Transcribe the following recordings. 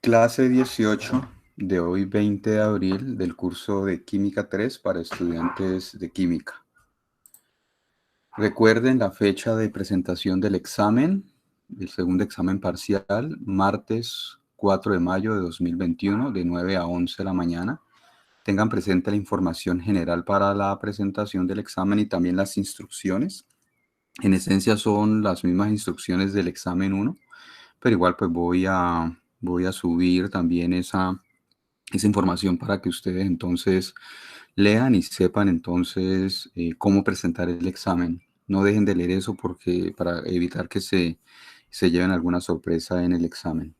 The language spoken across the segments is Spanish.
Clase 18 de hoy 20 de abril del curso de Química 3 para estudiantes de Química. Recuerden la fecha de presentación del examen, el segundo examen parcial, martes 4 de mayo de 2021 de 9 a 11 de la mañana. Tengan presente la información general para la presentación del examen y también las instrucciones. En esencia son las mismas instrucciones del examen 1, pero igual pues voy a subir también esa información para que ustedes entonces lean y sepan entonces cómo presentar el examen. No dejen de leer eso porque para evitar que se lleven alguna sorpresa en el examen.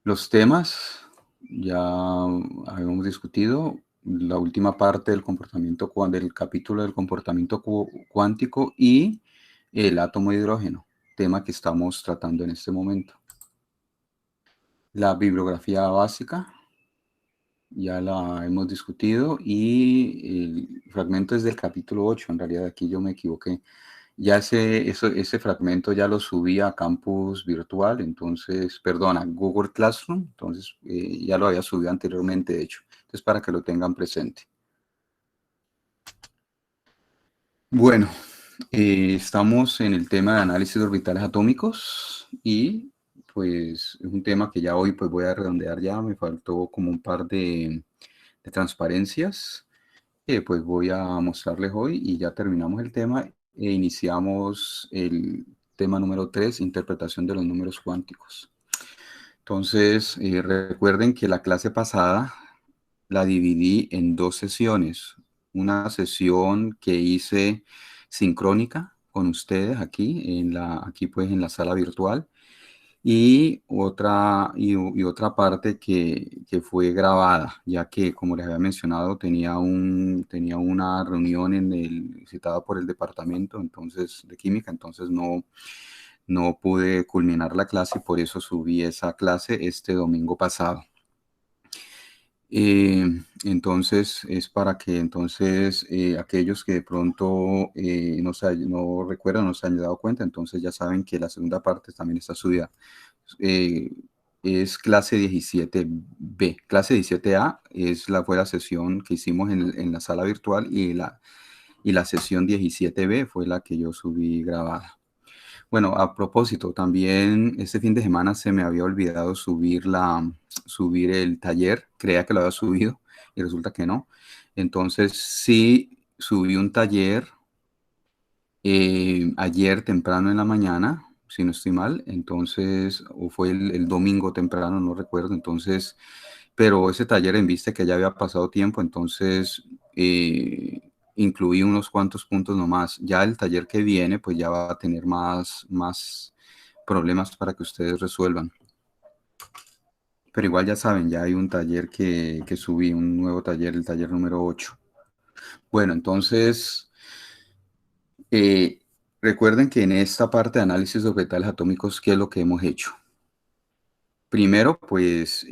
Los temas ya habíamos discutido la última parte del comportamiento del capítulo del comportamiento cuántico y el átomo de hidrógeno, tema que estamos tratando en este momento. La bibliografía básica ya la hemos discutido y el fragmento es del capítulo 8, en realidad aquí yo me equivoqué. Ya ese fragmento ya lo subí a Campus Virtual, entonces, perdona, Google Classroom, entonces ya lo había subido anteriormente, de hecho. Entonces, para que lo tengan presente. Bueno, estamos en el tema de análisis de orbitales atómicos y pues es un tema que ya hoy pues voy a redondear ya, me faltó como un par de transparencias que pues voy a mostrarles hoy y ya terminamos el tema e iniciamos el tema número 3, interpretación de los números cuánticos. Entonces, recuerden que la clase pasada la dividí en dos sesiones. Una sesión que hice sincrónica con ustedes aquí pues en la sala virtual y otra parte que fue grabada, ya que, como les había mencionado, tenía una reunión citada por el departamento entonces, de química, entonces no pude culminar la clase y por eso subí esa clase este domingo pasado. Entonces, es para que entonces aquellos que de pronto no recuerdan, no se han dado cuenta, entonces ya saben que la segunda parte también está subida. Es clase 17B. Clase 17A fue la sesión que hicimos en la sala virtual y la sesión 17B fue la que yo subí grabada. Bueno, a propósito, también este fin de semana se me había olvidado subir el taller, creía que lo había subido y resulta que no. Entonces sí subí un taller ayer temprano en la mañana, si no estoy mal, entonces, o fue el domingo temprano, no recuerdo, entonces, pero ese taller en vista que ya había pasado tiempo, entonces incluí unos cuantos puntos nomás. Ya el taller que viene, pues ya va a tener más problemas para que ustedes resuelvan. Pero igual ya saben, ya hay un taller que subí, un nuevo taller, el taller número 8. Bueno, entonces, eh, recuerden que en esta parte de análisis de orbitales atómicos, ¿qué es lo que hemos hecho? Primero, pues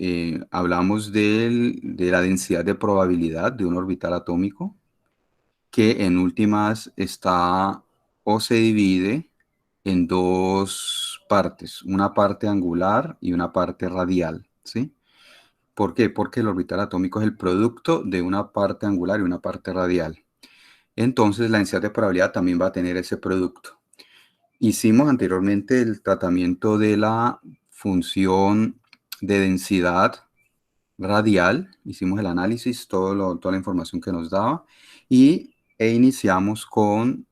hablamos de la densidad de probabilidad de un orbital atómico, que en últimas está o se divide en dos partes, una parte angular y una parte radial, ¿sí? ¿Por qué? Porque el orbital atómico es el producto de una parte angular y una parte radial. Entonces, la densidad de probabilidad también va a tener ese producto. Hicimos anteriormente el tratamiento de la función de densidad radial, hicimos el análisis, toda la información que nos daba e iniciamos con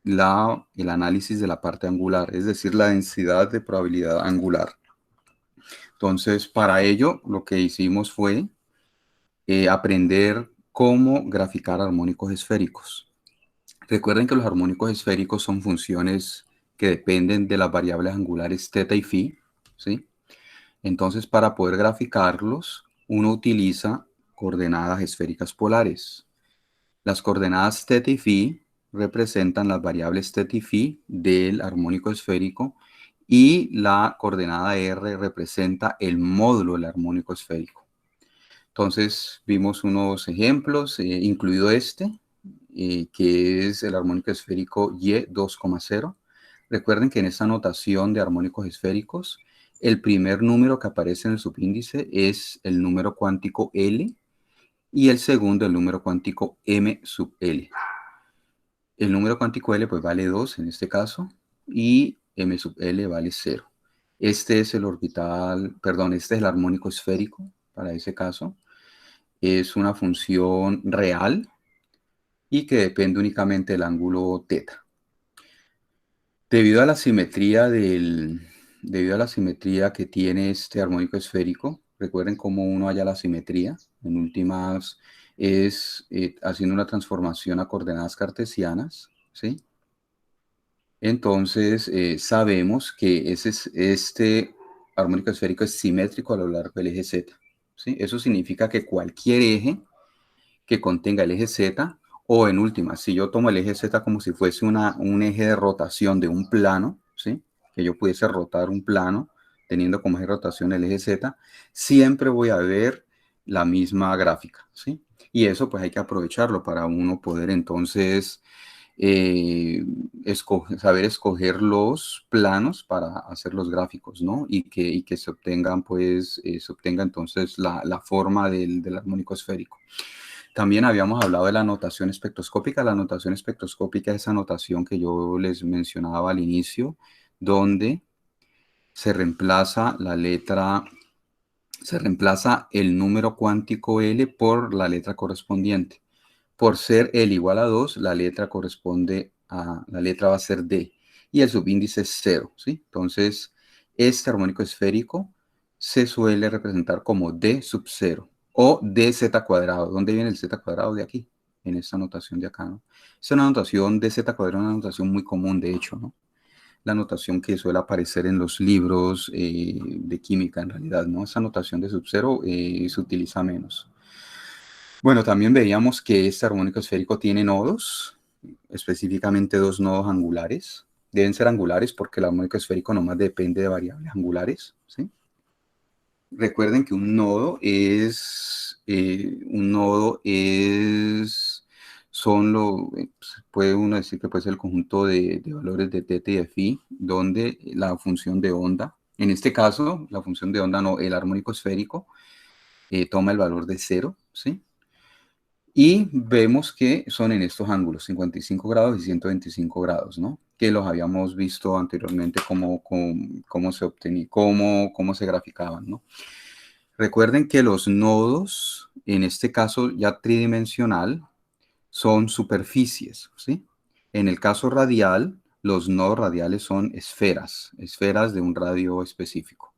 el análisis de la parte angular, es decir, la densidad de probabilidad angular. Entonces, para ello, lo que hicimos fue aprender cómo graficar armónicos esféricos. Recuerden que los armónicos esféricos son funciones que dependen de las variables angulares θ y φ, ¿sí? Entonces, para poder graficarlos, uno utiliza coordenadas esféricas polares. Las coordenadas θ y φ representan las variables θ y φ del armónico esférico y la coordenada R representa el módulo del armónico esférico. Entonces, vimos unos ejemplos, incluido este, que es el armónico esférico Y 2,0. Recuerden que en esta notación de armónicos esféricos, el primer número que aparece en el subíndice es el número cuántico L y el segundo el número cuántico M sub L. El número cuántico L pues vale 2 en este caso y M sub L vale 0. Este es el orbital, perdón, este es el armónico esférico para ese caso. Es una función real y que depende únicamente del ángulo θ. Debido a la simetría debido a la simetría que tiene este armónico esférico, recuerden cómo uno halla la simetría. En últimas es haciendo una transformación a coordenadas cartesianas, ¿sí? Entonces sabemos que este armónico esférico es simétrico a lo largo del eje Z, ¿sí? Eso significa que cualquier eje que contenga el eje Z, o en última, si yo tomo el eje Z como si fuese un eje de rotación de un plano, ¿sí? Que yo pudiese rotar un plano teniendo como eje de rotación el eje Z, siempre voy a ver la misma gráfica, ¿sí? Y eso pues hay que aprovecharlo para uno poder entonces saber escoger los planos para hacer los gráficos, ¿no? Y que se obtengan, pues, se obtenga entonces la forma del armónico esférico. También habíamos hablado de la notación espectroscópica. La notación espectroscópica es esa notación que yo les mencionaba al inicio, donde se reemplaza se reemplaza el número cuántico L por la letra correspondiente. Por ser L igual a 2, la letra va a ser D y el subíndice es 0, ¿sí? Entonces, este armónico esférico se suele representar como D sub 0 o dz cuadrado. ¿Dónde viene el z cuadrado? De aquí, en esta notación de acá, ¿no? Es una notación de z cuadrado, una notación muy común, de hecho, ¿no? La notación que suele aparecer en los libros de química, en realidad, ¿no? Esa notación de sub 0 se utiliza menos. Bueno, también veíamos que este armónico esférico tiene nodos, específicamente dos nodos angulares. Deben ser angulares porque el armónico esférico nomás depende de variables angulares, ¿sí? Recuerden que puede uno decir que puede ser el conjunto de valores de θ y de φ, donde la función de onda, en este caso, la función de onda, no, el armónico esférico, toma el valor de 0, ¿sí? Y vemos que son en estos ángulos, 55 grados y 125 grados, ¿no? Que los habíamos visto anteriormente cómo se obtenía, cómo se graficaban, ¿no? Recuerden que los nodos, en este caso ya tridimensional, son superficies, ¿sí? En el caso radial, los nodos radiales son esferas de un radio específico.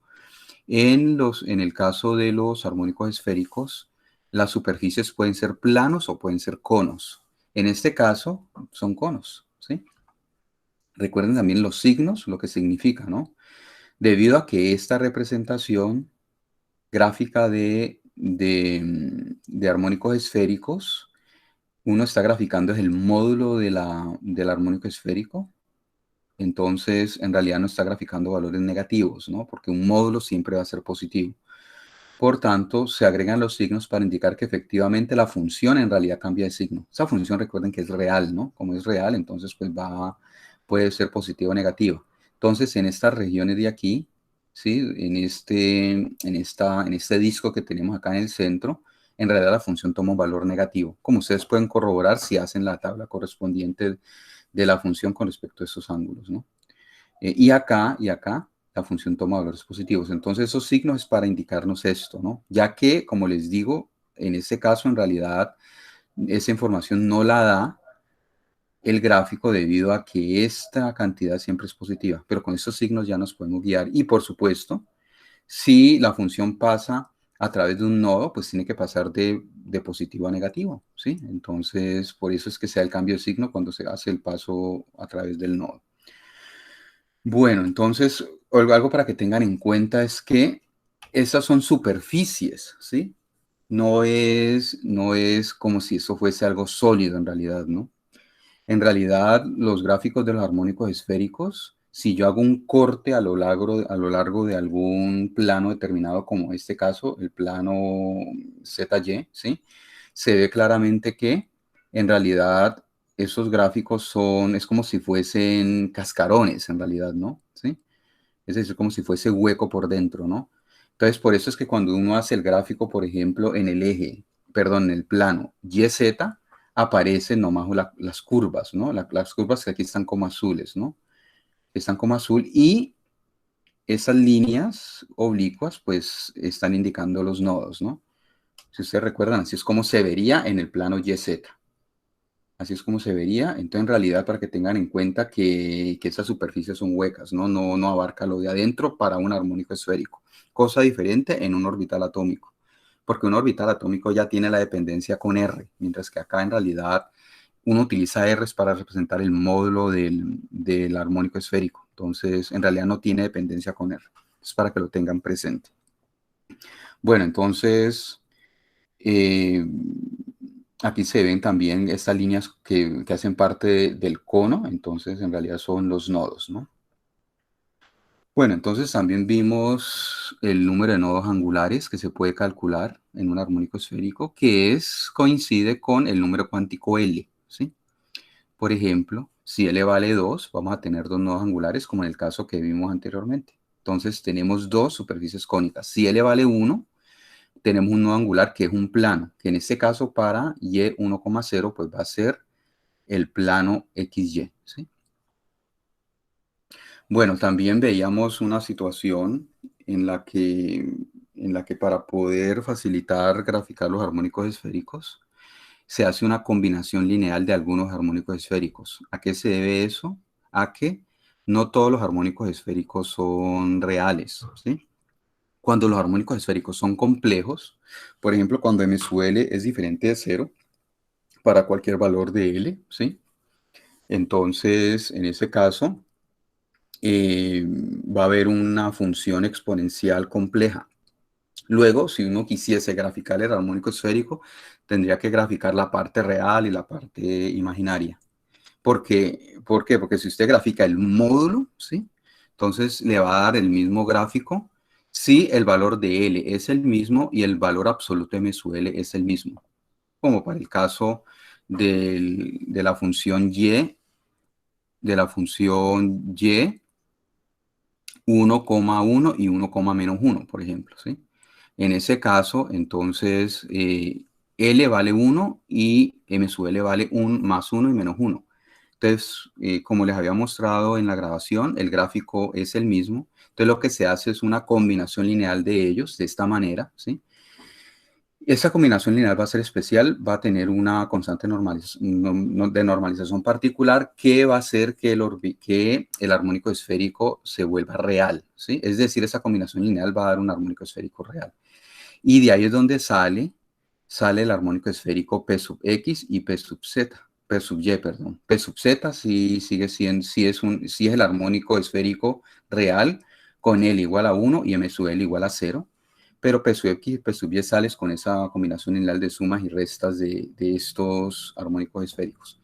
En el caso de los armónicos esféricos, las superficies pueden ser planos o pueden ser conos. En este caso, son conos, ¿sí? Recuerden también los signos, lo que significa, ¿no? Debido a que esta representación gráfica de armónicos esféricos, uno está graficando es el módulo del armónico esférico, entonces en realidad no está graficando valores negativos, ¿no? Porque un módulo siempre va a ser positivo. Por tanto, se agregan los signos para indicar que efectivamente la función en realidad cambia de signo. Esa función recuerden que es real, ¿no? Como es real, entonces pues puede ser positiva o negativa. Entonces, en estas regiones de aquí, ¿sí? En este disco que tenemos acá en el centro, en realidad la función toma un valor negativo. Como ustedes pueden corroborar si hacen la tabla correspondiente de la función con respecto a esos ángulos, ¿no? Y acá, la función toma valores positivos. Entonces, esos signos es para indicarnos esto, ¿no? Ya que, como les digo, en este caso, en realidad, esa información no la da el gráfico debido a que esta cantidad siempre es positiva. Pero con estos signos ya nos podemos guiar. Y, por supuesto, si la función pasa a través de un nodo, pues tiene que pasar de positivo a negativo, ¿sí? Entonces, por eso es que se da el cambio de signo cuando se hace el paso a través del nodo. Bueno, entonces, algo para que tengan en cuenta es que esas son superficies, ¿sí? No es como si eso fuese algo sólido en realidad, ¿no? En realidad, los gráficos de los armónicos esféricos, si yo hago un corte a lo largo de algún plano determinado, como este caso, el plano ZY, ¿sí? Se ve claramente que en realidad esos gráficos es como si fuesen cascarones en realidad, ¿no? ¿Sí? Es decir, como si fuese hueco por dentro, ¿no? Entonces, por eso es que cuando uno hace el gráfico, por ejemplo, en el eje, perdón, en el plano YZ, aparecen nomás las curvas, ¿no? Las curvas que aquí están como azules, ¿no? Están como azul y esas líneas oblicuas, pues, están indicando los nodos, ¿no? Si ustedes recuerdan, así es como se vería en el plano YZ. Así es como se vería. Entonces, en realidad, para que tengan en cuenta que esas superficies son huecas, ¿no? No abarca lo de adentro para un armónico esférico. Cosa diferente en un orbital atómico, porque un orbital atómico ya tiene la dependencia con R, mientras que acá en realidad uno utiliza R para representar el módulo del armónico esférico. Entonces, en realidad no tiene dependencia con R. Es para que lo tengan presente. Bueno, entonces, eh, aquí se ven también estas líneas que hacen parte del cono, entonces en realidad son los nodos, ¿no? Bueno, entonces también vimos el número de nodos angulares que se puede calcular en un armónico esférico, coincide con el número cuántico L, ¿sí? Por ejemplo, si L vale 2, vamos a tener dos nodos angulares, como en el caso que vimos anteriormente. Entonces tenemos dos superficies cónicas. Si L vale 1, tenemos un nodo angular que es un plano, que en este caso para y 1,0 pues va a ser el plano XY, ¿sí? Bueno, también veíamos una situación en la que para poder facilitar graficar los armónicos esféricos, se hace una combinación lineal de algunos armónicos esféricos. ¿A qué se debe eso? A que no todos los armónicos esféricos son reales, ¿sí? Cuando los armónicos esféricos son complejos, por ejemplo, cuando m sub L es diferente de cero para cualquier valor de L, ¿sí? Entonces, en ese caso, va a haber una función exponencial compleja. Luego, si uno quisiese graficar el armónico esférico, tendría que graficar la parte real y la parte imaginaria. ¿Por qué? Porque si usted grafica el módulo, ¿sí? Entonces le va a dar el mismo gráfico si el valor de L es el mismo y el valor absoluto de M sub L es el mismo. Como para el caso de la función Y, Y 1,1 y 1,-1, por ejemplo, ¿sí? En ese caso, entonces, L vale 1 y M sub L vale 1 más 1 y menos 1. Entonces, como les había mostrado en la grabación, el gráfico es el mismo. Entonces, lo que se hace es una combinación lineal de ellos, de esta manera, ¿sí? Esa combinación lineal va a ser especial, va a tener una constante de normalización particular que va a hacer que el armónico esférico se vuelva real, ¿sí? Es decir, esa combinación lineal va a dar un armónico esférico real. Y de ahí es donde sale el armónico esférico P sub X y P sub Z. P sub Y, perdón. P sub Z sí sigue siendo, sí es el armónico esférico real con L igual a 1 y M sub L igual a 0. Pero P sub X y P sub Y sales con esa combinación lineal de sumas y restas de estos armónicos esféricos.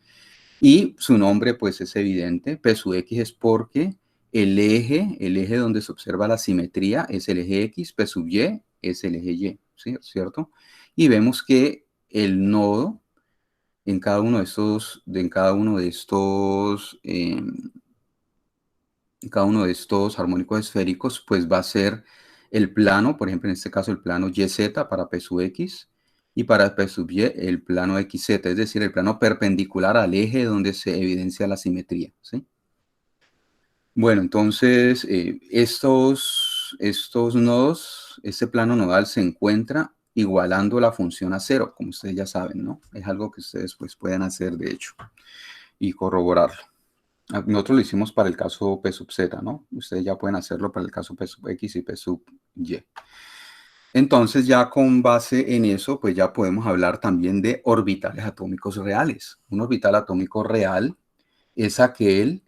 Y su nombre pues es evidente. P sub X es porque el eje donde se observa la simetría es el eje X, P sub Y es el eje Y, ¿sí? ¿Cierto? Y vemos que el nodo en cada uno de estos armónicos esféricos, pues va a ser el plano, por ejemplo, en este caso el plano YZ para P sub X y para P sub Y el plano XZ, es decir, el plano perpendicular al eje donde se evidencia la simetría, ¿sí? Bueno, entonces estos nodos, este plano nodal se encuentra igualando la función a cero, como ustedes ya saben, ¿no? Es algo que ustedes pues pueden hacer de hecho y corroborarlo. Nosotros lo hicimos para el caso P sub Z, ¿no? Ustedes ya pueden hacerlo para el caso P sub X y P sub Y. Entonces ya con base en eso, pues ya podemos hablar también de orbitales atómicos reales. Un orbital atómico real es aquel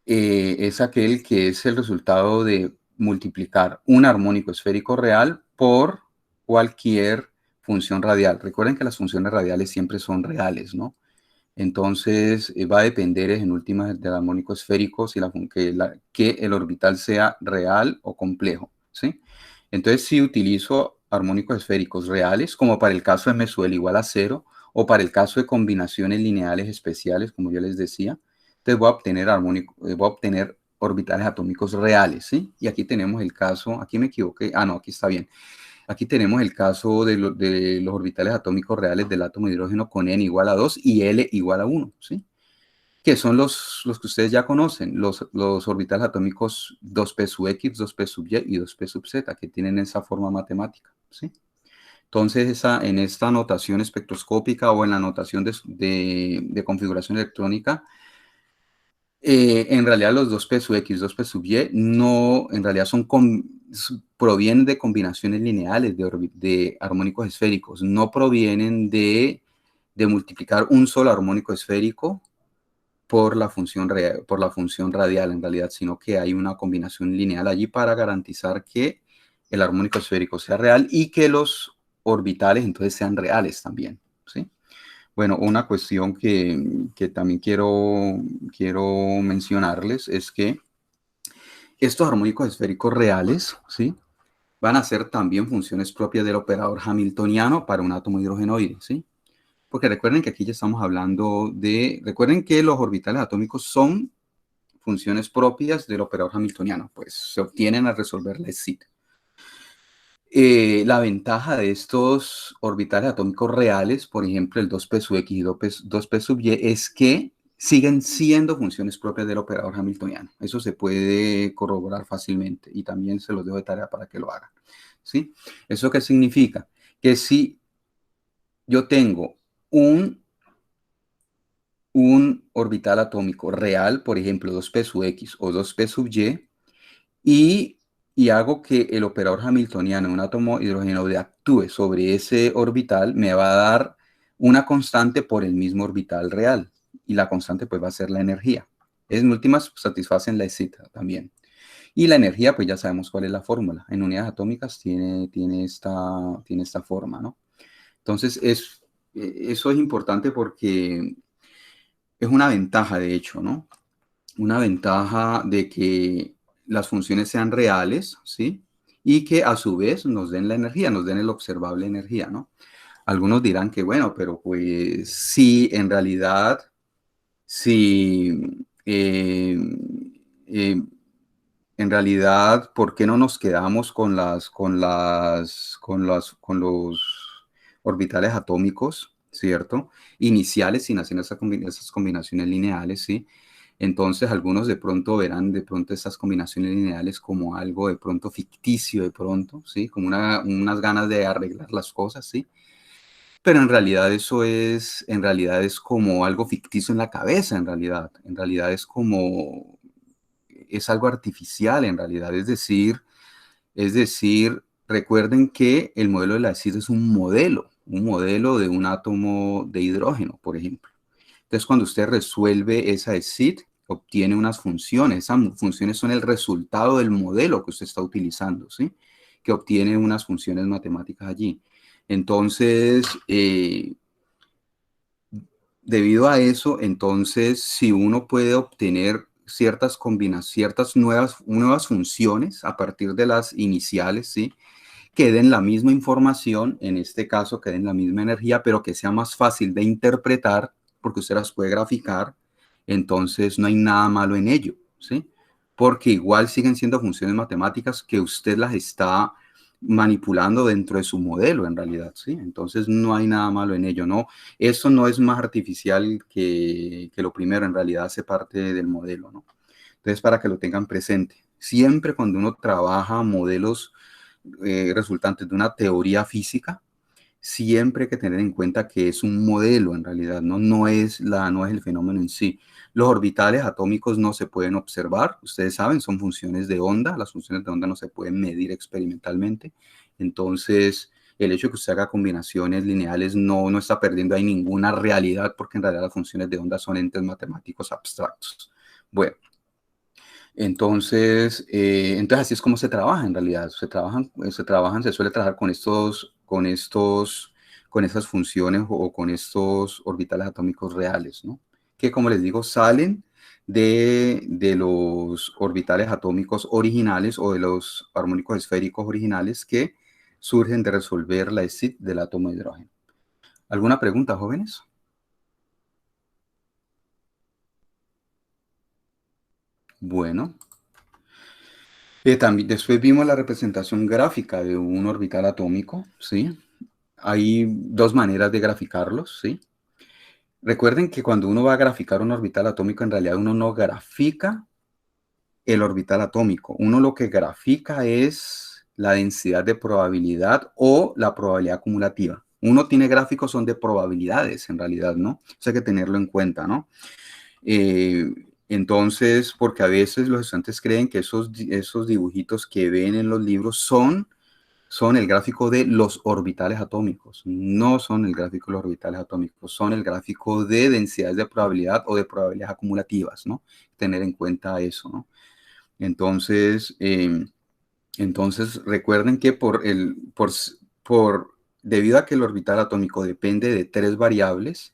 que es el resultado de multiplicar un armónico esférico real por cualquier función radial. Recuerden que las funciones radiales siempre son reales, ¿no? Entonces, va a depender en últimas del armónico esférico si que el orbital sea real o complejo, ¿sí? Entonces, si utilizo armónicos esféricos reales, como para el caso de M sub L igual a 0, o para el caso de combinaciones lineales especiales, como yo les decía, entonces voy a obtener orbitales atómicos reales, ¿sí? Y aquí tenemos el caso, aquí me equivoqué, no, aquí está bien. Aquí tenemos el caso de los orbitales atómicos reales del átomo de hidrógeno con n igual a 2 y L igual a 1, ¿sí? Que son los que ustedes ya conocen, los orbitales atómicos 2p sub x, 2p sub y y 2p sub z, que tienen esa forma matemática, ¿sí? Entonces, en esta notación espectroscópica o en la notación de configuración electrónica, en realidad los 2p sub x, 2p sub y, no, en realidad provienen de combinaciones lineales de armónicos esféricos, no provienen de multiplicar un solo armónico esférico por la función radial en realidad, sino que hay una combinación lineal allí para garantizar que el armónico esférico sea real y que los orbitales entonces sean reales también, ¿sí? Bueno, una cuestión que también quiero mencionarles es que estos armónicos esféricos reales, ¿sí? Van a ser también funciones propias del operador hamiltoniano para un átomo hidrogenoide, ¿sí? Porque recuerden que aquí ya estamos hablando recuerden que los orbitales atómicos son funciones propias del operador hamiltoniano, pues se obtienen al resolver la SID. La ventaja de estos orbitales atómicos reales, por ejemplo, el 2p sub x y 2p sub y, es que siguen siendo funciones propias del operador hamiltoniano. Eso se puede corroborar fácilmente y también se los dejo de tarea para que lo hagan, ¿sí? ¿Eso qué significa? Que si yo tengo un orbital atómico real, por ejemplo, 2p sub x o 2p sub y hago que el operador hamiltoniano, un átomo hidrogenoide, actúe sobre ese orbital, me va a dar una constante por el mismo orbital real. Y la constante pues va a ser la energía. En últimas satisfacen la cita también. Y la energía pues ya sabemos cuál es la fórmula. En unidades atómicas tiene esta forma, ¿no? Entonces eso es importante porque es una ventaja de hecho, ¿no? Una ventaja de que las funciones sean reales, ¿sí? Y que a su vez nos den la energía, nos den el observable energía, ¿no? Algunos dirán que, bueno, pero pues sí, en realidad, sí, en realidad, ¿por qué no nos quedamos con los orbitales atómicos, ¿cierto? Iniciales sin hacer esas combinaciones lineales, ¿sí? Entonces, algunos de pronto verán de pronto esas combinaciones lineales como algo de pronto ficticio, de pronto, ¿sí? Como unas ganas de arreglar las cosas, ¿sí? Pero en realidad es como algo ficticio en la cabeza, en realidad. En realidad es algo artificial, en realidad. Es decir, recuerden que el modelo de la SID es un modelo de un átomo de hidrógeno, por ejemplo. Entonces, cuando usted resuelve esa SID, obtiene unas funciones. Esas funciones son el resultado del modelo que usted está utilizando, ¿sí? Que obtiene unas funciones matemáticas allí. Entonces, debido a eso, entonces, si uno puede obtener ciertas nuevas funciones a partir de las iniciales, ¿sí? Que den la misma información, en este caso, que den la misma energía, pero que sea más fácil de interpretar, porque usted las puede graficar, entonces no hay nada malo en ello, ¿sí? Porque igual siguen siendo funciones matemáticas que usted las está manipulando dentro de su modelo, en realidad, ¿sí? Entonces no hay nada malo en ello, ¿no? Eso no es más artificial que lo primero, en realidad hace parte del modelo, ¿no? Entonces, para que lo tengan presente, siempre cuando uno trabaja modelos resultantes de una teoría física, siempre hay que tener en cuenta que es un modelo en realidad, no es el fenómeno en sí. Los orbitales atómicos no se pueden observar, ustedes saben, son funciones de onda, las funciones de onda no se pueden medir experimentalmente, entonces el hecho de que usted haga combinaciones lineales no está perdiendo ahí ninguna realidad, porque en realidad las funciones de onda son entes matemáticos abstractos. Bueno, entonces así es como se trabaja en realidad. Se suele trabajar con esas funciones o con estos orbitales atómicos reales, ¿no? Que como les digo, salen de los orbitales atómicos originales o de los armónicos esféricos originales que surgen de resolver la SID del átomo de hidrógeno. ¿Alguna pregunta, jóvenes? Bueno, también después vimos la representación gráfica de un orbital atómico, ¿sí? Hay dos maneras de graficarlos, ¿sí? Recuerden que cuando uno va a graficar un orbital atómico, en realidad uno no grafica el orbital atómico. Uno lo que grafica es la densidad de probabilidad o la probabilidad acumulativa. Uno tiene gráficos, son de probabilidades en realidad, ¿no? Eso hay que tenerlo en cuenta, ¿no? Eh, entonces, porque a veces los estudiantes creen que esos dibujitos que ven en los libros son el gráfico de los orbitales atómicos. No son el gráfico de los orbitales atómicos, son el gráfico de densidades de probabilidad o de probabilidades acumulativas, ¿no? Tener en cuenta eso, ¿no? Entonces, recuerden que debido a que el orbital atómico depende de tres variables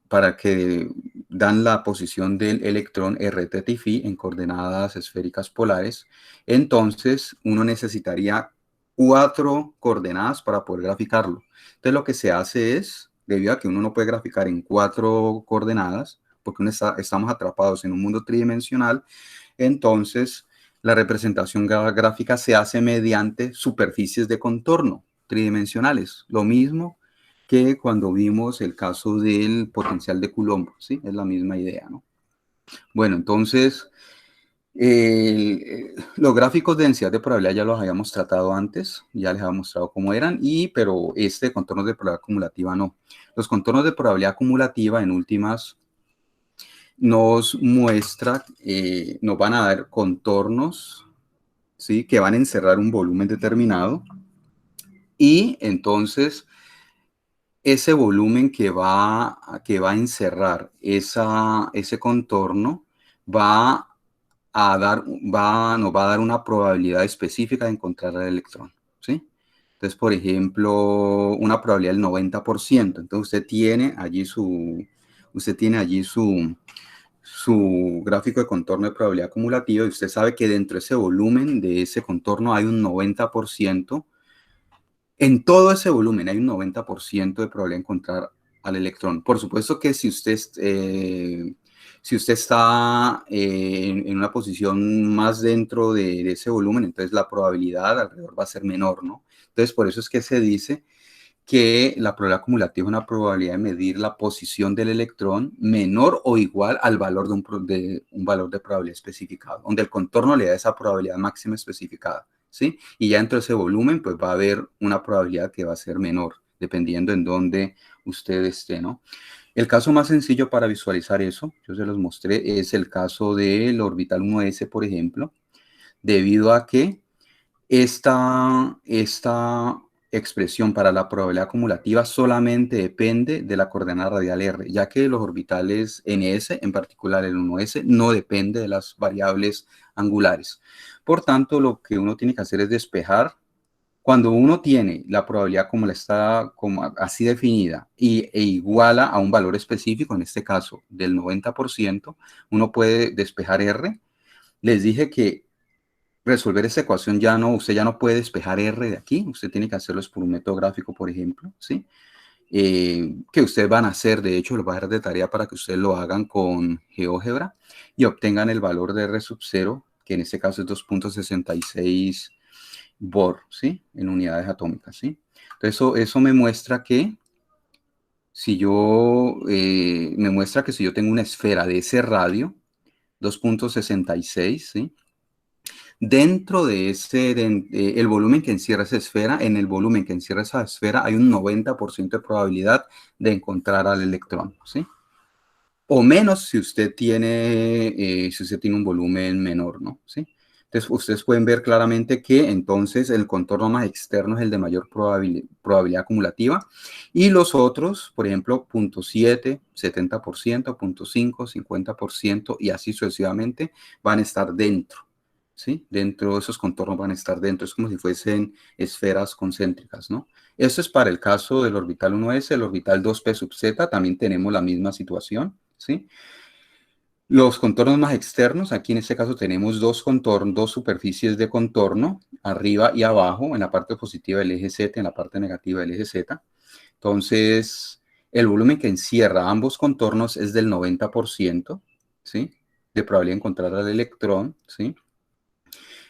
para que dan la posición del electrón RT y phi en coordenadas esféricas polares, entonces uno necesitaría cuatro coordenadas para poder graficarlo. Entonces lo que se hace es, debido a que uno no puede graficar en cuatro coordenadas, porque estamos atrapados en un mundo tridimensional, entonces la representación gráfica se hace mediante superficies de contorno tridimensionales. Lo mismo que cuando vimos el caso del potencial de Coulomb, ¿sí? Es la misma idea, ¿no? Bueno, entonces, los gráficos de densidad de probabilidad ya los habíamos tratado antes, ya les había mostrado cómo eran, pero contornos de probabilidad acumulativa no. Los contornos de probabilidad acumulativa, en últimas, nos muestra, nos van a dar contornos, ¿sí? Que van a encerrar un volumen determinado, y entonces ese volumen que va a encerrar ese contorno va nos va a dar una probabilidad específica de encontrar el electrón, ¿sí? Entonces, por ejemplo, una probabilidad del 90%. Entonces, usted tiene allí su gráfico de contorno de probabilidad acumulativa y usted sabe que dentro de ese volumen, de ese contorno, hay un 90%. En todo ese volumen hay un 90% de probabilidad de encontrar al electrón. Por supuesto que si usted está en una posición más dentro de ese volumen, entonces la probabilidad alrededor va a ser menor, ¿no? Entonces, por eso es que se dice que la probabilidad acumulativa es una probabilidad de medir la posición del electrón menor o igual al valor de un valor de probabilidad especificado, donde el contorno le da esa probabilidad máxima especificada, ¿sí? Y ya dentro de ese volumen, pues va a haber una probabilidad que va a ser menor, dependiendo en dónde usted esté, ¿no? El caso más sencillo para visualizar eso, yo se los mostré, es el caso del orbital 1S, por ejemplo, debido a que esta expresión para la probabilidad acumulativa solamente depende de la coordenada radial r, ya que los orbitales ns, en particular el 1s, no depende de las variables angulares. Por tanto, lo que uno tiene que hacer es despejar. Cuando uno tiene la probabilidad como así definida e iguala a un valor específico, en este caso del 90%, uno puede despejar r. Les dije que resolver esa ecuación usted ya no puede despejar R de aquí, usted tiene que hacerlo por un método gráfico, por ejemplo, ¿sí? Que ustedes van a hacer, de hecho, lo va a dar de tarea para que ustedes lo hagan con GeoGebra y obtengan el valor de R sub 0, que en este caso es 2.66 Bohr, ¿sí? En unidades atómicas, ¿sí? Entonces, eso me muestra que si yo tengo una esfera de ese radio, 2.66, ¿sí? Dentro de el volumen que encierra esa esfera, en el volumen que encierra esa esfera hay un 90% de probabilidad de encontrar al electrón, ¿sí? O menos si usted tiene un volumen menor, ¿no? ¿Sí? Entonces, ustedes pueden ver claramente que entonces el contorno más externo es el de mayor probabilidad acumulativa y los otros, por ejemplo, 0.7, 70%, 0.5, 50% y así sucesivamente van a estar dentro. ¿Sí? Dentro de esos contornos van a estar dentro, es como si fuesen esferas concéntricas, ¿no? Eso es para el caso del orbital 1s, el orbital 2p sub z, también tenemos la misma situación, ¿sí? Los contornos más externos, aquí en este caso tenemos dos superficies de contorno, arriba y abajo, en la parte positiva del eje Z, en la parte negativa del eje Z. Entonces, el volumen que encierra ambos contornos es del 90%, ¿sí? De probabilidad de encontrar al electrón, ¿sí?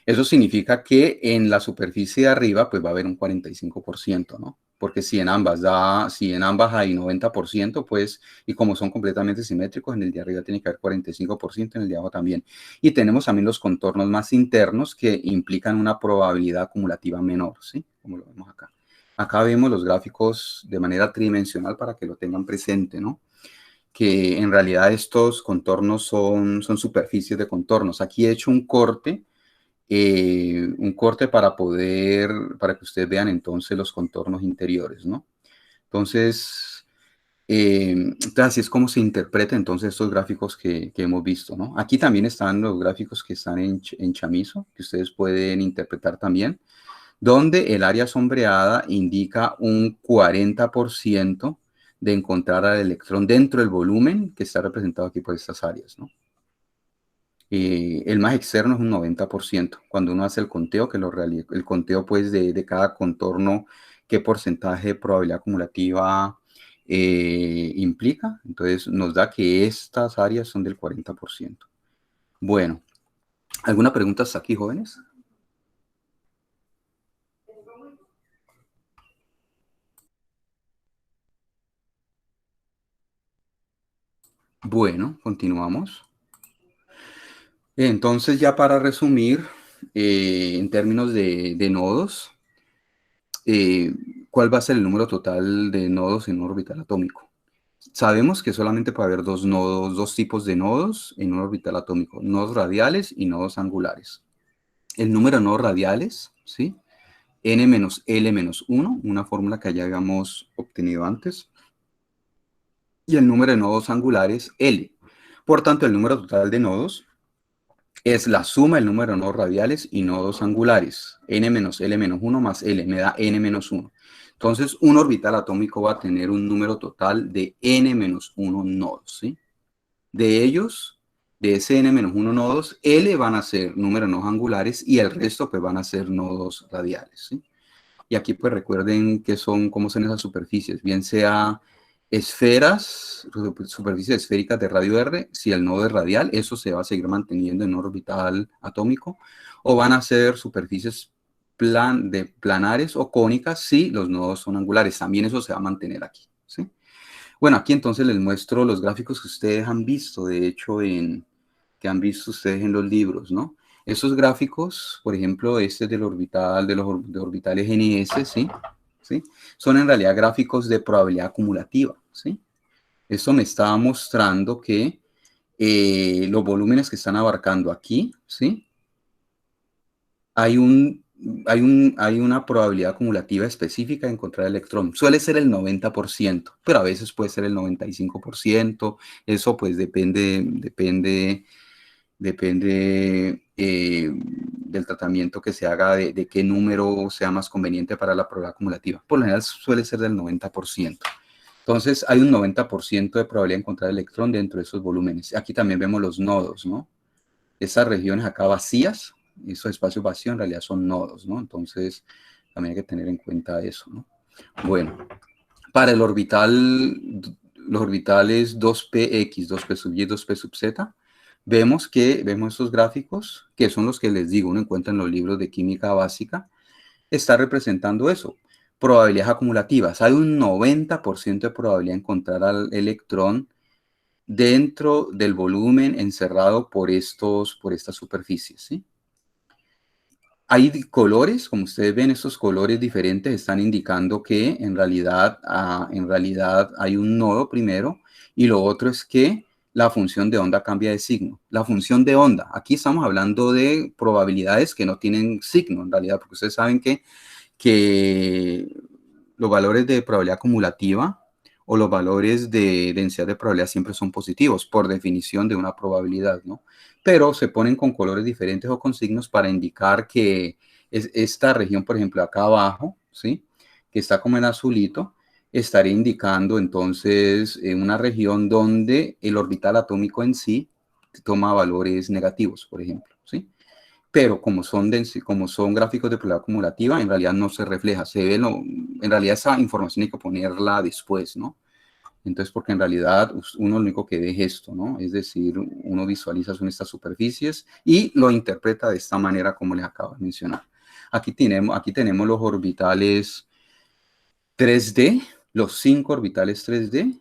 Eso significa que en la superficie de arriba, pues va a haber un 45%, ¿no? Porque si en ambas hay 90%, pues, y como son completamente simétricos, en el de arriba tiene que haber 45%, en el de abajo también. Y tenemos también los contornos más internos que implican una probabilidad acumulativa menor, ¿sí? Como lo vemos acá. Acá vemos los gráficos de manera tridimensional para que lo tengan presente, ¿no? Que en realidad estos contornos son superficies de contornos. Aquí he hecho un corte para que ustedes vean entonces los contornos interiores, ¿no? Entonces, así es como se interpreta entonces estos gráficos que hemos visto, ¿no? Aquí también están los gráficos que están en chamizo, que ustedes pueden interpretar también, donde el área sombreada indica un 40% de encontrar al electrón dentro del volumen que está representado aquí por estas áreas, ¿no? El más externo es un 90%. Cuando uno hace el conteo, el conteo pues de cada contorno, qué porcentaje de probabilidad acumulativa implica, entonces nos da que estas áreas son del 40%. Bueno, ¿alguna pregunta hasta aquí, jóvenes? Bueno, continuamos. Entonces, ya para resumir, en términos de nodos, eh, ¿cuál va a ser el número total de nodos en un orbital atómico? Sabemos que solamente puede haber dos tipos de nodos en un orbital atómico, nodos radiales y nodos angulares. El número de nodos radiales, ¿sí? N-L-1, una fórmula que ya habíamos obtenido antes, y el número de nodos angulares, L. Por tanto, el número total de nodos es la suma del número de nodos radiales y nodos angulares. N-L-1 más L me da N-1. Entonces, un orbital atómico va a tener un número total de N-1 nodos, ¿sí? De ellos, de ese N-1 nodos, L van a ser números nodos angulares y el resto pues van a ser nodos radiales, ¿sí? Y aquí pues recuerden cómo son esas superficies, bien sea esferas, superficies esféricas de radio R, si el nodo es radial, eso se va a seguir manteniendo en un orbital atómico, o van a ser superficies planares o cónicas si los nodos son angulares, también eso se va a mantener aquí, ¿sí? Bueno, aquí entonces les muestro los gráficos que ustedes han visto, de hecho, que han visto ustedes en los libros, ¿no? Esos gráficos, por ejemplo, este del orbital, de orbitales NS, ¿sí? ¿Sí? Son en realidad gráficos de probabilidad acumulativa, ¿sí? Esto me está mostrando que los volúmenes que están abarcando aquí, ¿sí? Hay hay una probabilidad acumulativa específica de encontrar el electrón. Suele ser el 90%, pero a veces puede ser el 95%. Eso pues depende del tratamiento que se haga, de qué número sea más conveniente para la probabilidad acumulativa. Por lo general suele ser del 90%. Entonces hay un 90% de probabilidad de encontrar el electrón dentro de esos volúmenes. Aquí también vemos los nodos, ¿no? Esas regiones acá vacías, esos espacios vacíos en realidad son nodos, ¿no? Entonces también hay que tener en cuenta eso, ¿no? Bueno, para el orbital, los orbitales 2px, 2p sub y, 2p sub z, vemos estos gráficos, que son los que les digo, uno encuentra en los libros de química básica, está representando eso. Probabilidades acumulativas. Hay un 90% de probabilidad de encontrar al electrón dentro del volumen encerrado por estas superficies, ¿sí? Hay colores, como ustedes ven, estos colores diferentes están indicando que en realidad hay un nodo primero, y lo otro es que la función de onda cambia de signo. La función de onda, aquí estamos hablando de probabilidades que no tienen signo en realidad, porque ustedes saben que los valores de probabilidad acumulativa o los valores de densidad de probabilidad siempre son positivos, por definición de una probabilidad, ¿no? Pero se ponen con colores diferentes o con signos para indicar que esta región, por ejemplo, acá abajo, ¿sí? Que está como en azulito, estaría indicando entonces una región donde el orbital atómico en sí toma valores negativos, por ejemplo, ¿sí? pero como son gráficos de probabilidad acumulativa, en realidad no se refleja, en realidad esa información hay que ponerla después, ¿no? Entonces, porque en realidad uno lo único que ve es esto, ¿no? Es decir, uno visualiza son estas superficies y lo interpreta de esta manera como les acabo de mencionar. Aquí tenemos los orbitales 3D, los 5 orbitales 3D,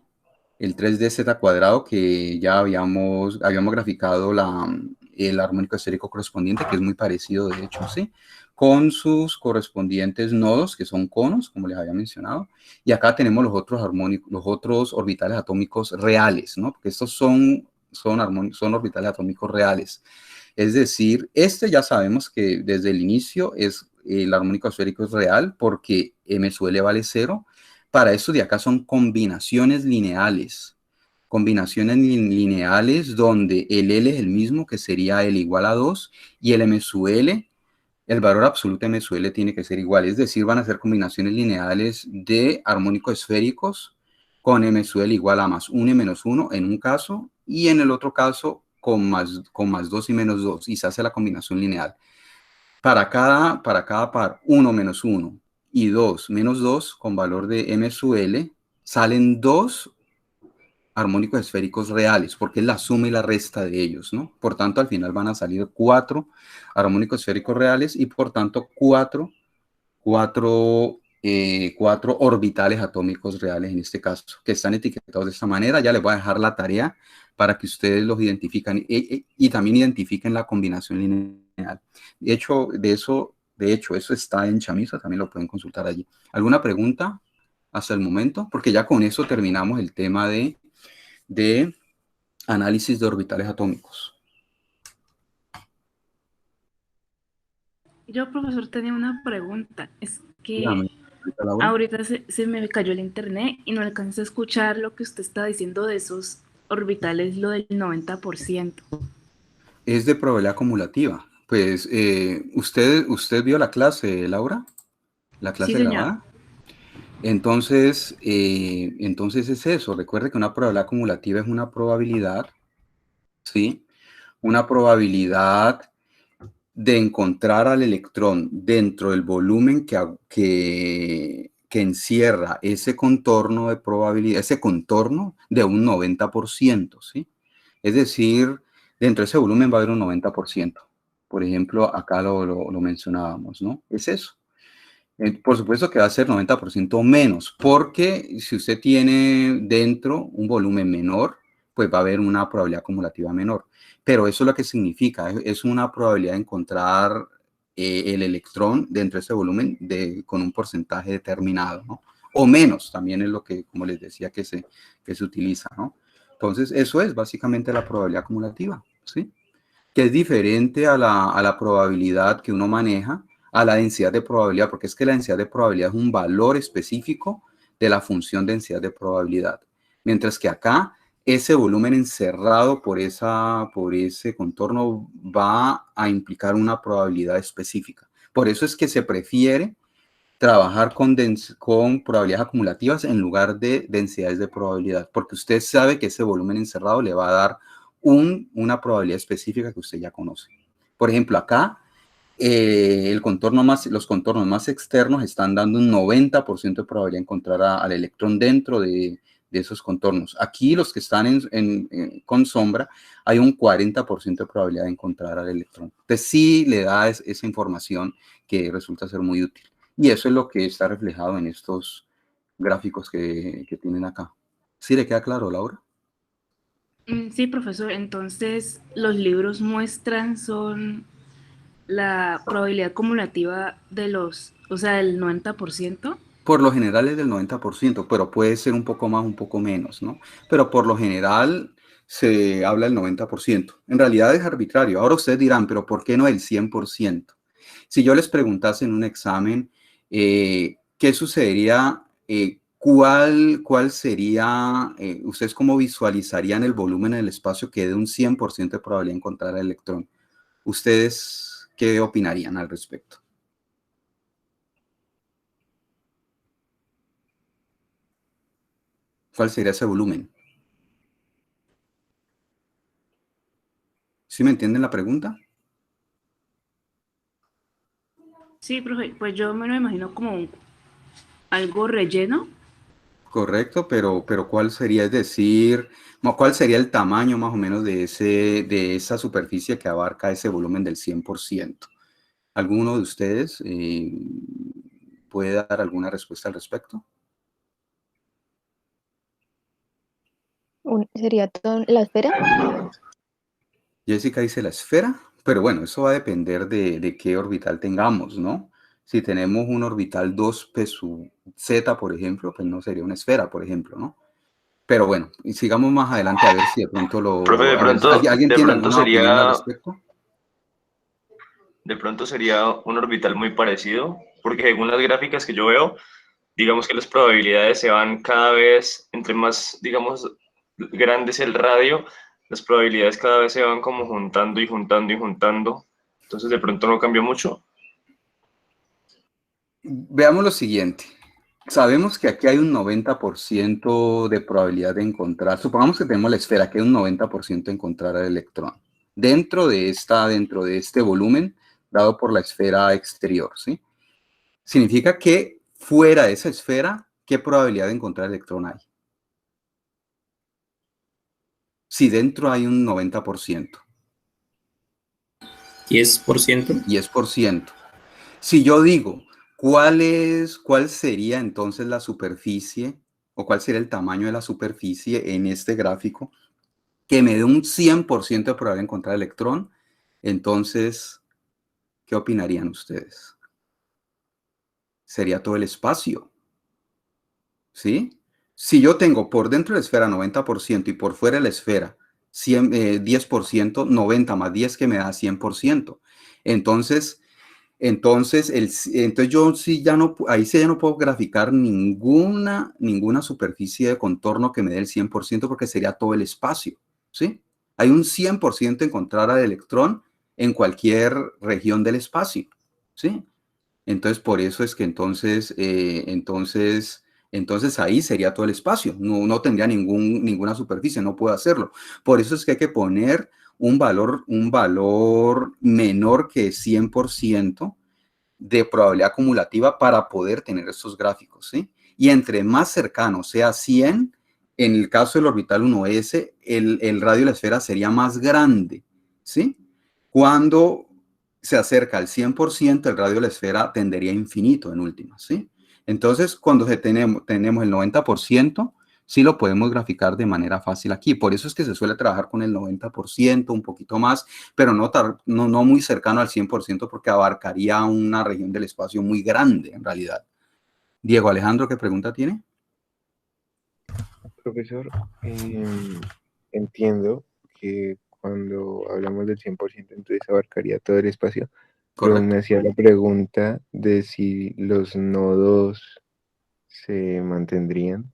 el 3D z cuadrado que ya habíamos graficado el armónico esférico correspondiente, que es muy parecido de hecho, ¿sí? Con sus correspondientes nodos, que son conos, como les había mencionado. Y acá tenemos los otros orbitales atómicos reales, ¿no? Porque estos son orbitales atómicos reales. Es decir, este ya sabemos que desde el inicio el armónico esférico es real porque m sub L vale 0. Para esto de acá son combinaciones lineales. Combinaciones lineales donde el L es el mismo, que sería L igual a 2, y el M sub L, el valor absoluto de M sub L tiene que ser igual. Es decir, van a ser combinaciones lineales de armónicos esféricos con M sub L igual a más 1 y menos 1 en un caso, y en el otro caso con más 2 y menos 2, y se hace la combinación lineal. Para cada par, 1 menos 1 y 2 menos 2 con valor de M sub L, salen dos armónicos esféricos reales, porque es la suma y la resta de ellos, ¿no? Por tanto, al final van a salir 4 armónicos esféricos reales y por tanto 4 orbitales atómicos reales en este caso, que están etiquetados de esta manera. Ya les voy a dejar la tarea para que ustedes los identifiquen y también identifiquen la combinación lineal. De hecho, eso está en Chamisa, también lo pueden consultar allí. ¿Alguna pregunta hasta el momento? Porque ya con eso terminamos el tema de análisis de orbitales atómicos. Yo, profesor, tenía una pregunta. Es que Dígame, Laura. ahorita se me cayó el internet y no alcancé a escuchar lo que usted está diciendo de esos orbitales, lo del 90%. Es de probabilidad acumulativa. Pues, ¿usted vio la clase, Laura? La Sí, clase señor. grabada. Entonces es eso. Recuerde que una probabilidad acumulativa es una probabilidad, ¿sí? Una probabilidad de encontrar al electrón dentro del volumen que encierra ese contorno de probabilidad, ese contorno de un 90%, ¿sí? Es decir, dentro de ese volumen va a haber un 90%. Por ejemplo, acá lo mencionábamos, ¿no? Es eso. Por supuesto que va a ser 90% menos, porque si usted tiene dentro un volumen menor, pues va a haber una probabilidad acumulativa menor. Pero eso es lo que significa, es una probabilidad de encontrar el electrón dentro de ese volumen con un porcentaje determinado, ¿no? O menos, también es lo que, como les decía, que se utiliza, ¿no? Entonces, eso es básicamente la probabilidad acumulativa, ¿sí? Que es diferente a la probabilidad que uno maneja, a la densidad de probabilidad, porque es que la densidad de probabilidad es un valor específico de la función densidad de probabilidad. Mientras que acá, ese volumen encerrado por ese contorno va a implicar una probabilidad específica. Por eso es que se prefiere trabajar con probabilidades acumulativas en lugar de densidades de probabilidad, porque usted sabe que ese volumen encerrado le va a dar una probabilidad específica que usted ya conoce. Por ejemplo, acá los contornos más externos están dando un 90% de probabilidad de encontrar al electrón dentro de esos contornos. Aquí los que están con sombra, hay un 40% de probabilidad de encontrar al electrón. Entonces sí le da esa información que resulta ser muy útil. Y eso es lo que está reflejado en estos gráficos que tienen acá. ¿Sí le queda claro, Laura? Sí, profesor. Entonces, los libros muestran son la probabilidad acumulativa de los, o sea, del 90%. Por lo general es del 90%, pero puede ser un poco más, un poco menos, ¿no? Pero por lo general se habla del 90%. En realidad es arbitrario. Ahora ustedes dirán, pero ¿por qué no el 100%? Si yo les preguntase en un examen, ¿qué sucedería? ¿Cuál sería, ustedes cómo visualizarían el volumen en el espacio que dé un 100% de probabilidad de encontrar el electrón? ¿Ustedes qué opinarían al respecto? ¿Cuál sería ese volumen? ¿Sí me entienden la pregunta? Sí, profe, pues yo me lo imagino como algo relleno. Correcto, pero ¿cuál sería? Es decir, ¿cuál sería el tamaño más o menos de esa superficie que abarca ese volumen del 100%? ¿Alguno de ustedes puede dar alguna respuesta al respecto? ¿Sería toda la esfera? Jessica dice la esfera, pero bueno, eso va a depender de qué orbital tengamos, ¿no? Si tenemos un orbital 2p sub z, por ejemplo, pues no sería una esfera, por ejemplo, ¿no? Pero bueno, y sigamos más adelante a ver si de pronto Profe, a ver, ¿alguien tiene alguna opinión al respecto? de pronto sería un orbital muy parecido, porque según las gráficas que yo veo, digamos que las probabilidades se van cada vez, entre más, digamos, grande es el radio, las probabilidades cada vez se van como juntando y juntando y juntando. Entonces de pronto no cambia mucho. Veamos lo siguiente. Sabemos que aquí hay un 90% de probabilidad de encontrar, supongamos que tenemos la esfera, que hay un 90% de encontrar al electrón dentro de este volumen dado por la esfera exterior, ¿sí? Significa que fuera de esa esfera, ¿qué probabilidad de encontrar electrón hay? Si dentro hay un 90%. 10%. 10%. Si yo digo, ¿cuál sería entonces la superficie o cuál sería el tamaño de la superficie en este gráfico que me dé un 100% de probabilidad de encontrar electrón? Entonces, ¿qué opinarían ustedes? Sería todo el espacio, ¿sí? Si yo tengo por dentro de la esfera 90% y por fuera de la esfera 10%, 90 más 10 que me da 100%. Entonces, entonces yo sí ya no, ahí sí ya no puedo graficar ninguna superficie de contorno que me dé el 100% porque sería todo el espacio, ¿sí? Hay un 100% encontrar al electrón en cualquier región del espacio, ¿sí? Entonces, por eso es que entonces ahí sería todo el espacio, no tendría ninguna superficie, no puedo hacerlo. Por eso es que hay que poner un valor menor que 100% de probabilidad acumulativa para poder tener estos gráficos, ¿sí? Y entre más cercano sea 100, en el caso del orbital 1s, el radio de la esfera sería más grande, ¿sí? Cuando se acerca al 100%, el radio de la esfera tendería a infinito en última, ¿sí? Entonces, cuando tenemos el 90%, sí lo podemos graficar de manera fácil aquí. Por eso es que se suele trabajar con el 90%, un poquito más, pero no muy cercano al 100% porque abarcaría una región del espacio muy grande en realidad. Diego Alejandro, ¿qué pregunta tiene? Profesor, entiendo que cuando hablamos del 100% entonces abarcaría todo el espacio, pero me Correcto. hacía la pregunta de si los nodos se mantendrían.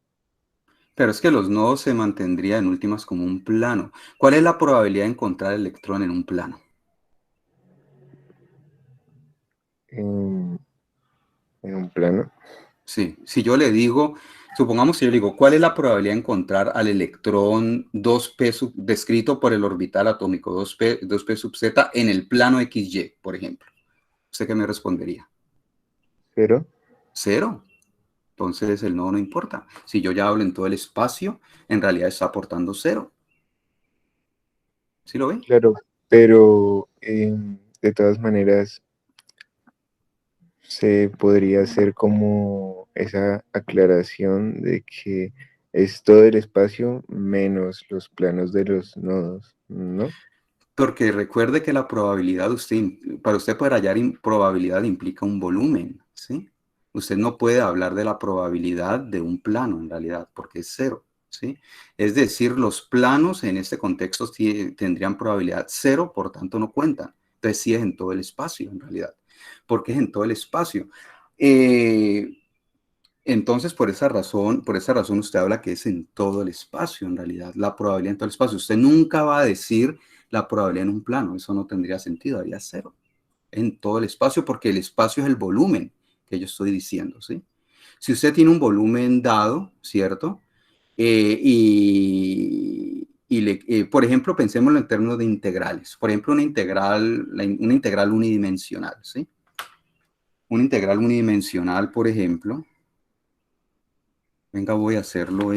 Pero es que los nodos se mantendrían en últimas como un plano. ¿Cuál es la probabilidad de encontrar el electrón en un plano? en, en un plano. Sí, si yo le digo, supongamos que yo le digo, ¿cuál es la probabilidad de encontrar al electrón 2p descrito por el orbital atómico 2p sub z en el plano XY, por ejemplo? ¿Usted qué me respondería? Pero, Cero. Entonces el nodo no importa. Si yo ya hablo en todo el espacio, en realidad está aportando cero. ¿Sí lo ve? claro, pero de todas maneras se podría hacer como esa aclaración de que es todo el espacio menos los planos de los nodos, ¿no? Porque recuerde que la probabilidad, para usted poder hallar probabilidad implica un volumen, ¿sí? Usted no puede hablar de la probabilidad de un plano en realidad, porque es cero, ¿sí? Es decir, los planos en este contexto tendrían probabilidad cero, por tanto no cuentan. Entonces sí es en todo el espacio en realidad, porque es en todo el espacio. Eh, entonces, por esa razón usted habla que es en todo el espacio, en realidad, la probabilidad en todo el espacio. Usted nunca va a decir la probabilidad en un plano, eso no tendría sentido, haría cero. En todo el espacio, porque el espacio es el volumen que yo estoy diciendo, ¿sí? Si usted tiene un volumen dado, ¿cierto? Por ejemplo, pensémoslo en términos de integrales. Por ejemplo, una integral unidimensional, ¿sí? una integral unidimensional, por ejemplo. Venga, voy a hacerlo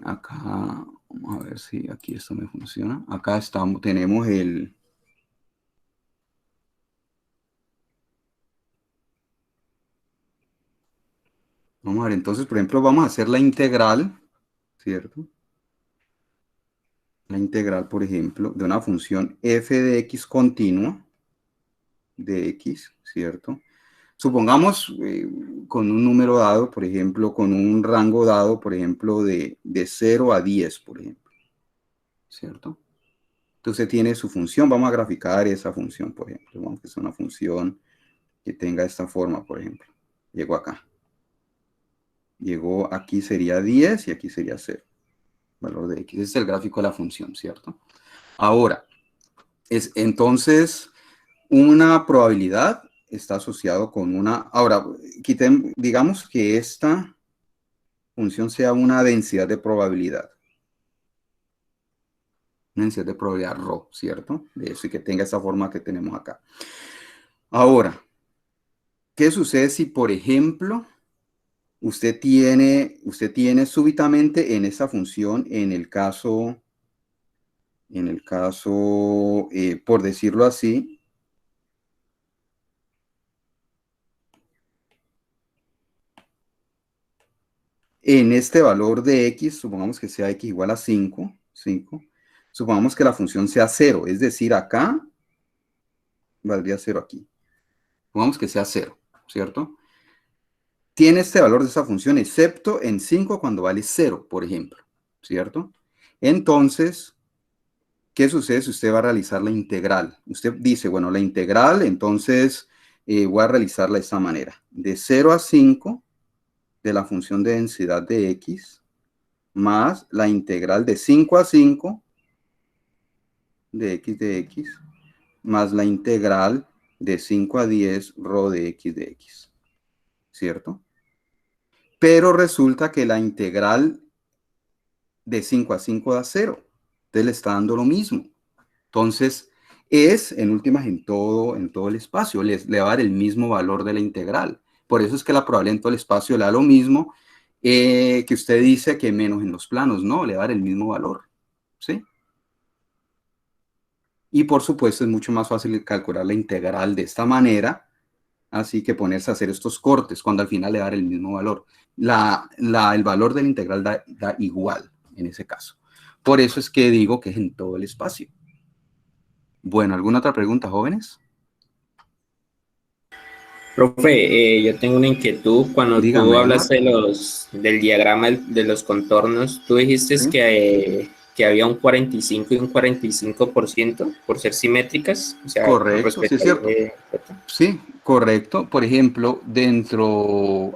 acá, vamos a ver si aquí esto me funciona. Acá tenemos vamos a ver, entonces, por ejemplo, vamos a hacer la integral, ¿cierto? La integral, por ejemplo, de una función f de x continua, de x, ¿cierto? Supongamos con un número dado, por ejemplo, con un rango dado, por ejemplo, de 0 a 10, por ejemplo, ¿cierto? Entonces tiene su función, vamos a graficar esa función, por ejemplo, vamos a que es una función que tenga esta forma, por ejemplo. Llegó acá. Llegó aquí sería 10 y aquí sería 0. Valor de x. Ese es el gráfico de la función, ¿cierto? Ahora, entonces, una probabilidad está asociado con una... Ahora, digamos que esta función sea una densidad de probabilidad. Una densidad de probabilidad ρ, ¿cierto? De eso y que tenga esa forma que tenemos acá. Ahora, ¿qué sucede si, por ejemplo, usted tiene súbitamente en esa función, en el caso, por decirlo así, en este valor de x, supongamos que sea x igual a 5, supongamos que la función sea 0, es decir, acá valdría 0 aquí. Supongamos que sea 0, ¿cierto? Tiene este valor de esa función, excepto en 5 cuando vale 0, por ejemplo, ¿cierto? Entonces, ¿qué sucede si usted va a realizar la integral? Usted dice, bueno, la integral, entonces voy a realizarla de esta manera. De 0 a 5 de la función de densidad de x, más la integral de 5 a 5 de x, más la integral de 5 a 10 rho de x, ¿cierto? Pero resulta que la integral de 5 a 5 da 0. Entonces le está dando lo mismo. Entonces, en últimas, en todo el espacio, le va a dar el mismo valor de la integral. Por eso es que la probabilidad en todo el espacio le da lo mismo que usted dice que menos en los planos. No, le va a dar el mismo valor. ¿Sí? Y por supuesto es mucho más fácil calcular la integral de esta manera, así que ponerse a hacer estos cortes, cuando al final le da el mismo valor. El valor de la integral da igual en ese caso. Por eso es que digo que es en todo el espacio. Bueno, ¿alguna otra pregunta, jóvenes? Profe, yo tengo una inquietud. Cuando tú Dígame, Edward. hablaste del diagrama de los contornos, tú dijiste ¿Sí? que había un 45 y un 45% por ser simétricas, o sea, con Correcto, sí es respecto al cierto. eje. Sí, correcto. Por ejemplo,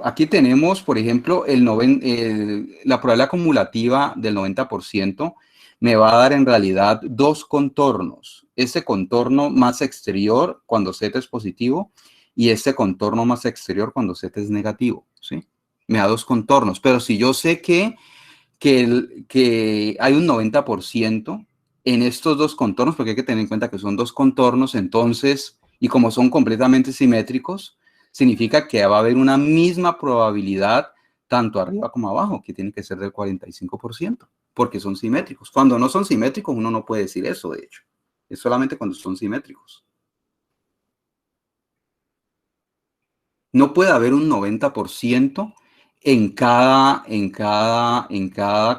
aquí tenemos, por ejemplo, la probabilidad acumulativa del 90% me va a dar en realidad dos contornos. Este contorno más exterior cuando z es positivo y este contorno más exterior cuando z es negativo, ¿sí? Me da dos contornos, pero si yo sé que hay un 90% en estos dos contornos, porque hay que tener en cuenta que son dos contornos, entonces, y como son completamente simétricos, significa que va a haber una misma probabilidad tanto arriba como abajo, que tiene que ser del 45%, porque son simétricos. Cuando no son simétricos, uno no puede decir eso, de hecho. Es solamente cuando son simétricos. No puede haber un 90% en cada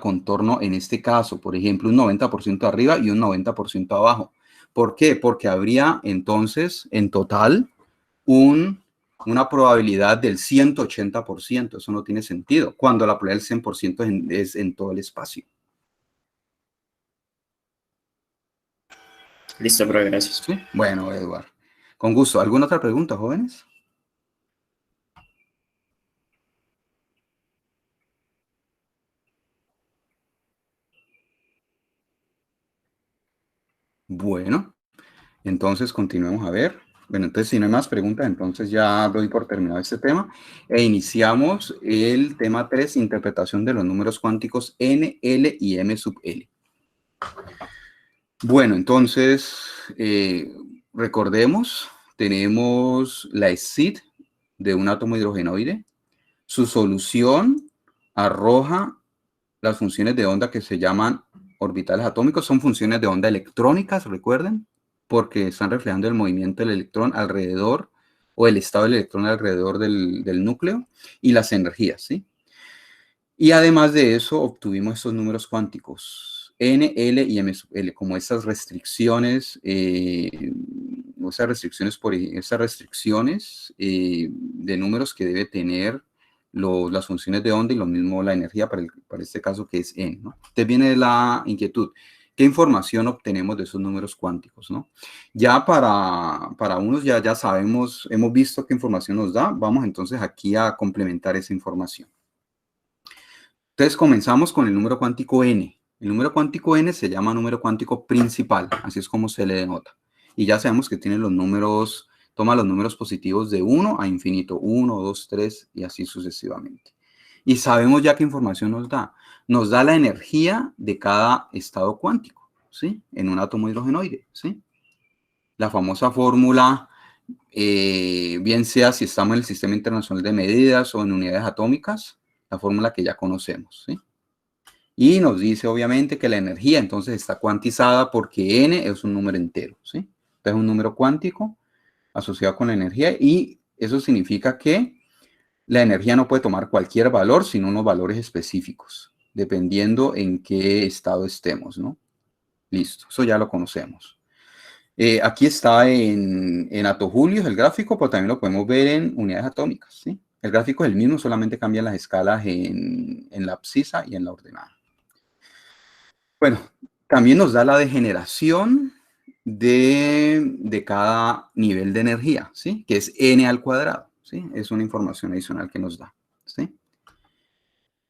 contorno, en este caso, por ejemplo, un 90% arriba y un 90% abajo. ¿Por qué? Porque habría entonces, en total, una probabilidad del 180%. Eso no tiene sentido, cuando la probabilidad del 100% es en todo el espacio. Listo, profe, gracias. ¿Sí? Bueno, Eduardo, con gusto. ¿Alguna otra pregunta, jóvenes? Bueno, entonces continuemos a ver. Bueno, entonces si no hay más preguntas, entonces ya doy por terminado este tema e iniciamos el tema 3, interpretación de los números cuánticos n, l y m sub l. Bueno, entonces recordemos tenemos la exit de un átomo hidrogenoide. Su solución arroja las funciones de onda que se llaman orbitales atómicos. Son funciones de onda electrónicas, recuerden, porque están reflejando el movimiento del electrón alrededor, o el estado del electrón alrededor del núcleo, y las energías, ¿sí? Y además de eso, obtuvimos estos números cuánticos, N, L y M sub L, como esas restricciones, de números que debe tener las funciones de onda y lo mismo la energía para este caso que es N, ¿no? Entonces viene la inquietud. ¿Qué información obtenemos de esos números cuánticos, no? Ya para unos ya sabemos, hemos visto qué información nos da. Vamos entonces aquí a complementar esa información. Entonces comenzamos con el número cuántico n. El número cuántico n se llama número cuántico principal, así es como se le denota. Y ya sabemos que tiene los números, toma los números positivos de 1 a infinito, 1, 2, 3 y así sucesivamente. Y sabemos ya qué información nos da. Nos da la energía de cada estado cuántico, ¿sí? En un átomo hidrogenoide, ¿sí? La famosa fórmula, bien sea si estamos en el Sistema Internacional de Medidas o en unidades atómicas, la fórmula que ya conocemos, ¿sí? Y nos dice obviamente que la energía entonces está cuantizada porque n es un número entero, ¿sí? Entonces es un número cuántico asociado con la energía y eso significa que la energía no puede tomar cualquier valor, sino unos valores específicos, dependiendo en qué estado estemos, ¿no? Listo, eso ya lo conocemos. Aquí está en atojulios el gráfico, pero también lo podemos ver en unidades atómicas, ¿sí? El gráfico es el mismo, solamente cambian las escalas en la abscisa y en la ordenada. Bueno, también nos da la degeneración de cada nivel de energía, ¿sí? Que es n al cuadrado, ¿sí? Es una información adicional que nos da, ¿sí?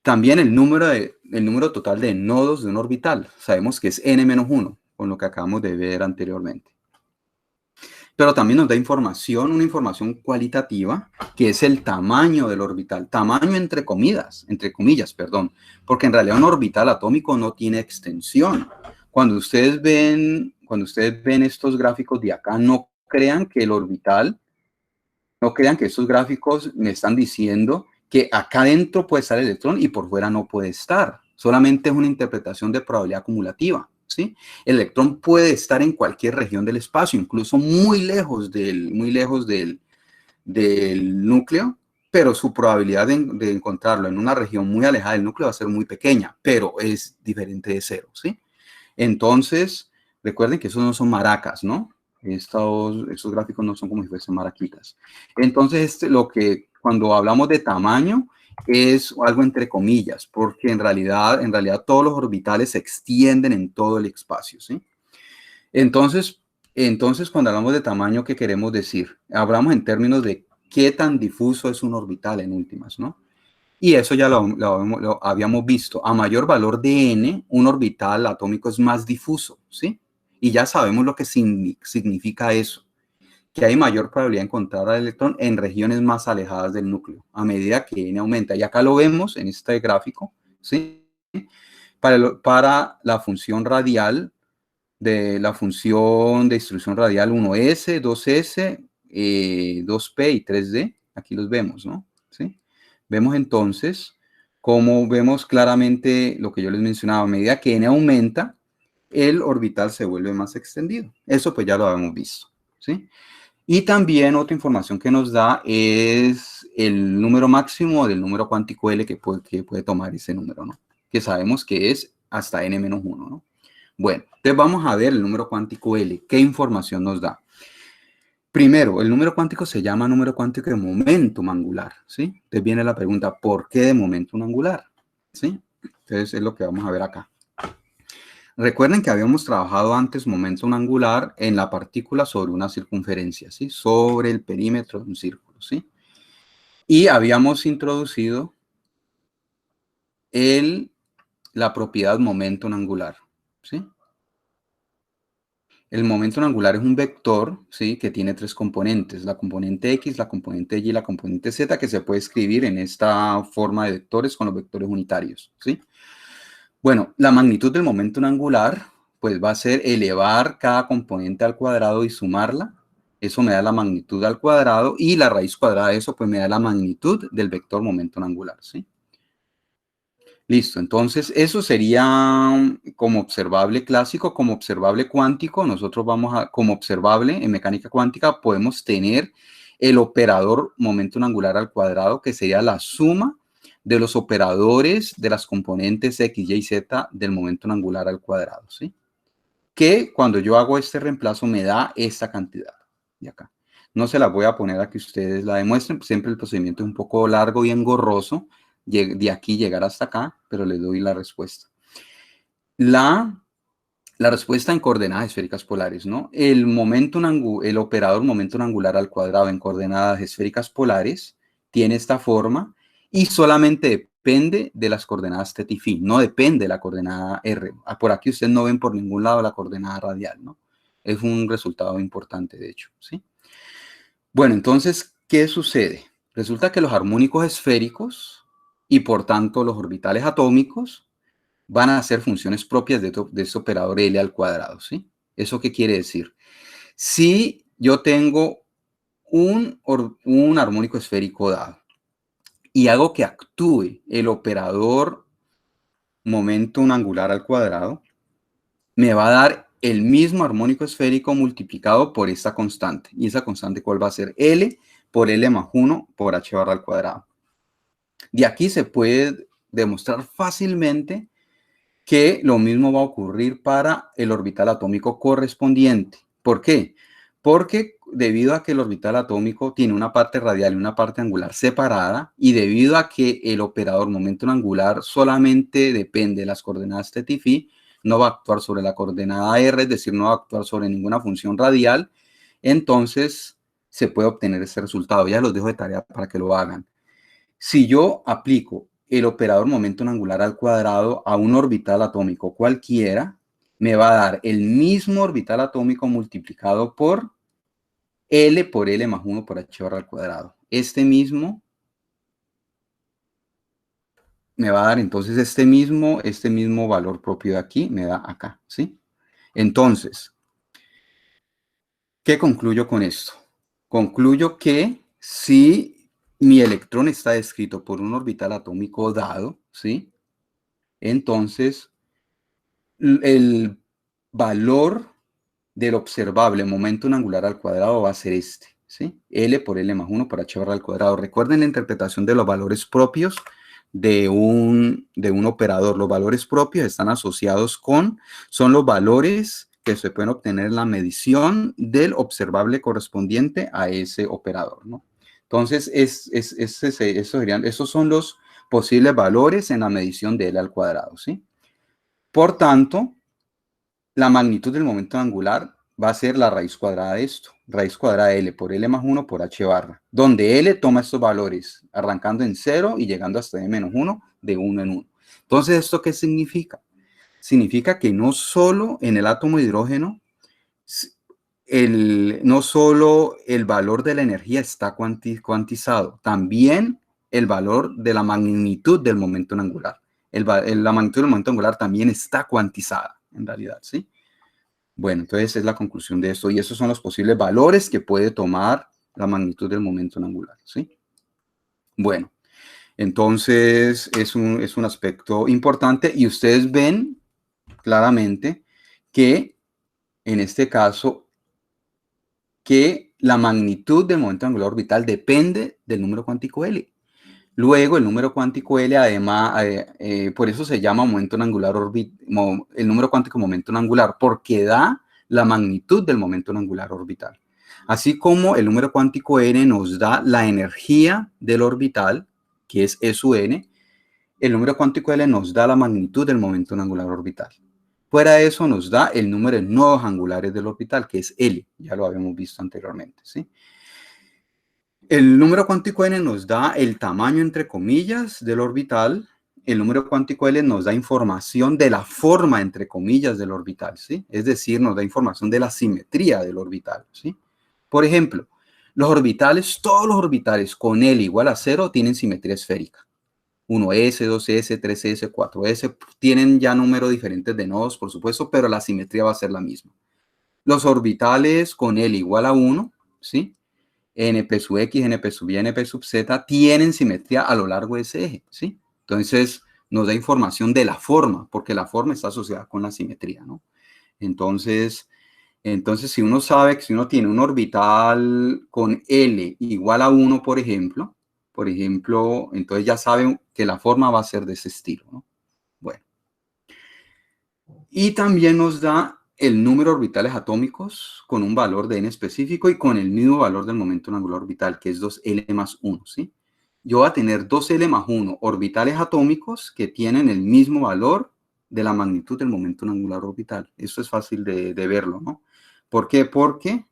También el número total de nodos de un orbital. Sabemos que es n-1, con lo que acabamos de ver anteriormente. Pero también nos da información, una información cualitativa, que es el tamaño del orbital. Tamaño entre comillas, perdón, porque en realidad un orbital atómico no tiene extensión. Cuando ustedes ven estos gráficos de acá, no crean que el orbital, no crean que estos gráficos me están diciendo que acá adentro puede estar el electrón y por fuera no puede estar. Solamente es una interpretación de probabilidad acumulativa, ¿sí? El electrón puede estar en cualquier región del espacio, incluso muy lejos del núcleo, pero su probabilidad de encontrarlo en una región muy alejada del núcleo va a ser muy pequeña, pero es diferente de cero, ¿sí? Entonces, recuerden que esos no son maracas, ¿no? Estos gráficos no son como si fuesen maraquitas. Entonces, cuando hablamos de tamaño, es algo entre comillas, porque en realidad todos los orbitales se extienden en todo el espacio, ¿sí? Entonces, cuando hablamos de tamaño, ¿qué queremos decir? Hablamos en términos de qué tan difuso es un orbital en últimas, ¿no? Y eso ya lo habíamos visto. A mayor valor de n, un orbital atómico es más difuso, ¿sí? Y ya sabemos lo que significa eso, que hay mayor probabilidad de encontrar al electrón en regiones más alejadas del núcleo, a medida que n aumenta. Y acá lo vemos en este gráfico, ¿sí? Para la función radial, la función de distribución radial 1s, 2s, 2p y 3d, aquí los vemos, ¿no? ¿Sí? Vemos entonces cómo vemos claramente lo que yo les mencionaba, a medida que n aumenta, el orbital se vuelve más extendido. Eso pues ya lo habíamos visto, ¿sí? Y también otra información que nos da es el número máximo del número cuántico L que puede tomar ese número, ¿no? Que sabemos que es hasta n-1, ¿no? Bueno, entonces vamos a ver el número cuántico L. ¿Qué información nos da? Primero, el número cuántico se llama número cuántico de momentum angular, ¿sí? Entonces viene la pregunta, ¿por qué de momentum angular? ¿Sí? Entonces es lo que vamos a ver acá. Recuerden que habíamos trabajado antes momentum angular en la partícula sobre una circunferencia, ¿sí? Sobre el perímetro de un círculo, ¿sí? Y habíamos introducido la propiedad momentum angular, ¿sí? El momento angular es un vector, ¿sí? Que tiene tres componentes, la componente X, la componente Y y la componente Z, que se puede escribir en esta forma de vectores con los vectores unitarios, ¿sí? Bueno, la magnitud del momento angular, pues va a ser elevar cada componente al cuadrado y sumarla. Eso me da la magnitud al cuadrado y la raíz cuadrada de eso pues me da la magnitud del vector momento angular, ¿sí? Listo, entonces eso sería como observable clásico, como observable cuántico. Nosotros vamos a, como observable en mecánica cuántica, podemos tener el operador momento angular al cuadrado, que sería la suma de los operadores de las componentes x, y, z del momento angular al cuadrado, ¿sí? Que cuando yo hago este reemplazo me da esta cantidad de acá. No se la voy a poner a que ustedes la demuestren, siempre el procedimiento es un poco largo y engorroso, de aquí llegar hasta acá, pero les doy la respuesta. La respuesta en coordenadas esféricas polares, ¿no? El operador momento angular al cuadrado en coordenadas esféricas polares tiene esta forma y solamente depende de las coordenadas θ y φ, no depende de la coordenada r. Por aquí ustedes no ven por ningún lado la coordenada radial, ¿no? Es un resultado importante, de hecho, ¿sí? Bueno, entonces, ¿qué sucede? Resulta que los armónicos esféricos y por tanto los orbitales atómicos van a ser funciones propias de este operador L al cuadrado, ¿sí? ¿Eso qué quiere decir? Si yo tengo un armónico esférico dado y hago que actúe el operador momento angular al cuadrado, me va a dar el mismo armónico esférico multiplicado por esta constante. ¿Y esa constante cuál va a ser? L por L más 1 por h barra al cuadrado. De aquí se puede demostrar fácilmente que lo mismo va a ocurrir para el orbital atómico correspondiente. ¿Por qué? Porque debido a que el orbital atómico tiene una parte radial y una parte angular separada, y debido a que el operador momento angular solamente depende de las coordenadas θ y φ, no va a actuar sobre la coordenada r, es decir, no va a actuar sobre ninguna función radial, entonces se puede obtener ese resultado. Ya los dejo de tarea para que lo hagan. Si yo aplico el operador momento angular al cuadrado a un orbital atómico cualquiera, me va a dar el mismo orbital atómico multiplicado por L por L más 1 por h barra al cuadrado. Este mismo me va a dar entonces este mismo valor propio de aquí, me da acá, ¿sí? Entonces, ¿qué concluyo con esto? Concluyo que si mi electrón está descrito por un orbital atómico dado, ¿sí? Entonces, el valor del observable momento angular al cuadrado va a ser este, ¿sí? L por L más 1 por h barra al cuadrado. Recuerden la interpretación de los valores propios de un operador. Los valores propios están asociados son los valores que se pueden obtener en la medición del observable correspondiente a ese operador, ¿no? Entonces, esos son los posibles valores en la medición de L al cuadrado, ¿sí? Por tanto, la magnitud del momento angular va a ser la raíz cuadrada de esto. Raíz cuadrada de L por L más 1 por h barra. Donde L toma estos valores, arrancando en 0 y llegando hasta n menos 1, de 1 en 1. Entonces, ¿esto qué significa? Significa que no solo en el átomo de hidrógeno, no solo el valor de la energía está cuantizado, también el valor de la magnitud del momento angular. La magnitud del momento angular también está cuantizada, en realidad, ¿sí? Bueno, entonces esa es la conclusión de esto, y esos son los posibles valores que puede tomar la magnitud del momento angular, ¿sí? Bueno, entonces es un aspecto importante, y ustedes ven claramente que en este caso que la magnitud del momento angular orbital depende del número cuántico L. Luego, el número cuántico L, además, por eso se llama momento angular el número cuántico momento angular, porque da la magnitud del momento angular orbital. Así como el número cuántico n nos da la energía del orbital, que es E sub n, el número cuántico L nos da la magnitud del momento angular orbital. Fuera de eso, nos da el número de nodos angulares del orbital, que es L. Ya lo habíamos visto anteriormente, ¿sí? El número cuántico n nos da el tamaño, entre comillas, del orbital. El número cuántico L nos da información de la forma, entre comillas, del orbital, ¿sí? Es decir, nos da información de la simetría del orbital, ¿sí? Por ejemplo, todos los orbitales con L igual a 0 tienen simetría esférica. 1s, 2s, 3s, 4s, tienen ya números diferentes de nodos, por supuesto, pero la simetría va a ser la misma. Los orbitales con L igual a 1, ¿sí? NP sub X, NP sub Y, NP sub Z tienen simetría a lo largo de ese eje, ¿sí? Entonces, nos da información de la forma, porque la forma está asociada con la simetría, ¿no? Entonces, si uno sabe que si uno tiene un orbital con L igual a 1, por ejemplo, entonces ya saben que la forma va a ser de ese estilo, ¿no? Bueno. Y también nos da el número de orbitales atómicos con un valor de n específico y con el mismo valor del momento angular orbital, que es 2L más 1, ¿sí? Yo voy a tener 2L más 1 orbitales atómicos que tienen el mismo valor de la magnitud del momento angular orbital. Eso es fácil de verlo, ¿no? ¿Por qué? Porque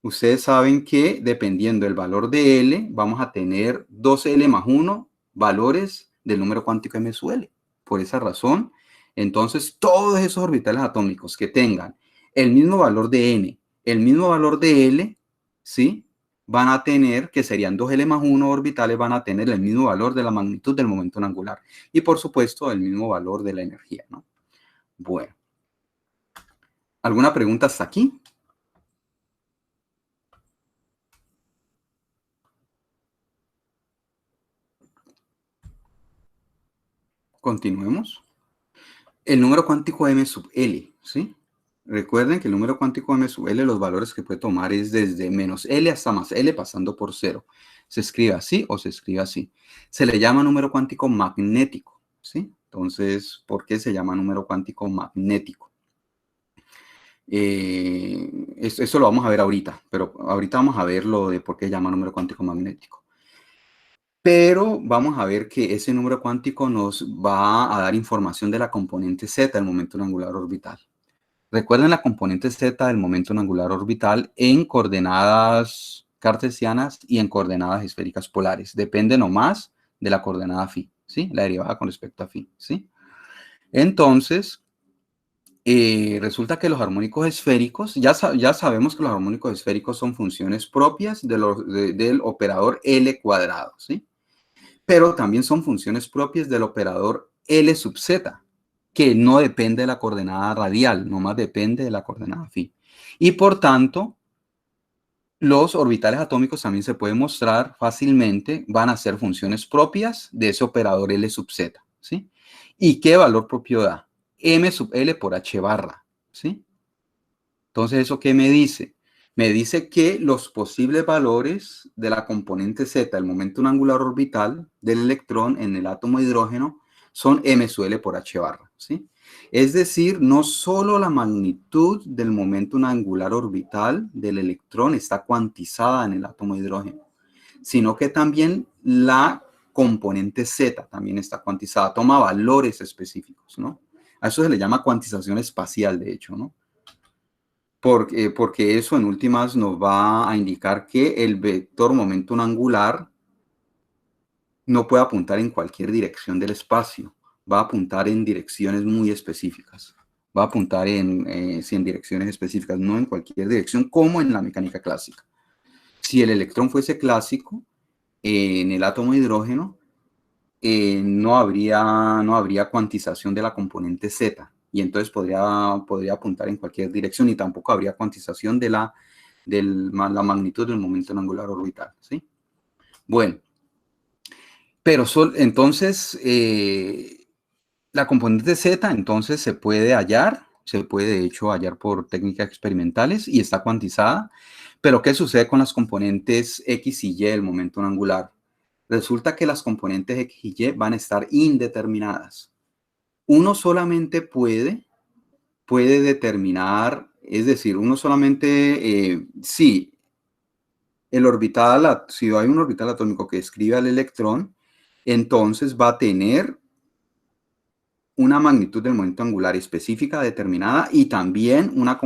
ustedes saben que dependiendo del valor de L, vamos a tener 2L más 1 valores del número cuántico M sub L. Por esa razón, entonces todos esos orbitales atómicos que tengan el mismo valor de N, el mismo valor de L, ¿sí? Van a tener, que serían 2L más 1 orbitales, van a tener el mismo valor de la magnitud del momento angular. Y por supuesto, el mismo valor de la energía, ¿no? Bueno. ¿Alguna pregunta hasta aquí? Continuemos. El número cuántico M sub L, ¿sí? Recuerden que el número cuántico M sub L, los valores que puede tomar es desde menos L hasta más L pasando por 0. Se escribe así o se escribe así. Se le llama número cuántico magnético, ¿sí? Entonces, ¿por qué se llama número cuántico magnético? Eso lo vamos a ver ahorita, pero ahorita vamos a ver lo de por qué se llama número cuántico magnético. Pero vamos a ver que ese número cuántico nos va a dar información de la componente Z del momento angular orbital. Recuerden la componente Z del momento angular orbital en coordenadas cartesianas y en coordenadas esféricas polares. Depende nomás de la coordenada phi, ¿sí? La derivada con respecto a phi, ¿sí? Entonces, resulta que los armónicos esféricos, ya sabemos que los armónicos esféricos son funciones propias del operador L cuadrado, ¿sí? Pero también son funciones propias del operador L sub Z, que no depende de la coordenada radial, nomás depende de la coordenada phi. Y por tanto, los orbitales atómicos también se pueden mostrar fácilmente, van a ser funciones propias de ese operador L sub Z, ¿sí? ¿Y qué valor propio da? M sub L por H barra, ¿sí? Entonces, ¿eso qué me dice? Me dice que los posibles valores de la componente Z, el momento angular orbital del electrón en el átomo de hidrógeno, son M sub L por H barra, ¿sí? Es decir, no solo la magnitud del momento angular orbital del electrón está cuantizada en el átomo de hidrógeno, sino que también la componente Z también está cuantizada, toma valores específicos, ¿no? A eso se le llama cuantización espacial, de hecho, ¿no? Porque eso en últimas nos va a indicar que el vector momento angular no puede apuntar en cualquier dirección del espacio, va a apuntar en direcciones muy específicas, va a apuntar en direcciones específicas, no en cualquier dirección, como en la mecánica clásica. Si el electrón fuese clásico, en el átomo de hidrógeno, no habría cuantización de la componente Z, y entonces podría apuntar en cualquier dirección y tampoco habría cuantización de la magnitud del momento angular orbital, ¿sí? Bueno, pero entonces la componente Z entonces se puede hallar, se puede de hecho hallar por técnicas experimentales y está cuantizada, pero ¿qué sucede con las componentes X y Y del momento angular? Resulta que las componentes X y Y van a estar indeterminadas. Uno solamente puede determinar, es decir, uno solamente, si hay un orbital atómico que describe al electrón, entonces va a tener una magnitud del momento angular específica determinada y también la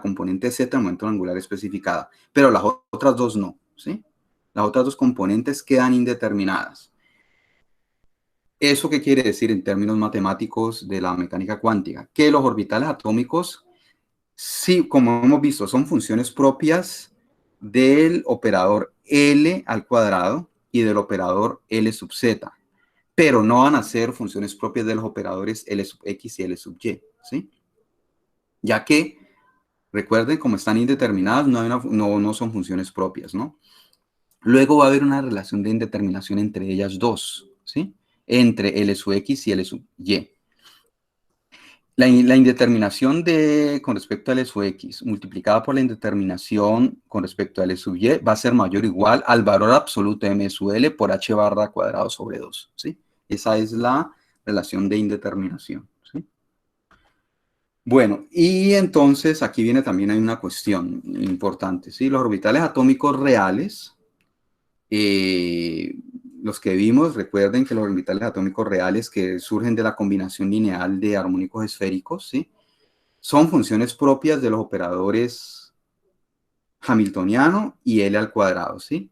componente Z del momento angular especificada, pero las otras dos no, ¿sí? Las otras dos componentes quedan indeterminadas. ¿Eso qué quiere decir en términos matemáticos de la mecánica cuántica? Que los orbitales atómicos, sí, como hemos visto, son funciones propias del operador L al cuadrado y del operador L sub Z, pero no van a ser funciones propias de los operadores L sub X y L sub Y, ¿sí? Ya que Recuerden, como están indeterminadas, no son funciones propias, ¿no? Luego va a haber una relación de indeterminación entre ellas dos, ¿sí? Entre L sub X y L sub Y. La indeterminación con respecto a L sub X multiplicada por la indeterminación con respecto a L sub Y va a ser mayor o igual al valor absoluto de M sub L por H barra cuadrado sobre 2, ¿sí? Esa es la relación de indeterminación, ¿sí? Bueno, y entonces aquí viene también hay una cuestión importante, ¿sí? Los orbitales atómicos reales, los que vimos, recuerden que los orbitales atómicos reales que surgen de la combinación lineal de armónicos esféricos, ¿sí? Son funciones propias de los operadores hamiltoniano y L al cuadrado, ¿sí?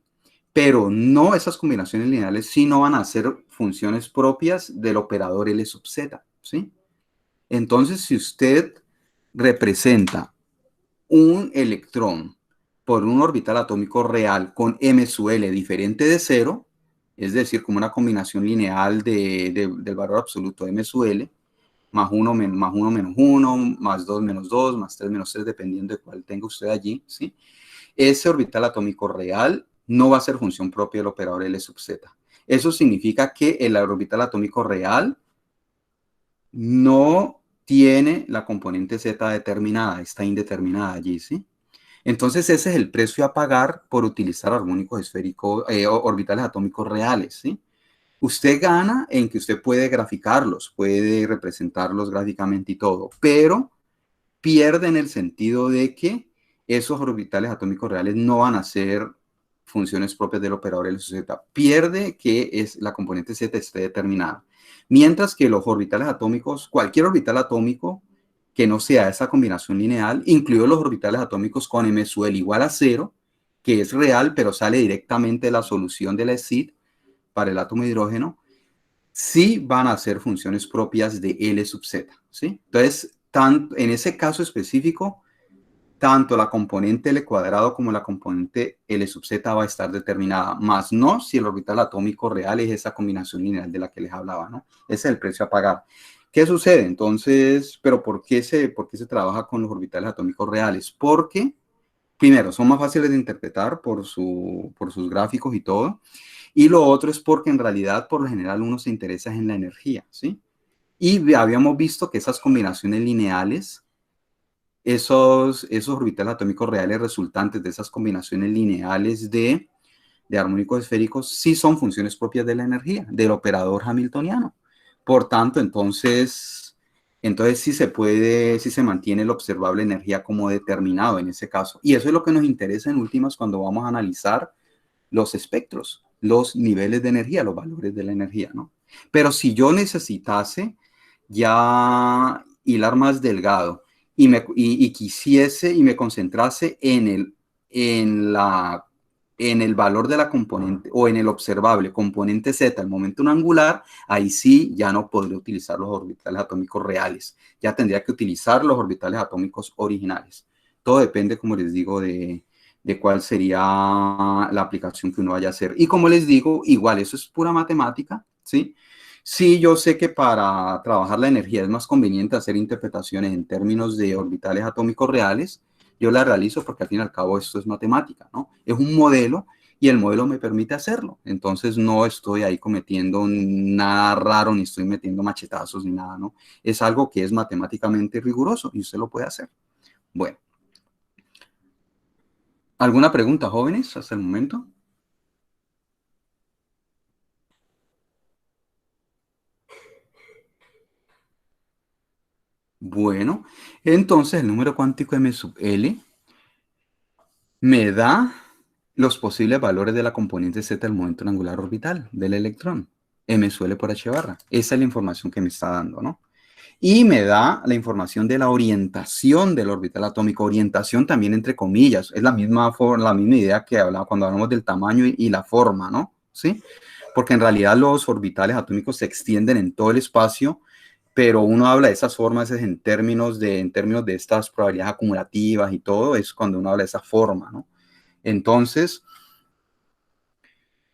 Pero no, esas combinaciones lineales sí no van a ser funciones propias del operador L sub z, ¿sí? Entonces, si usted representa un electrón por un orbital atómico real con M sub L diferente de 0, es decir, como una combinación lineal del valor absoluto de M sub L, más 1 menos 1, más 2 menos 2, más 3 menos 3, dependiendo de cuál tenga usted allí, ¿sí? Ese orbital atómico real no va a ser función propia del operador L sub z. Eso significa que el orbital atómico real no tiene la componente z determinada, está indeterminada allí, ¿sí? Entonces ese es el precio a pagar por utilizar armónicos esféricos, orbitales atómicos reales, ¿sí? Usted gana en que usted puede graficarlos, puede representarlos gráficamente y todo, pero pierde en el sentido de que esos orbitales atómicos reales no van a ser funciones propias del operador LZ. Pierde que la componente Z esté determinada. Mientras que los orbitales atómicos, cualquier orbital atómico que no sea esa combinación lineal, incluidos los orbitales atómicos con M sub L igual a 0, que es real, pero sale directamente de la solución de la SID para el átomo de hidrógeno, sí van a ser funciones propias de L sub Z, ¿sí? Entonces, en ese caso específico, tanto la componente L cuadrado como la componente L sub Z va a estar determinada, más no si el orbital atómico real es esa combinación lineal de la que les hablaba, ¿no? Ese es el precio a pagar. ¿Qué sucede? Entonces, ¿pero por qué se trabaja con los orbitales atómicos reales? Porque, primero, son más fáciles de interpretar por sus gráficos y todo. Y lo otro es porque en realidad, por lo general, uno se interesa en la energía, ¿sí? Y habíamos visto que esas combinaciones lineales, esos orbitales atómicos reales resultantes de esas combinaciones lineales de armónicos esféricos, sí son funciones propias de la energía, del operador hamiltoniano. Por tanto, entonces sí sí se mantiene la observable energía como determinado en ese caso. Y eso es lo que nos interesa en últimas cuando vamos a analizar los espectros, los niveles de energía, los valores de la energía, ¿no? Pero si yo necesitase ya hilar más delgado y quisiese y me concentrase en el valor de la componente o en el observable componente Z, el momento angular, ahí sí ya no podría utilizar los orbitales atómicos reales. Ya tendría que utilizar los orbitales atómicos originales. Todo depende, como les digo, de cuál sería la aplicación que uno vaya a hacer. Y como les digo, igual, eso es pura matemática, ¿sí? Sí, yo sé que para trabajar la energía es más conveniente hacer interpretaciones en términos de orbitales atómicos reales. Yo la realizo porque al fin y al cabo esto es matemática, ¿no? Es un modelo y el modelo me permite hacerlo. Entonces no estoy ahí cometiendo nada raro, ni estoy metiendo machetazos ni nada, ¿no? Es algo que es matemáticamente riguroso y usted lo puede hacer. Bueno. ¿Alguna pregunta, jóvenes, hasta el momento? Bueno, entonces el número cuántico M sub L me da los posibles valores de la componente Z del momento angular orbital del electrón. M sub L por H barra. Esa es la información que me está dando, ¿no? Y me da la información de la orientación del orbital atómico. Orientación también entre comillas. Es la misma idea que hablaba cuando hablamos del tamaño y la forma, ¿no? ¿Sí? Porque en realidad los orbitales atómicos se extienden en todo el espacio, pero uno habla de esas formas en términos de estas probabilidades acumulativas y todo, es cuando uno habla de esa forma, ¿no? Entonces,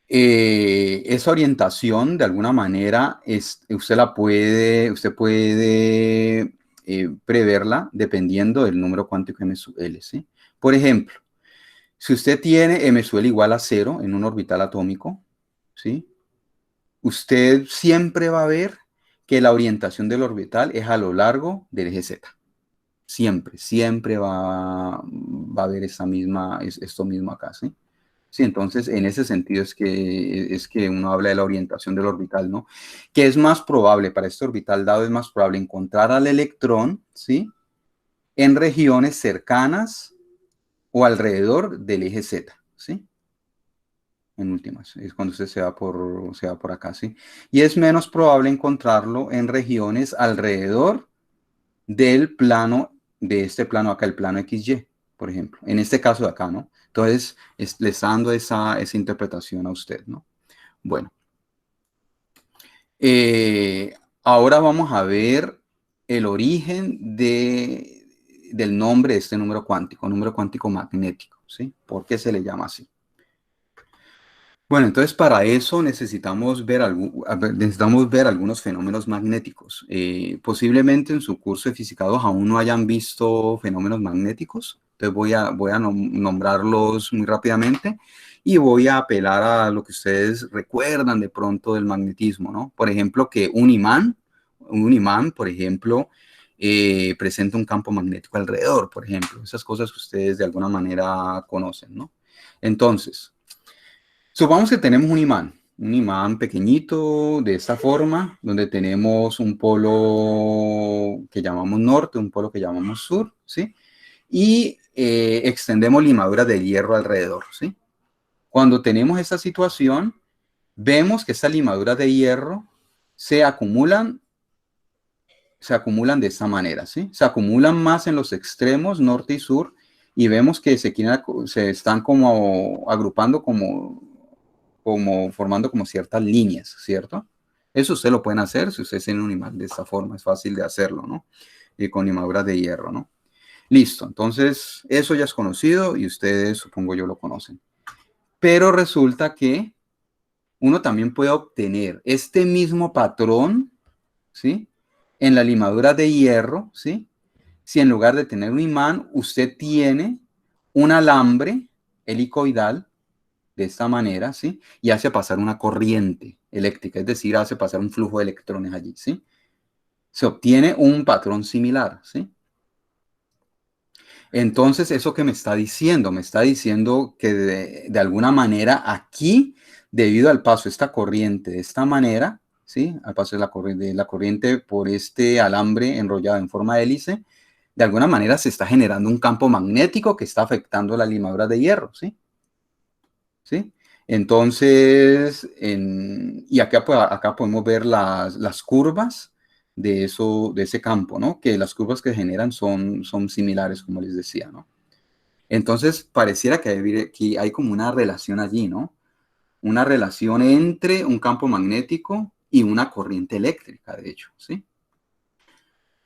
esa orientación, de alguna manera, usted puede preverla dependiendo del número cuántico M sub L, ¿sí? Por ejemplo, si usted tiene M sub L igual a 0 en un orbital atómico, ¿sí? Usted siempre va a ver que la orientación del orbital es a lo largo del eje Z. Siempre va a haber esto mismo acá, ¿sí? Sí, entonces en ese sentido es que uno habla de la orientación del orbital, ¿no? Que es más probable para este orbital dado, es más probable encontrar al electrón, ¿sí? En regiones cercanas o alrededor del eje Z, ¿sí? En últimas, es cuando usted se va por acá, ¿sí? Y es menos probable encontrarlo en regiones alrededor del plano, de este plano acá, el plano XY, por ejemplo. En este caso de acá, ¿no? Entonces, le está dando esa interpretación a usted, ¿no? Bueno. Ahora vamos a ver el origen del nombre de este número cuántico magnético, ¿sí? ¿Por qué se le llama así? Bueno, entonces para eso necesitamos ver algunos fenómenos magnéticos. Posiblemente en su curso de Física 2 aún no hayan visto fenómenos magnéticos. Entonces voy a nombrarlos muy rápidamente y voy a apelar a lo que ustedes recuerdan de pronto del magnetismo, ¿no? Por ejemplo, que un imán, por ejemplo, presenta un campo magnético alrededor, por ejemplo. Esas cosas que ustedes de alguna manera conocen, ¿no? Entonces, supongamos que tenemos un imán pequeñito de esta forma, donde tenemos un polo que llamamos norte, un polo que llamamos sur, ¿sí? Y extendemos limaduras de hierro alrededor, ¿sí? Cuando tenemos esta situación, vemos que estas limaduras de hierro se acumulan de esta manera, ¿sí? Se acumulan más en los extremos norte y sur y vemos que se están como agrupando como formando como ciertas líneas, ¿cierto? Eso ustedes lo pueden hacer si ustedes tienen un imán de esta forma, es fácil de hacerlo, ¿no? Con limaduras de hierro, ¿no? Listo, entonces eso ya es conocido y ustedes supongo yo lo conocen. Pero resulta que uno también puede obtener este mismo patrón, ¿sí? En la limadura de hierro, ¿sí? Si en lugar de tener un imán, usted tiene un alambre helicoidal, de esta manera, ¿sí? Y hace pasar una corriente eléctrica, es decir, hace pasar un flujo de electrones allí, ¿sí? Se obtiene un patrón similar, ¿sí? Entonces, ¿eso qué me está diciendo? Me está diciendo que de alguna manera aquí, debido al paso de esta corriente de esta manera, ¿sí? Al paso de la corriente por este alambre enrollado en forma de hélice, de alguna manera se está generando un campo magnético que está afectando las limaduras de hierro, ¿sí? ¿Sí? Entonces, y acá podemos ver las curvas de ese campo, ¿no? Que las curvas que generan son similares, como les decía, ¿no? Entonces, pareciera que aquí hay como una relación allí, ¿no? Una relación entre un campo magnético y una corriente eléctrica, de hecho, ¿sí?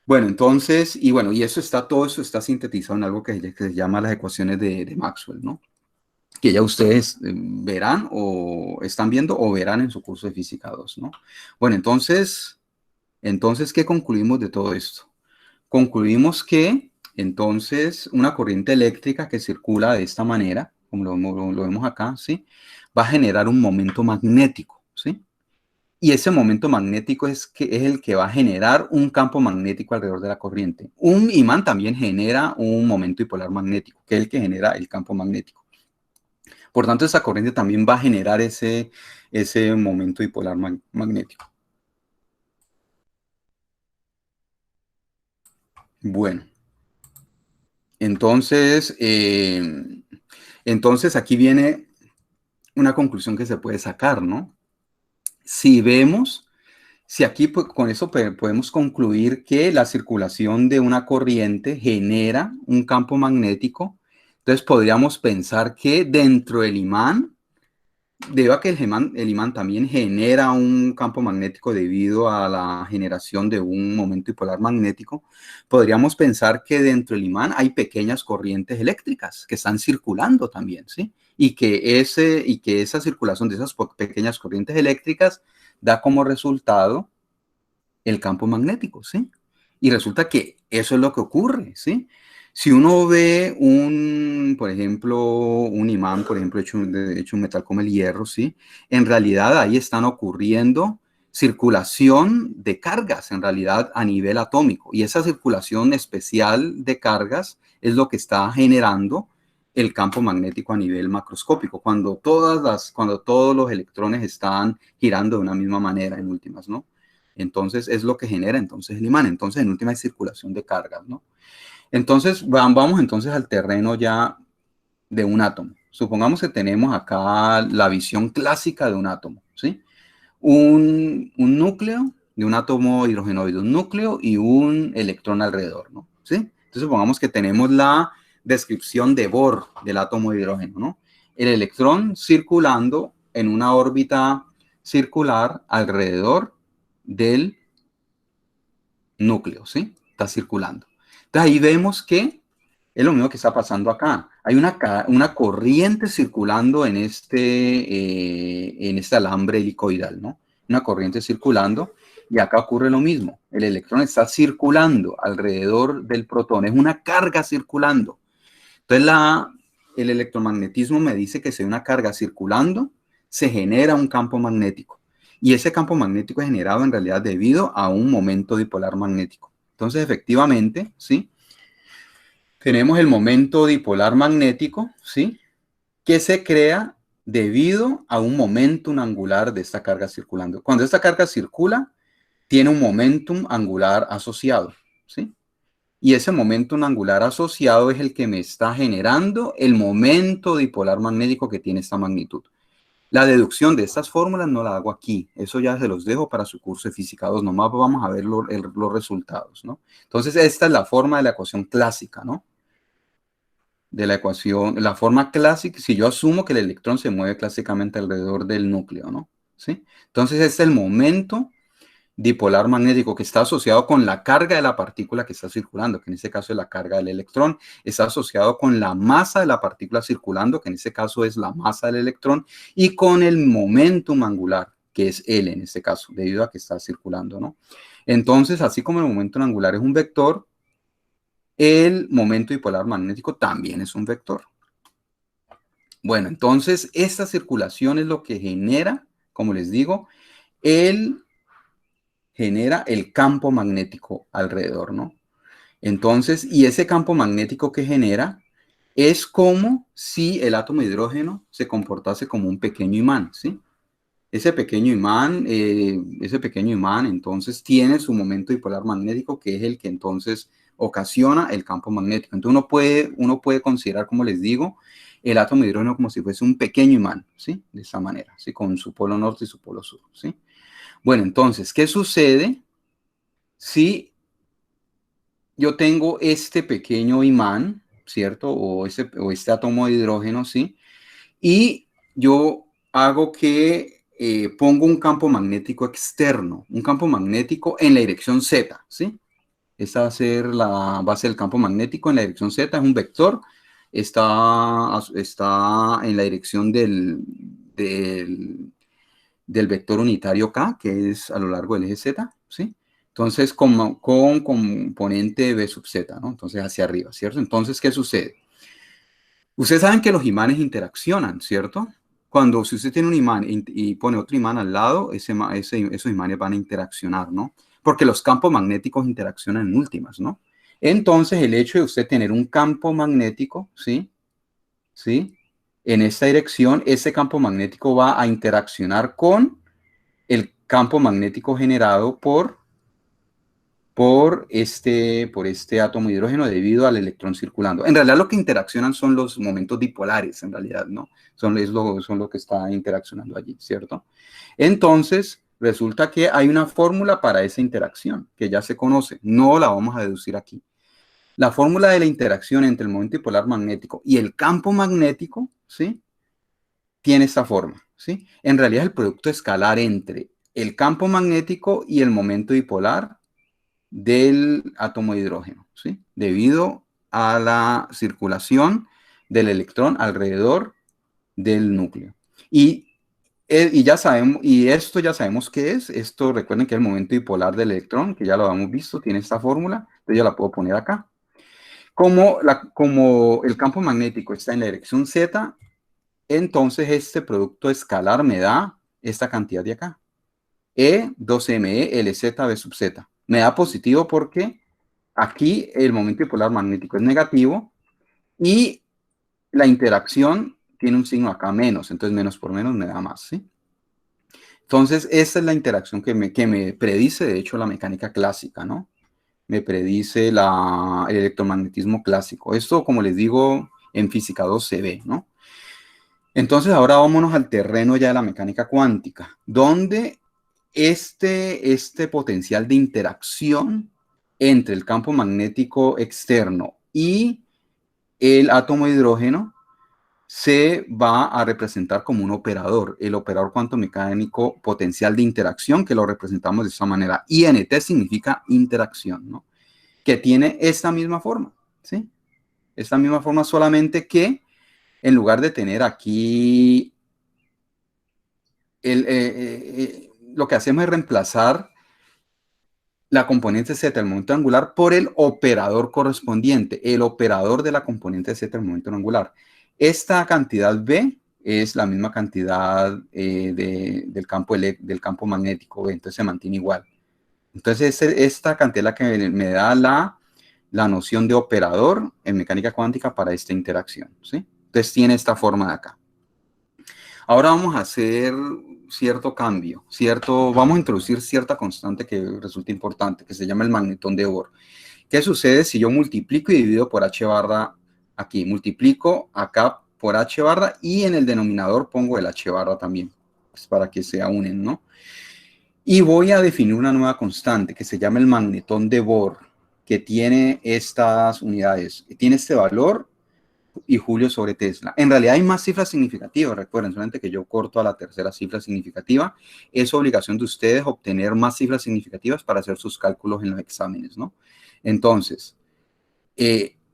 Bueno, entonces, y todo eso está sintetizado en algo que se llama las ecuaciones de Maxwell, ¿no? Que ya ustedes verán o están viendo o verán en su curso de Física 2, ¿no? Bueno, entonces, ¿qué concluimos de todo esto? Concluimos que, entonces, una corriente eléctrica que circula de esta manera, como lo vemos acá, ¿sí? Va a generar un momento magnético, ¿sí? Y ese momento magnético es el que va a generar un campo magnético alrededor de la corriente. Un imán también genera un momento dipolar magnético, que es el que genera el campo magnético. Por tanto, esa corriente también va a generar ese momento dipolar magnético. Bueno, entonces aquí viene una conclusión que se puede sacar, ¿no? Si aquí con eso podemos concluir que la circulación de una corriente genera un campo magnético, entonces podríamos pensar que dentro del imán, debido a que el imán también genera un campo magnético debido a la generación de un momento dipolar magnético, podríamos pensar que dentro del imán hay pequeñas corrientes eléctricas que están circulando también, ¿sí? Y que esa circulación de esas pequeñas corrientes eléctricas da como resultado el campo magnético, ¿sí? Y resulta que eso es lo que ocurre, ¿sí? Si uno ve por ejemplo, un imán, por ejemplo, hecho un metal como el hierro, ¿sí? En realidad ahí están ocurriendo circulación de cargas, en realidad, a nivel atómico. Y esa circulación especial de cargas es lo que está generando el campo magnético a nivel macroscópico, cuando todos los electrones están girando de una misma manera, en últimas, ¿no? Entonces, es lo que genera entonces el imán. Entonces, en última, hay circulación de cargas, ¿no? Entonces, vamos entonces al terreno ya de un átomo. Supongamos que tenemos acá la visión clásica de un átomo, ¿sí? Un núcleo de un átomo hidrogenoide, un núcleo y un electrón alrededor, ¿no? ¿Sí? Entonces, supongamos que tenemos la descripción de Bohr del átomo de hidrógeno, ¿no? El electrón circulando en una órbita circular alrededor del núcleo, ¿sí? Está circulando. Entonces ahí vemos que es lo mismo que está pasando acá. Hay una corriente circulando en este alambre helicoidal, ¿no? Una corriente circulando y acá ocurre lo mismo. El electrón está circulando alrededor del protón. Es una carga circulando. Entonces el electromagnetismo me dice que si hay una carga circulando, se genera un campo magnético. Y ese campo magnético es generado en realidad debido a un momento dipolar magnético. Entonces, efectivamente, ¿sí? Tenemos el momento dipolar magnético, ¿sí? Que se crea debido a un momentum angular de esta carga circulando. Cuando esta carga circula, tiene un momentum angular asociado, ¿sí? Y ese momento angular asociado es el que me está generando el momento dipolar magnético que tiene esta magnitud. La deducción de estas fórmulas no la hago aquí. Eso ya se los dejo para su curso de física 2. Nomás vamos a ver los resultados, ¿no? Entonces, esta es la forma de la ecuación clásica, ¿no? De la ecuación, la forma clásica, si yo asumo que el electrón se mueve clásicamente alrededor del núcleo, ¿no? ¿Sí? Entonces, este es el momento dipolar magnético que está asociado con la carga de la partícula que está circulando, que en este caso es la carga del electrón, está asociado con la masa de la partícula circulando, que en este caso es la masa del electrón, y con el momentum angular, que es L en este caso, debido a que está circulando, ¿no? Entonces, así como el momentum angular es un vector, el momento dipolar magnético también es un vector. Bueno, entonces, esta circulación es lo que genera, como les digo, genera el campo magnético alrededor, ¿no? Entonces, y ese campo magnético que genera es como si el átomo de hidrógeno se comportase como un pequeño imán, ¿sí? Ese pequeño imán entonces tiene su momento dipolar magnético, que es el que entonces ocasiona el campo magnético. Entonces uno puede considerar, como les digo, el átomo de hidrógeno como si fuese un pequeño imán, ¿sí? De esa manera, ¿sí? Con su polo norte y su polo sur, ¿sí? Bueno, entonces, ¿qué sucede si yo tengo este pequeño imán, ¿cierto? O este átomo de hidrógeno, ¿sí? Y yo hago que pongo un campo magnético externo, un campo magnético en la dirección Z, ¿sí? Esta va a ser la base del campo magnético en la dirección Z, es un vector, está en la dirección del vector unitario K, que es a lo largo del eje Z, ¿sí? Entonces, con componente B sub Z, ¿no? Entonces, hacia arriba, ¿cierto? Entonces, ¿qué sucede? Ustedes saben que los imanes interaccionan, ¿cierto? Si usted tiene un imán y pone otro imán al lado, esos imanes van a interaccionar, ¿no? Porque los campos magnéticos interaccionan en últimas, ¿no? Entonces, el hecho de usted tener un campo magnético, ¿sí? ¿Sí? En esta dirección, ese campo magnético va a interaccionar con el campo magnético generado por este átomo de hidrógeno debido al electrón circulando. En realidad lo que interaccionan son los momentos dipolares, en realidad, ¿no? Son lo que está interaccionando allí, ¿cierto? Entonces, resulta que hay una fórmula para esa interacción que ya se conoce. No la vamos a deducir aquí. La fórmula de la interacción entre el momento dipolar magnético y el campo magnético, ¿sí? Tiene esta forma, ¿sí? En realidad es el producto escalar entre el campo magnético y el momento dipolar del átomo de hidrógeno, ¿sí? Debido a la circulación del electrón alrededor del núcleo. Y Y ya sabemos, y esto ya sabemos qué es. Esto, recuerden que es el momento dipolar del electrón, que ya lo hemos visto, tiene esta fórmula. Entonces yo la puedo poner acá. Como el campo magnético está en la dirección Z, entonces este producto escalar me da esta cantidad de acá. E2me LZ B sub Z. Me da positivo porque aquí el momento dipolar magnético es negativo y la interacción tiene un signo acá menos. Entonces menos por menos me da más, ¿sí? Entonces, esta es la interacción que me predice, de hecho, la mecánica clásica, ¿no? Me predice el electromagnetismo clásico. Esto, como les digo, en física 2 se ve, ¿no? Entonces, ahora vámonos al terreno ya de la mecánica cuántica, donde este potencial de interacción entre el campo magnético externo y el átomo de hidrógeno se va a representar como un operador, el operador cuántico mecánico potencial de interacción, que lo representamos de esta manera. INT significa interacción, ¿no? Que tiene esta misma forma, ¿sí? Esta misma forma, solamente que en lugar de tener aquí, lo que hacemos es reemplazar la componente Z del momento angular por el operador correspondiente, el operador de la componente Z del momento angular. Esta cantidad B es la misma cantidad del campo magnético B, entonces se mantiene igual. Entonces esta cantidad es la que me da la noción de operador en mecánica cuántica para esta interacción, ¿sí? Entonces tiene esta forma de acá. Ahora vamos a hacer cierto cambio, vamos a introducir cierta constante que resulta importante, que se llama el magnetón de Bohr. ¿Qué sucede si yo multiplico y divido por h barra aquí? Multiplico acá por h barra y en el denominador pongo el h barra también, pues para que se unen, ¿no? Y voy a definir una nueva constante que se llama el magnetón de Bohr, que tiene estas unidades. Tiene este valor y Julio sobre Tesla. En realidad hay más cifras significativas, recuerden, solamente que yo corto a la tercera cifra significativa. Es obligación de ustedes obtener más cifras significativas para hacer sus cálculos en los exámenes, ¿no? Entonces,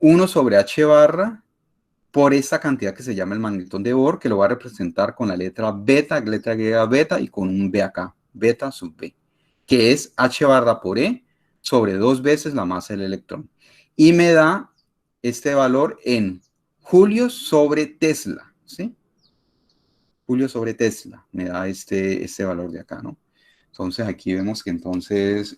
1 sobre h barra por esta cantidad que se llama el magnetón de Bohr, que lo va a representar con la letra beta, letra griega beta, y con un b acá, beta sub b, que es h barra por e sobre 2 veces la masa del electrón. Y me da este valor en julios sobre Tesla, ¿sí? Julio sobre Tesla me da este valor de acá, ¿no? Entonces aquí vemos que entonces,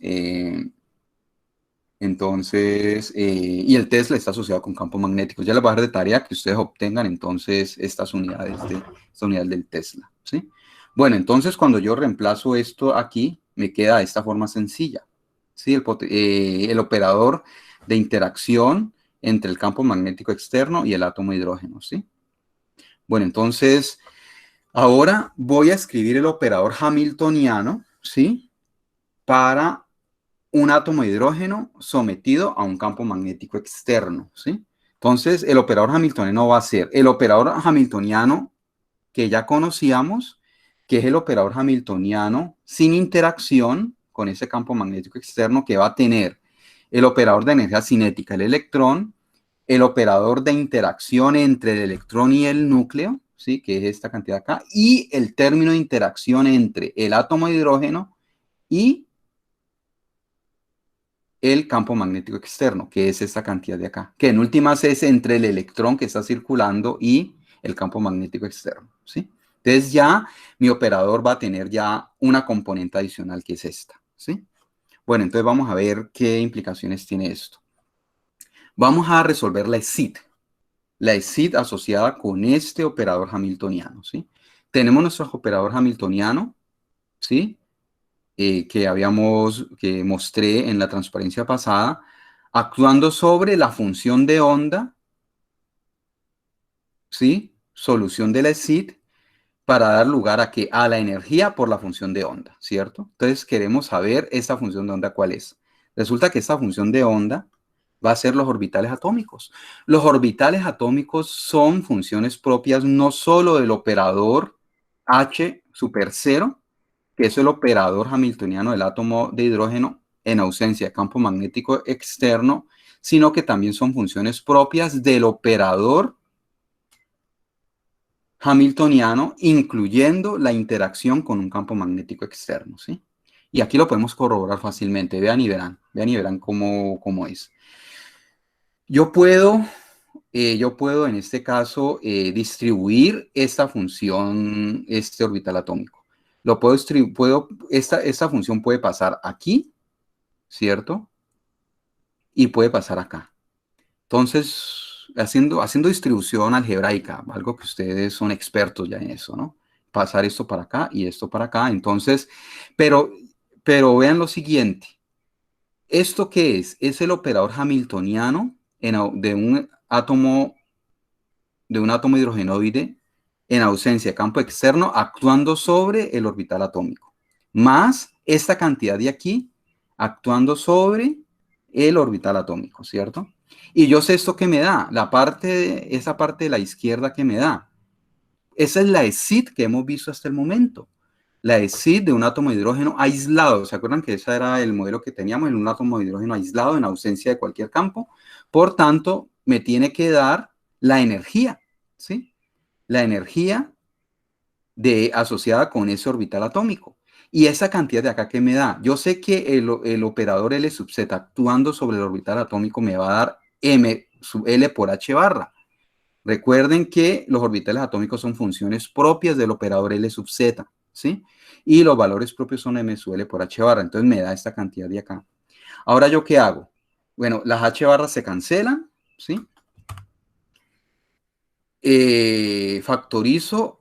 y el Tesla está asociado con campos magnéticos. Ya les voy a dar de tarea que ustedes obtengan entonces estas unidades del Tesla, ¿sí? Bueno, entonces cuando yo reemplazo esto aquí, me queda de esta forma sencilla, ¿sí? El operador de interacción entre el campo magnético externo y el átomo de hidrógeno, ¿sí? Bueno, entonces, ahora voy a escribir el operador hamiltoniano, ¿sí? Para un átomo de hidrógeno sometido a un campo magnético externo, ¿sí? Entonces, el operador hamiltoniano va a ser el operador hamiltoniano que ya conocíamos, que es el operador hamiltoniano sin interacción con ese campo magnético externo, que va a tener el operador de energía cinética, el electrón, el operador de interacción entre el electrón y el núcleo, ¿sí? Que es esta cantidad acá, y el término de interacción entre el átomo de hidrógeno y el campo magnético externo, que es esta cantidad de acá, que en últimas es entre el electrón que está circulando y el campo magnético externo, ¿sí? Entonces ya mi operador va a tener ya una componente adicional que es esta, ¿sí? Bueno, entonces vamos a ver qué implicaciones tiene esto. Vamos a resolver la ESID asociada con este operador hamiltoniano, ¿sí? Tenemos nuestro operador hamiltoniano, ¿sí? Que mostré en la transparencia pasada, actuando sobre la función de onda, ¿sí? Solución de la ESID, para dar lugar a que a la energía por la función de onda, ¿cierto? Entonces queremos saber esta función de onda cuál es. Resulta que esta función de onda va a ser los orbitales atómicos. Los orbitales atómicos son funciones propias no solo del operador H super 0, que es el operador hamiltoniano del átomo de hidrógeno en ausencia de campo magnético externo, sino que también son funciones propias del operador hamiltoniano, incluyendo la interacción con un campo magnético externo, ¿sí? Y aquí lo podemos corroborar fácilmente. Vean y verán cómo es. Yo puedo en este caso distribuir esta función, este orbital atómico. Lo puedo esta función puede pasar aquí, ¿cierto? Y puede pasar acá. Entonces, haciendo distribución algebraica, algo que ustedes son expertos ya en eso, ¿no? Pasar esto para acá y esto para acá. Entonces, pero vean lo siguiente. ¿Esto qué es? Es el operador hamiltoniano de un átomo hidrogenoide en ausencia de campo externo actuando sobre el orbital atómico, más esta cantidad de aquí actuando sobre el orbital atómico, ¿cierto? Y yo sé esto que me da, esa parte de la izquierda que me da. Esa es la ESID que hemos visto hasta el momento. La ESID de un átomo de hidrógeno aislado. ¿Se acuerdan que ese era el modelo que teníamos en un átomo de hidrógeno aislado en ausencia de cualquier campo? Por tanto, me tiene que dar la energía, ¿sí? La energía asociada con ese orbital atómico. Y esa cantidad de acá que me da, yo sé que el operador L sub z actuando sobre el orbital atómico me va a dar m sub L por h barra. Recuerden que los orbitales atómicos son funciones propias del operador L sub z, ¿sí? Y los valores propios son m sub L por h barra. Entonces me da esta cantidad de acá. Ahora, ¿yo qué hago? Bueno, las h barras se cancelan, ¿sí? Factorizo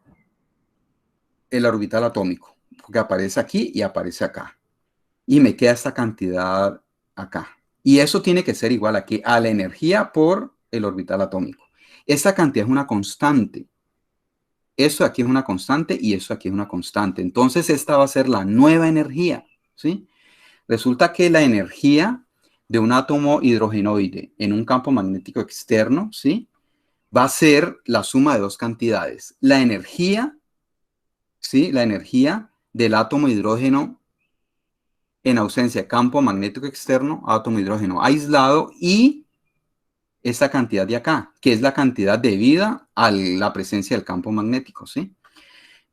el orbital atómico, que aparece aquí y aparece acá. Y me queda esta cantidad acá. Y eso tiene que ser igual aquí a la energía por el orbital atómico. Esta cantidad es una constante. Eso aquí es una constante y eso aquí es una constante. Entonces esta va a ser la nueva energía, ¿sí? Resulta que la energía de un átomo hidrogenoide en un campo magnético externo, ¿sí? Va a ser la suma de dos cantidades. La energía, ¿sí? La energía del átomo de hidrógeno en ausencia de campo magnético externo, átomo de hidrógeno aislado, y esta cantidad de acá, que es la cantidad debida a la presencia del campo magnético, ¿sí?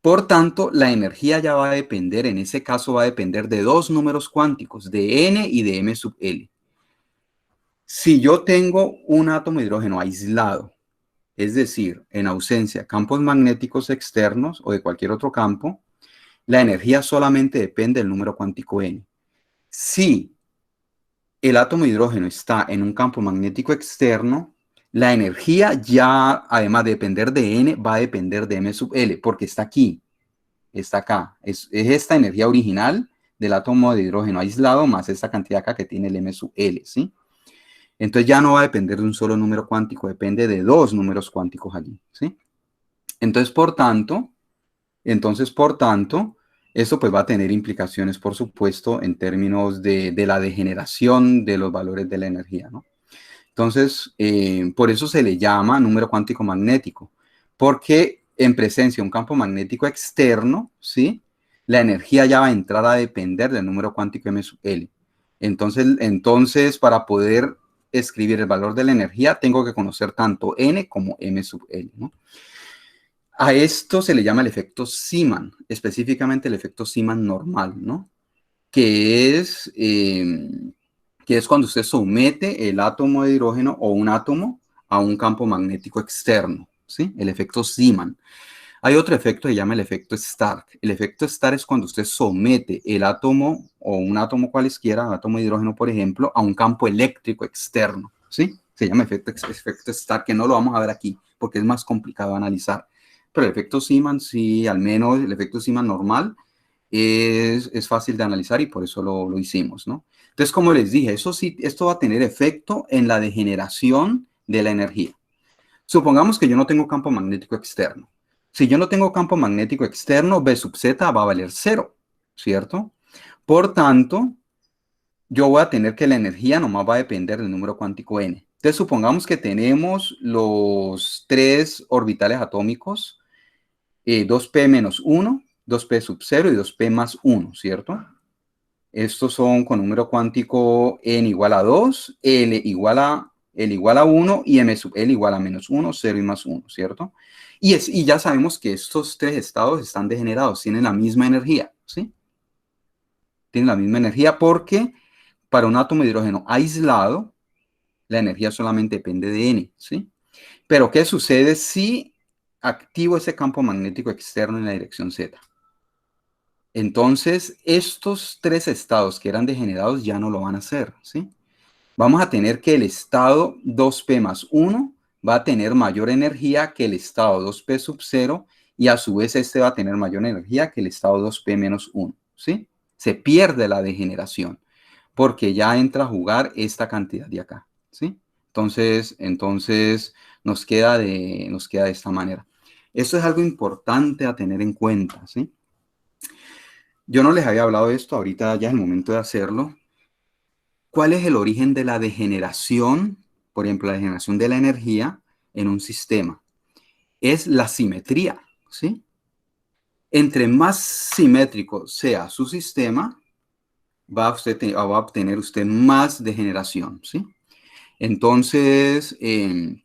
Por tanto, la energía ya va a depender, en ese caso va a depender de dos números cuánticos, de n y de m sub L. Si yo tengo un átomo de hidrógeno aislado, es decir, en ausencia de campos magnéticos externos o de cualquier otro campo, la energía solamente depende del número cuántico n. Si el átomo de hidrógeno está en un campo magnético externo, la energía ya, además de depender de n, va a depender de m sub L, porque está aquí, está acá. Es esta energía original del átomo de hidrógeno aislado más esta cantidad acá que tiene el m sub L, ¿sí? Entonces ya no va a depender de un solo número cuántico, depende de dos números cuánticos allí, ¿sí? Entonces, por tanto, esto pues va a tener implicaciones, por supuesto, en términos de la degeneración de los valores de la energía, ¿no? Entonces, por eso se le llama número cuántico magnético, porque en presencia de un campo magnético externo, ¿sí? La energía ya va a entrar a depender del número cuántico m sub L. Entonces, para poder escribir el valor de la energía, tengo que conocer tanto n como m sub L, ¿no? A esto se le llama el efecto Zeeman, específicamente el efecto Zeeman normal, ¿no? Que es cuando usted somete el átomo de hidrógeno o un átomo a un campo magnético externo, ¿sí? El efecto Zeeman. Hay otro efecto que se llama el efecto Stark. El efecto Stark es cuando usted somete el átomo o un átomo cualesquiera, un átomo de hidrógeno, por ejemplo, a un campo eléctrico externo, ¿sí? Se llama efecto Stark, que no lo vamos a ver aquí porque es más complicado de analizar. Pero el efecto Zeeman, sí, al menos el efecto Zeeman normal es fácil de analizar y por eso lo hicimos, ¿no? Entonces, como les dije, esto va a tener efecto en la degeneración de la energía. Supongamos que yo no tengo campo magnético externo. Si yo no tengo campo magnético externo, B sub Z va a valer 0, ¿cierto? Por tanto, yo voy a tener que la energía nomás va a depender del número cuántico n. Entonces, supongamos que tenemos los tres orbitales atómicos, 2p menos 1, 2p sub 0 y 2p más 1, ¿cierto? Estos son con número cuántico n igual a 2, L igual a L igual a 1 y M sub L igual a menos 1, 0 y más 1, ¿cierto? Y ya sabemos que estos tres estados están degenerados, tienen la misma energía, ¿sí? Tienen la misma energía porque para un átomo de hidrógeno aislado, la energía solamente depende de N, ¿sí? Pero ¿qué sucede si activo ese campo magnético externo en la dirección Z? Entonces, estos tres estados que eran degenerados ya no lo van a hacer, ¿sí? Vamos a tener que el estado 2p más 1 va a tener mayor energía que el estado 2p sub 0 y a su vez este va a tener mayor energía que el estado 2p menos 1, ¿sí? Se pierde la degeneración porque ya entra a jugar esta cantidad de acá, ¿sí? Entonces nos queda de esta manera. Esto es algo importante a tener en cuenta, ¿sí? Yo no les había hablado de esto, ahorita ya es el momento de hacerlo. ¿Cuál es el origen de la degeneración? Por ejemplo, la degeneración de la energía en un sistema. Es la simetría, ¿sí? Entre más simétrico sea su sistema, va a obtener usted más degeneración, ¿sí? Entonces, ¿qué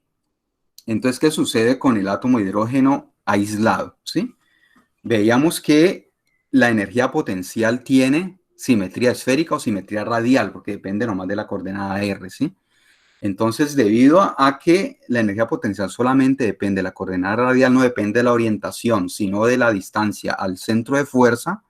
sucede con el átomo de hidrógeno aislado, ¿sí? Veíamos que la energía potencial tiene simetría esférica o simetría radial, porque depende nomás de la coordenada R, ¿sí? Entonces, debido a que la energía potencial solamente depende de la coordenada radial, no depende de la orientación, sino de la distancia al centro de fuerza,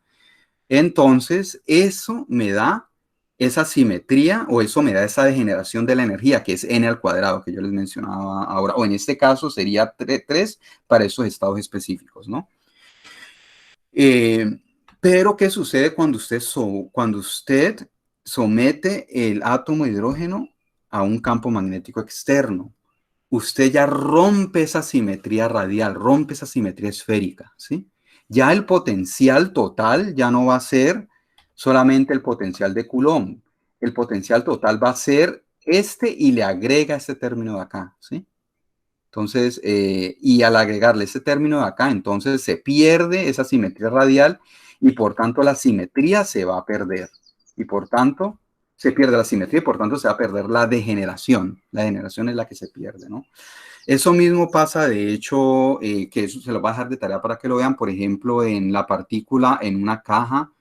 entonces eso me da esa simetría o eso me da esa degeneración de la energía, que es n al cuadrado, que yo les mencionaba ahora, o en este caso sería 3 para esos estados específicos, ¿no? Pero, ¿qué sucede cuando usted somete el átomo de hidrógeno a un campo magnético externo? Usted ya rompe esa simetría radial, rompe esa simetría esférica, ¿sí? Ya el potencial total ya no va a ser solamente el potencial de Coulomb. El potencial total va a ser este y le agrega este término de acá, ¿sí? Entonces, y al agregarle ese término de acá, entonces se pierde esa simetría radial y por tanto la simetría se va a perder. Y por tanto, se pierde la simetría y por tanto se va a perder la degeneración. La degeneración es la que se pierde, ¿no? Eso mismo pasa, de hecho, que eso se lo voy a dejar de tarea para que lo vean, por ejemplo, en la partícula en una caja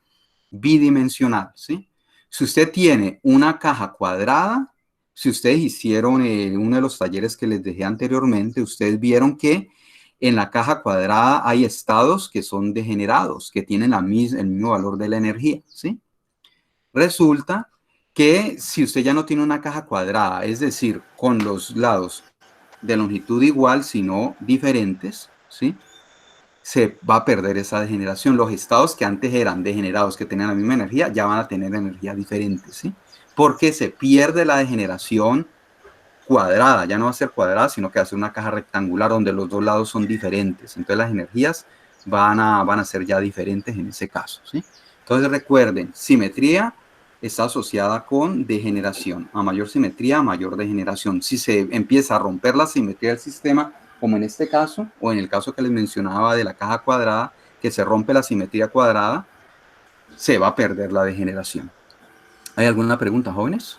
bidimensional, ¿sí? Si usted tiene una caja cuadrada, si ustedes hicieron uno de los talleres que les dejé anteriormente, ustedes vieron que en la caja cuadrada hay estados que son degenerados, que tienen el mismo valor de la energía, ¿sí? Resulta que si usted ya no tiene una caja cuadrada, es decir, con los lados de longitud igual, sino diferentes, ¿sí? Se va a perder esa degeneración. Los estados que antes eran degenerados, que tenían la misma energía, ya van a tener energía diferente, ¿sí? Porque se pierde la degeneración cuadrada, ya no va a ser cuadrada, sino que va a ser una caja rectangular donde los dos lados son diferentes. Entonces las energías van a ser ya diferentes en ese caso, ¿sí? Entonces recuerden, simetría está asociada con degeneración. A mayor simetría, a mayor degeneración. Si se empieza a romper la simetría del sistema, como en este caso, o en el caso que les mencionaba de la caja cuadrada, que se rompe la simetría cuadrada, se va a perder la degeneración. ¿Hay alguna pregunta, jóvenes?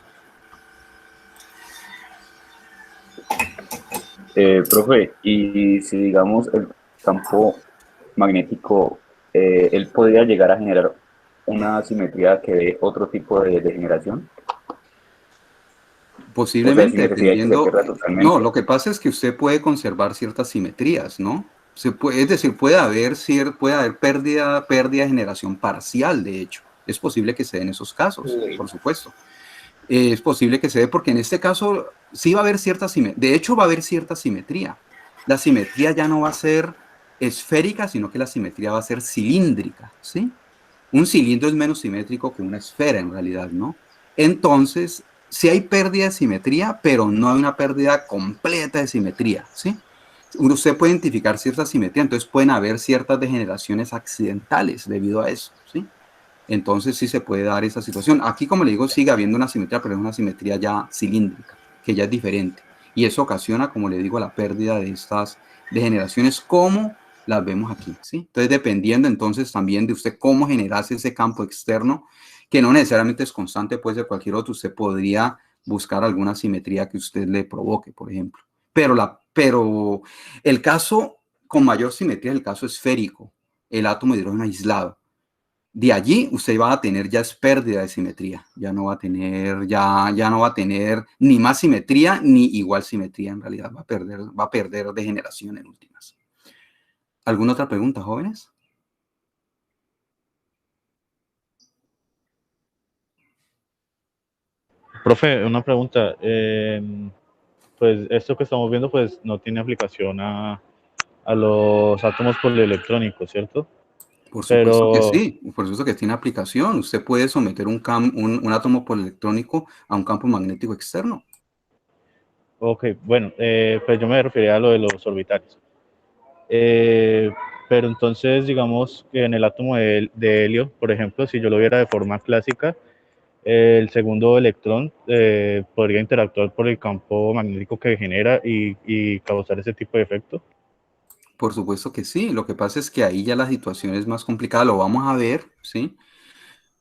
Profe, y si digamos el campo magnético, él podría llegar a generar una simetría que dé otro tipo de degeneración. Posiblemente, o sea, dependiendo. No, lo no, que pasa es que usted puede conservar ciertas simetrías, ¿no? Es decir, puede haber pérdida de generación parcial, de hecho. Es posible que se den esos casos, por supuesto. Es posible que se dé porque en este caso sí va a haber cierta simetría. De hecho, va a haber cierta simetría. La simetría ya no va a ser esférica, sino que la simetría va a ser cilíndrica, ¿sí? Un cilindro es menos simétrico que una esfera en realidad, ¿no? Entonces, sí hay pérdida de simetría, pero no hay una pérdida completa de simetría, ¿sí? Usted puede identificar cierta simetría, entonces pueden haber ciertas degeneraciones accidentales debido a eso, ¿sí? Entonces sí se puede dar esa situación. Aquí, como le digo, sigue habiendo una simetría, pero es una simetría ya cilíndrica, que ya es diferente. Y eso ocasiona, como le digo, la pérdida de estas degeneraciones como las vemos aquí, ¿sí? Entonces, dependiendo entonces también de usted cómo generarse ese campo externo, que no necesariamente es constante, puede ser cualquier otro, usted podría buscar alguna simetría que usted le provoque, por ejemplo. Pero el caso con mayor simetría es el caso esférico, el átomo de hidrógeno aislado. De allí usted va a tener ya es pérdida de simetría, ya no va a tener ni más simetría ni igual simetría, en realidad va a perder degeneración en últimas. ¿Alguna otra pregunta, jóvenes? Profe, una pregunta. Pues esto que estamos viendo pues no tiene aplicación a los átomos polielectrónicos, ¿cierto? Por supuesto que Pero, sí, por supuesto que tiene aplicación. Usted puede someter un átomo polielectrónico a un campo magnético externo. ok, bueno, pues yo me refería a lo de los orbitales. Eh, pero entonces, digamos que en el átomo de helio, por ejemplo, si yo lo viera de forma clásica, el segundo electrón podría interactuar por el campo magnético que genera y causar ese tipo de efecto. Por supuesto que sí. Lo que pasa es que ahí ya la situación es más complicada. Lo vamos a ver, ¿sí?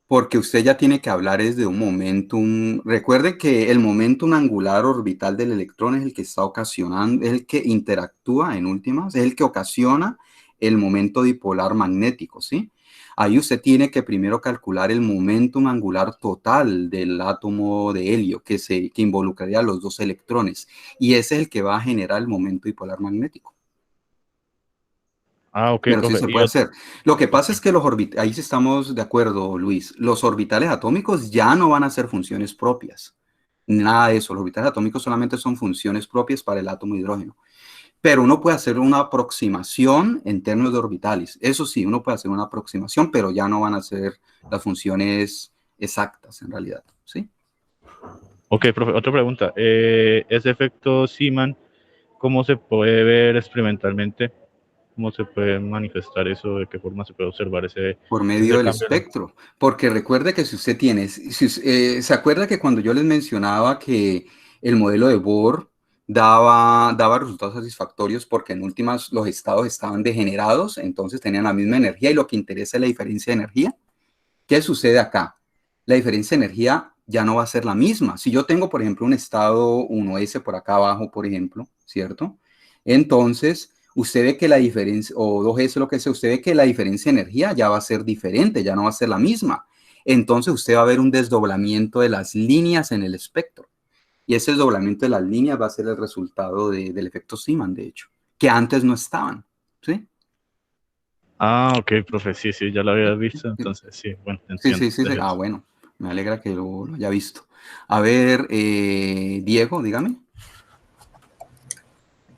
Porque usted ya tiene que hablar es de un momentum. Recuerde que el momentum angular orbital del electrón es el que está ocasionando, es el que interactúa en últimas, es el que ocasiona el momento dipolar magnético, ¿sí? Ahí usted tiene que primero calcular el momentum angular total del átomo de helio que involucraría a los dos electrones. Y ese es el que va a generar el momento dipolar magnético. Ah, ok, Pero sí profe. se puede hacer. Lo que pasa es que ahí sí estamos de acuerdo, Luis. Los orbitales atómicos ya no van a ser funciones propias. Nada de eso. Los orbitales atómicos solamente son funciones propias para el átomo de hidrógeno. Pero uno puede hacer una aproximación en términos de orbitales. Eso sí, uno puede hacer una aproximación, pero ya no van a ser las funciones exactas en realidad. ¿Sí? Ok, profe, otra pregunta. Ese efecto Zeeman, ¿cómo se puede ver experimentalmente? ¿Cómo se puede manifestar eso? ¿De qué forma se puede observar Por medio ese del cambio? espectro. Porque recuerde que si usted tiene, se acuerda que cuando yo les mencionaba que el modelo de Bohr daba resultados satisfactorios porque en últimas los estados estaban degenerados, entonces tenían la misma energía y lo que interesa es la diferencia de energía. ¿Qué sucede acá? La diferencia de energía ya no va a ser la misma. Si yo tengo, por ejemplo, un estado 1s por acá abajo, por ejemplo, ¿cierto? Entonces, usted ve que la diferencia, o 2s, lo que sea, usted ve que la diferencia de energía ya va a ser diferente, ya no va a ser la misma. Entonces, usted va a ver un desdoblamiento de las líneas en el espectro. Y ese desdoblamiento de las líneas va a ser el resultado del efecto Zeeman, de hecho, que antes no estaban, ¿sí? Ah, ok, profe, sí, sí, ya lo había visto, entonces sí, bueno, Sí, entiendo. sí, sí, sí. Ah, bueno, me alegra que lo haya visto. A ver, Diego, dígame.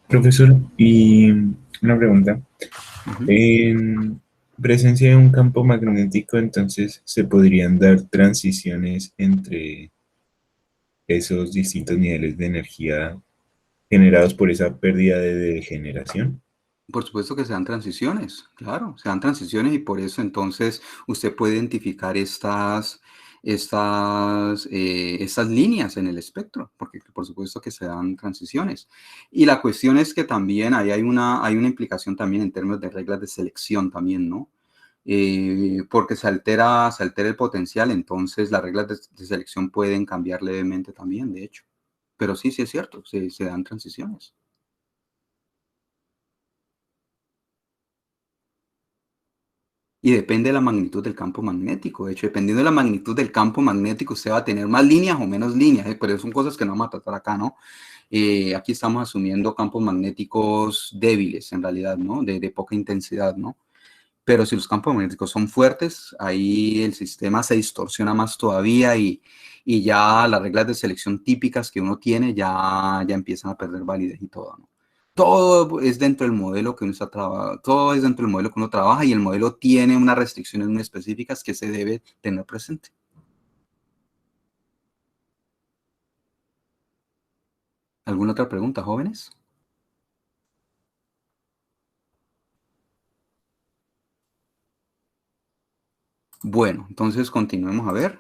Profesor, y una pregunta. Ujú. En presencia de un campo magnético, entonces, ¿se podrían dar transiciones entre esos distintos niveles de energía generados por esa pérdida de degeneración? Por supuesto que se dan transiciones, claro, se dan transiciones y por eso entonces usted puede identificar estas líneas en el espectro, porque por supuesto que se dan transiciones. Y la cuestión es que también ahí hay una implicación también en términos de reglas de selección también, ¿no? Porque se altera el potencial, entonces las reglas de selección pueden cambiar levemente también, de hecho. Pero sí, sí es cierto, se dan transiciones. Y depende de la magnitud del campo magnético. De hecho, dependiendo de la magnitud del campo magnético, usted va a tener más líneas o menos líneas, pero son cosas que no vamos a tratar acá, ¿no? Aquí estamos asumiendo campos magnéticos débiles, en realidad, ¿no? De poca intensidad, ¿no? Pero si los campos magnéticos son fuertes, ahí el sistema se distorsiona más todavía y ya las reglas de selección típicas que uno tiene ya empiezan a perder validez y todo, ¿no? Todo es dentro del modelo que uno está trabajando, todo es dentro del modelo que uno trabaja y el modelo tiene unas restricciones muy específicas que se debe tener presente. ¿Alguna otra pregunta, jóvenes? Bueno, entonces continuemos a ver.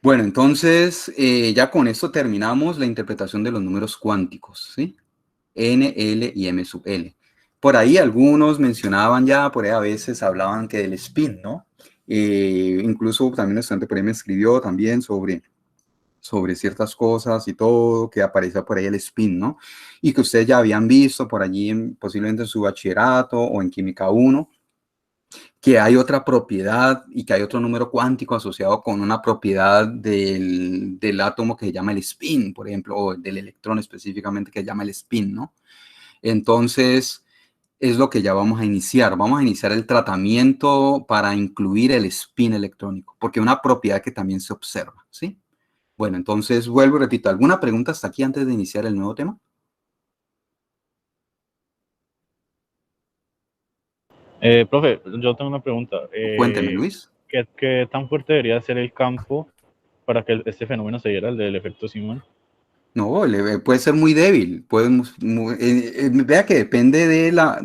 Bueno, entonces ya con esto terminamos la interpretación de los números cuánticos, ¿sí? N, L y M sub L. Por ahí algunos mencionaban ya, por ahí a veces hablaban que del spin, ¿no? Incluso también un estudiante por ahí me escribió también sobre sobre ciertas cosas y todo, que aparecía por ahí el spin, ¿no? Y que ustedes ya habían visto por allí, posiblemente en su bachillerato o en Química 1, que hay otra propiedad y que hay otro número cuántico asociado con una propiedad del átomo que se llama el spin, por ejemplo, o del electrón específicamente que se llama el spin, ¿no? Entonces, es lo que ya vamos a iniciar. Vamos a iniciar el tratamiento para incluir el spin electrónico, porque es una propiedad que también se observa, ¿sí? Bueno, entonces vuelvo y repito. ¿Alguna pregunta hasta aquí antes de iniciar el nuevo tema? Profe, yo tengo una pregunta. Cuénteme, Luis. ¿Qué tan fuerte debería ser el campo para que este fenómeno se diera, el del efecto Simon? No, puede ser muy débil. Vea que depende de la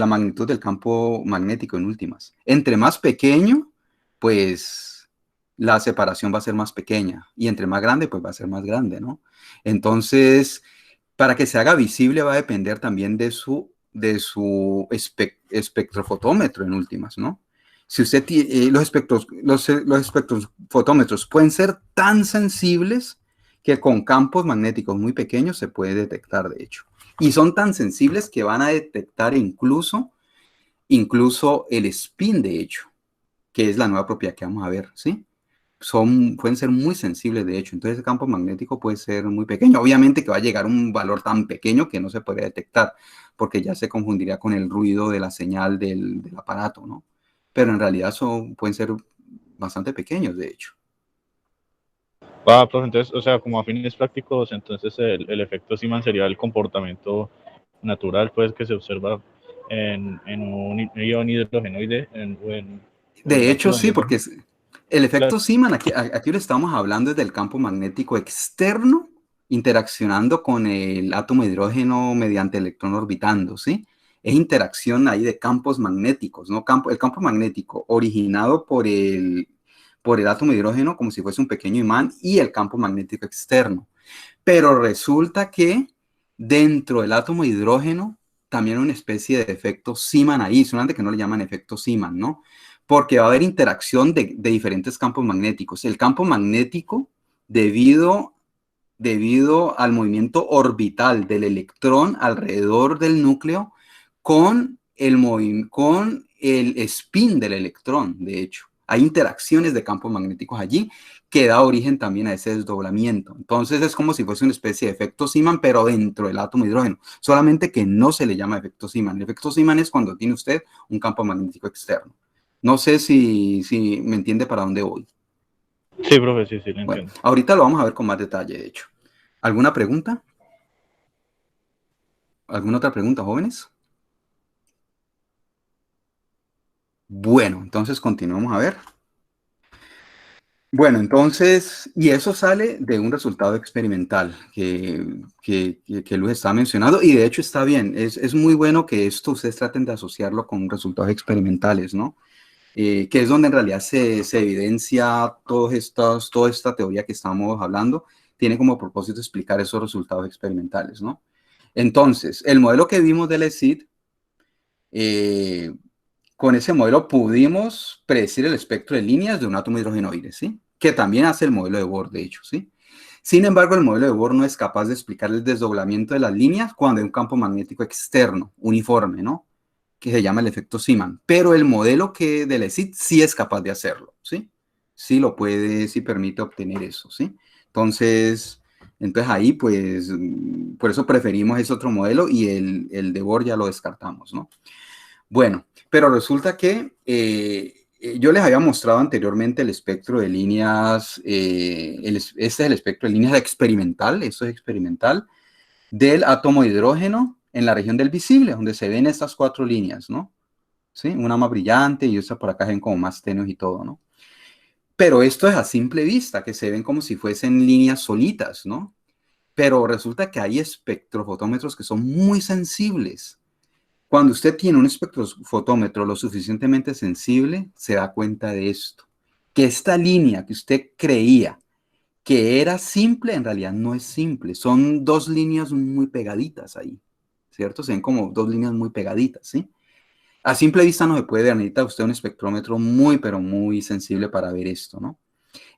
magnitud del campo magnético en últimas. Entre más pequeño, pues la separación va a ser más pequeña. Y entre más grande, pues va a ser más grande, ¿no? Entonces, para que se haga visible va a depender también de su espectrofotómetro en últimas, ¿no? Si usted tiene los espectrofotómetros pueden ser tan sensibles que con campos magnéticos muy pequeños se puede detectar, de hecho. Y son tan sensibles que van a detectar incluso el spin, de hecho, que es la nueva propiedad que vamos a ver, ¿sí? Pueden ser muy sensibles, de hecho. Entonces, el campo magnético puede ser muy pequeño. Obviamente que va a llegar a un valor tan pequeño que no se puede detectar, porque ya se confundiría con el ruido de la señal del aparato, ¿no? Pero en realidad pueden ser bastante pequeños, de hecho. Profe, entonces, o sea, como a fines prácticos, entonces el efecto Simon sería el comportamiento natural, pues, que se observa en un ion hidrogenoide o en De el hecho, átomo de sí, hidrógeno. porque el Claro. efecto Zeeman, aquí lo estamos hablando del campo magnético externo interaccionando con el átomo de hidrógeno mediante electrón orbitando, ¿sí? Es interacción ahí de campos magnéticos, ¿no? El campo magnético originado por el átomo de hidrógeno como si fuese un pequeño imán y el campo magnético externo. Pero resulta que dentro del átomo de hidrógeno también hay una especie de efecto Zeeman ahí, solamente que no le llaman efecto Zeeman, ¿no? Porque va a haber interacción de diferentes campos magnéticos. El campo magnético, debido al movimiento orbital del electrón alrededor del núcleo, con el spin del electrón, de hecho. Hay interacciones de campos magnéticos allí que da origen también a ese desdoblamiento. Entonces es como si fuese una especie de efecto Zeeman, pero dentro del átomo de hidrógeno. Solamente que no se le llama efecto Zeeman. El efecto Zeeman es cuando tiene usted un campo magnético externo. No sé si me entiende para dónde voy. Sí, profe, sí, lo Bueno, entiendo. ahorita lo vamos a ver con más detalle, de hecho. ¿Alguna pregunta? ¿Alguna otra pregunta, jóvenes? Bueno, entonces continuamos a ver. Bueno, entonces, y eso sale de un resultado experimental que Luis está mencionando, y de hecho está bien, es muy bueno que esto ustedes traten de asociarlo con resultados experimentales, ¿no? Que es donde en realidad se evidencia toda esta teoría que estamos hablando, tiene como propósito explicar esos resultados experimentales, ¿no? Entonces, el modelo que vimos del ESID, con ese modelo pudimos predecir el espectro de líneas de un átomo hidrogenoide, ¿sí? Que también hace el modelo de Bohr, de hecho, ¿sí? Sin embargo, el modelo de Bohr no es capaz de explicar el desdoblamiento de las líneas cuando hay un campo magnético externo, uniforme, ¿no? Que se llama el efecto Zeeman. Pero el modelo del ESID sí es capaz de hacerlo, ¿sí? Sí lo puede, sí permite obtener eso, ¿sí? Entonces ahí, pues, por eso preferimos ese otro modelo y el de Bohr ya lo descartamos, ¿no? Bueno, pero resulta que yo les había mostrado anteriormente el espectro de líneas, este es el espectro de líneas experimental, esto es experimental, del átomo de hidrógeno en la región del visible, donde se ven estas 4 líneas, ¿no? ¿Sí? Una más brillante y esta por acá ven como más tenues y todo, ¿no? Pero esto es a simple vista, que se ven como si fuesen líneas solitas, ¿no? Pero resulta que hay espectrofotómetros que son muy sensibles. Cuando usted tiene un espectrofotómetro lo suficientemente sensible, se da cuenta de esto, que esta línea que usted creía que era simple, en realidad no es simple. Son 2 líneas muy pegaditas ahí, ¿cierto? Se ven como 2 líneas muy pegaditas, ¿sí? A simple vista no se puede ver, necesita usted un espectrómetro muy, pero muy sensible para ver esto, ¿no?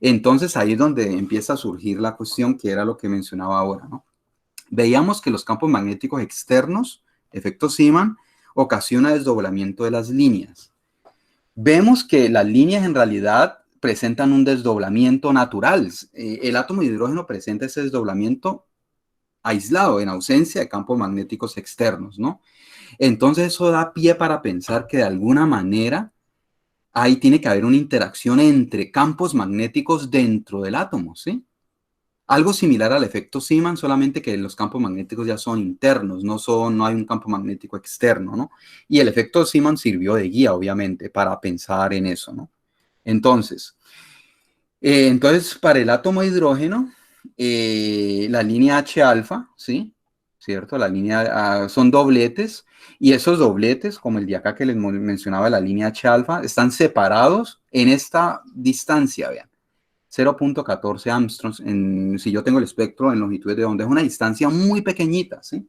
Entonces ahí es donde empieza a surgir la cuestión que era lo que mencionaba ahora, ¿no? Veíamos que los campos magnéticos externos, efecto Zeeman, ocasiona desdoblamiento de las líneas. Vemos que las líneas en realidad presentan un desdoblamiento natural. El átomo de hidrógeno presenta ese desdoblamiento aislado, en ausencia de campos magnéticos externos, ¿no? Entonces eso da pie para pensar que de alguna manera ahí tiene que haber una interacción entre campos magnéticos dentro del átomo, ¿sí? Algo similar al efecto Zeeman, solamente que los campos magnéticos ya son internos, no hay un campo magnético externo, ¿no? Y el efecto Zeeman sirvió de guía, obviamente, para pensar en eso, ¿no? Entonces, para el átomo de hidrógeno, la línea H alfa, ¿sí? ¿Cierto? La línea son dobletes, y esos dobletes, como el de acá que les mencionaba, la línea H alfa, están separados en esta distancia, vean. 0.14 Armstrongs, si yo tengo el espectro en longitudes de onda, es una distancia muy pequeñita, ¿sí?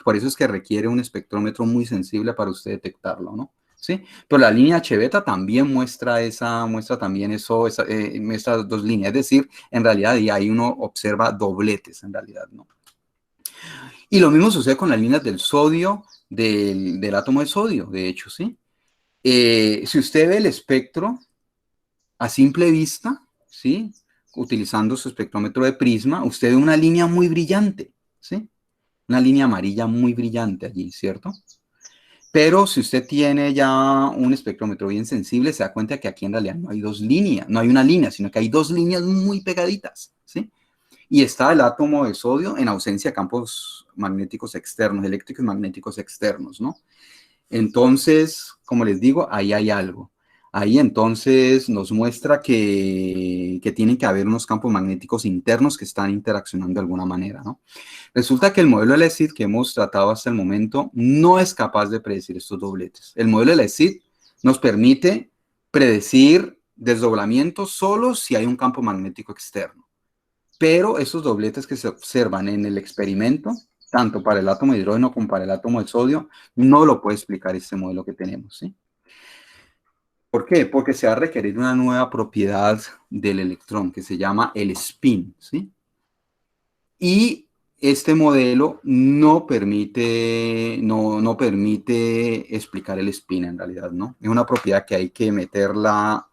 Por eso es que requiere un espectrómetro muy sensible para usted detectarlo, ¿no? ¿Sí? Pero la línea H-beta también muestra también estas dos líneas, es decir, en realidad ahí uno observa dobletes, en realidad, ¿no? Y lo mismo sucede con las líneas del sodio, del átomo de sodio, de hecho, ¿sí? Si usted ve el espectro a simple vista, ¿sí? Utilizando su espectrómetro de prisma, usted ve una línea muy brillante, ¿sí? Una línea amarilla muy brillante allí, ¿cierto? Pero si usted tiene ya un espectrómetro bien sensible, se da cuenta que aquí en realidad no hay dos líneas, no hay una línea, sino que hay dos líneas muy pegaditas, ¿sí? Y está el átomo de sodio en ausencia de campos magnéticos externos, eléctricos magnéticos externos, ¿no? Entonces, como les digo, ahí hay algo. Ahí entonces nos muestra que tienen que haber unos campos magnéticos internos que están interaccionando de alguna manera, ¿no? Resulta que el modelo de LESID que hemos tratado hasta el momento no es capaz de predecir estos dobletes. El modelo de LESID nos permite predecir desdoblamientos solo si hay un campo magnético externo. Pero esos dobletes que se observan en el experimento, tanto para el átomo de hidrógeno como para el átomo de sodio, no lo puede explicar este modelo que tenemos, ¿sí? ¿Por qué? Porque se va a requerir una nueva propiedad del electrón que se llama el spin, ¿sí? Y este modelo no permite explicar el spin en realidad, ¿no? Es una propiedad que hay que meterla,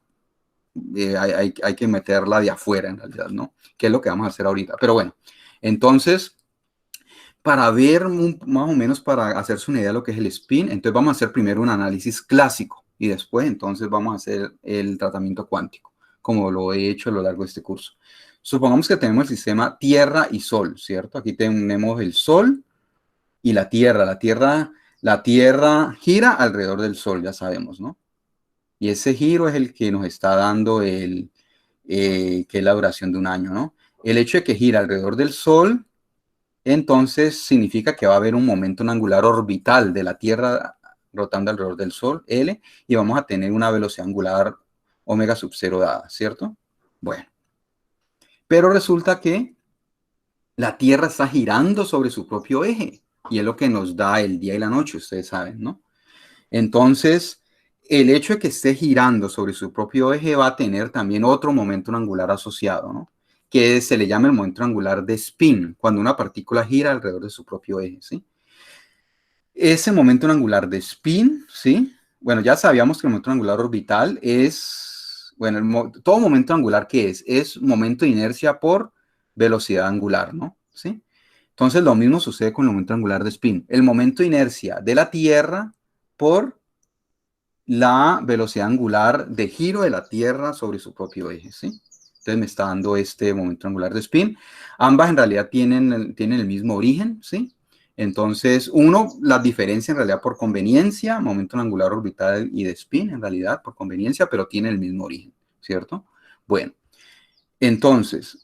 hay que meterla de afuera en realidad, ¿no? Que es lo que vamos a hacer ahorita. Pero bueno, entonces, para ver más o menos, para hacerse una idea de lo que es el spin, entonces vamos a hacer primero un análisis clásico y después entonces vamos a hacer el tratamiento cuántico, como lo he hecho a lo largo de este curso. Supongamos que tenemos el sistema Tierra y Sol, ¿cierto? Aquí tenemos el Sol y la Tierra. La Tierra gira alrededor del Sol, ya sabemos, ¿no? Y ese giro es el que nos está dando que es la duración de un año, ¿no? El hecho de que gira alrededor del Sol, entonces significa que va a haber un momento angular orbital de la Tierra rotando alrededor del Sol, L, y vamos a tener una velocidad angular omega sub 0 dada, ¿cierto? Bueno. Pero resulta que la Tierra está girando sobre su propio eje, y es lo que nos da el día y la noche, ustedes saben, ¿no? Entonces, el hecho de que esté girando sobre su propio eje va a tener también otro momento angular asociado, ¿no? Que se le llama el momento angular de spin, cuando una partícula gira alrededor de su propio eje, ¿sí? Ese momento angular de spin, ¿sí? Bueno, ya sabíamos que el momento angular orbital es, bueno, todo momento angular, ¿qué es? Es momento de inercia por velocidad angular, ¿no? ¿Sí? Entonces, lo mismo sucede con el momento angular de spin. El momento de inercia de la Tierra por la velocidad angular de giro de la Tierra sobre su propio eje, ¿sí? Entonces me está dando este momento angular de spin. Ambas en realidad tienen el mismo origen, ¿sí? Entonces, la diferencia en realidad por conveniencia, momento angular orbital y de spin, en realidad por conveniencia, pero tienen el mismo origen, ¿cierto? Bueno, entonces,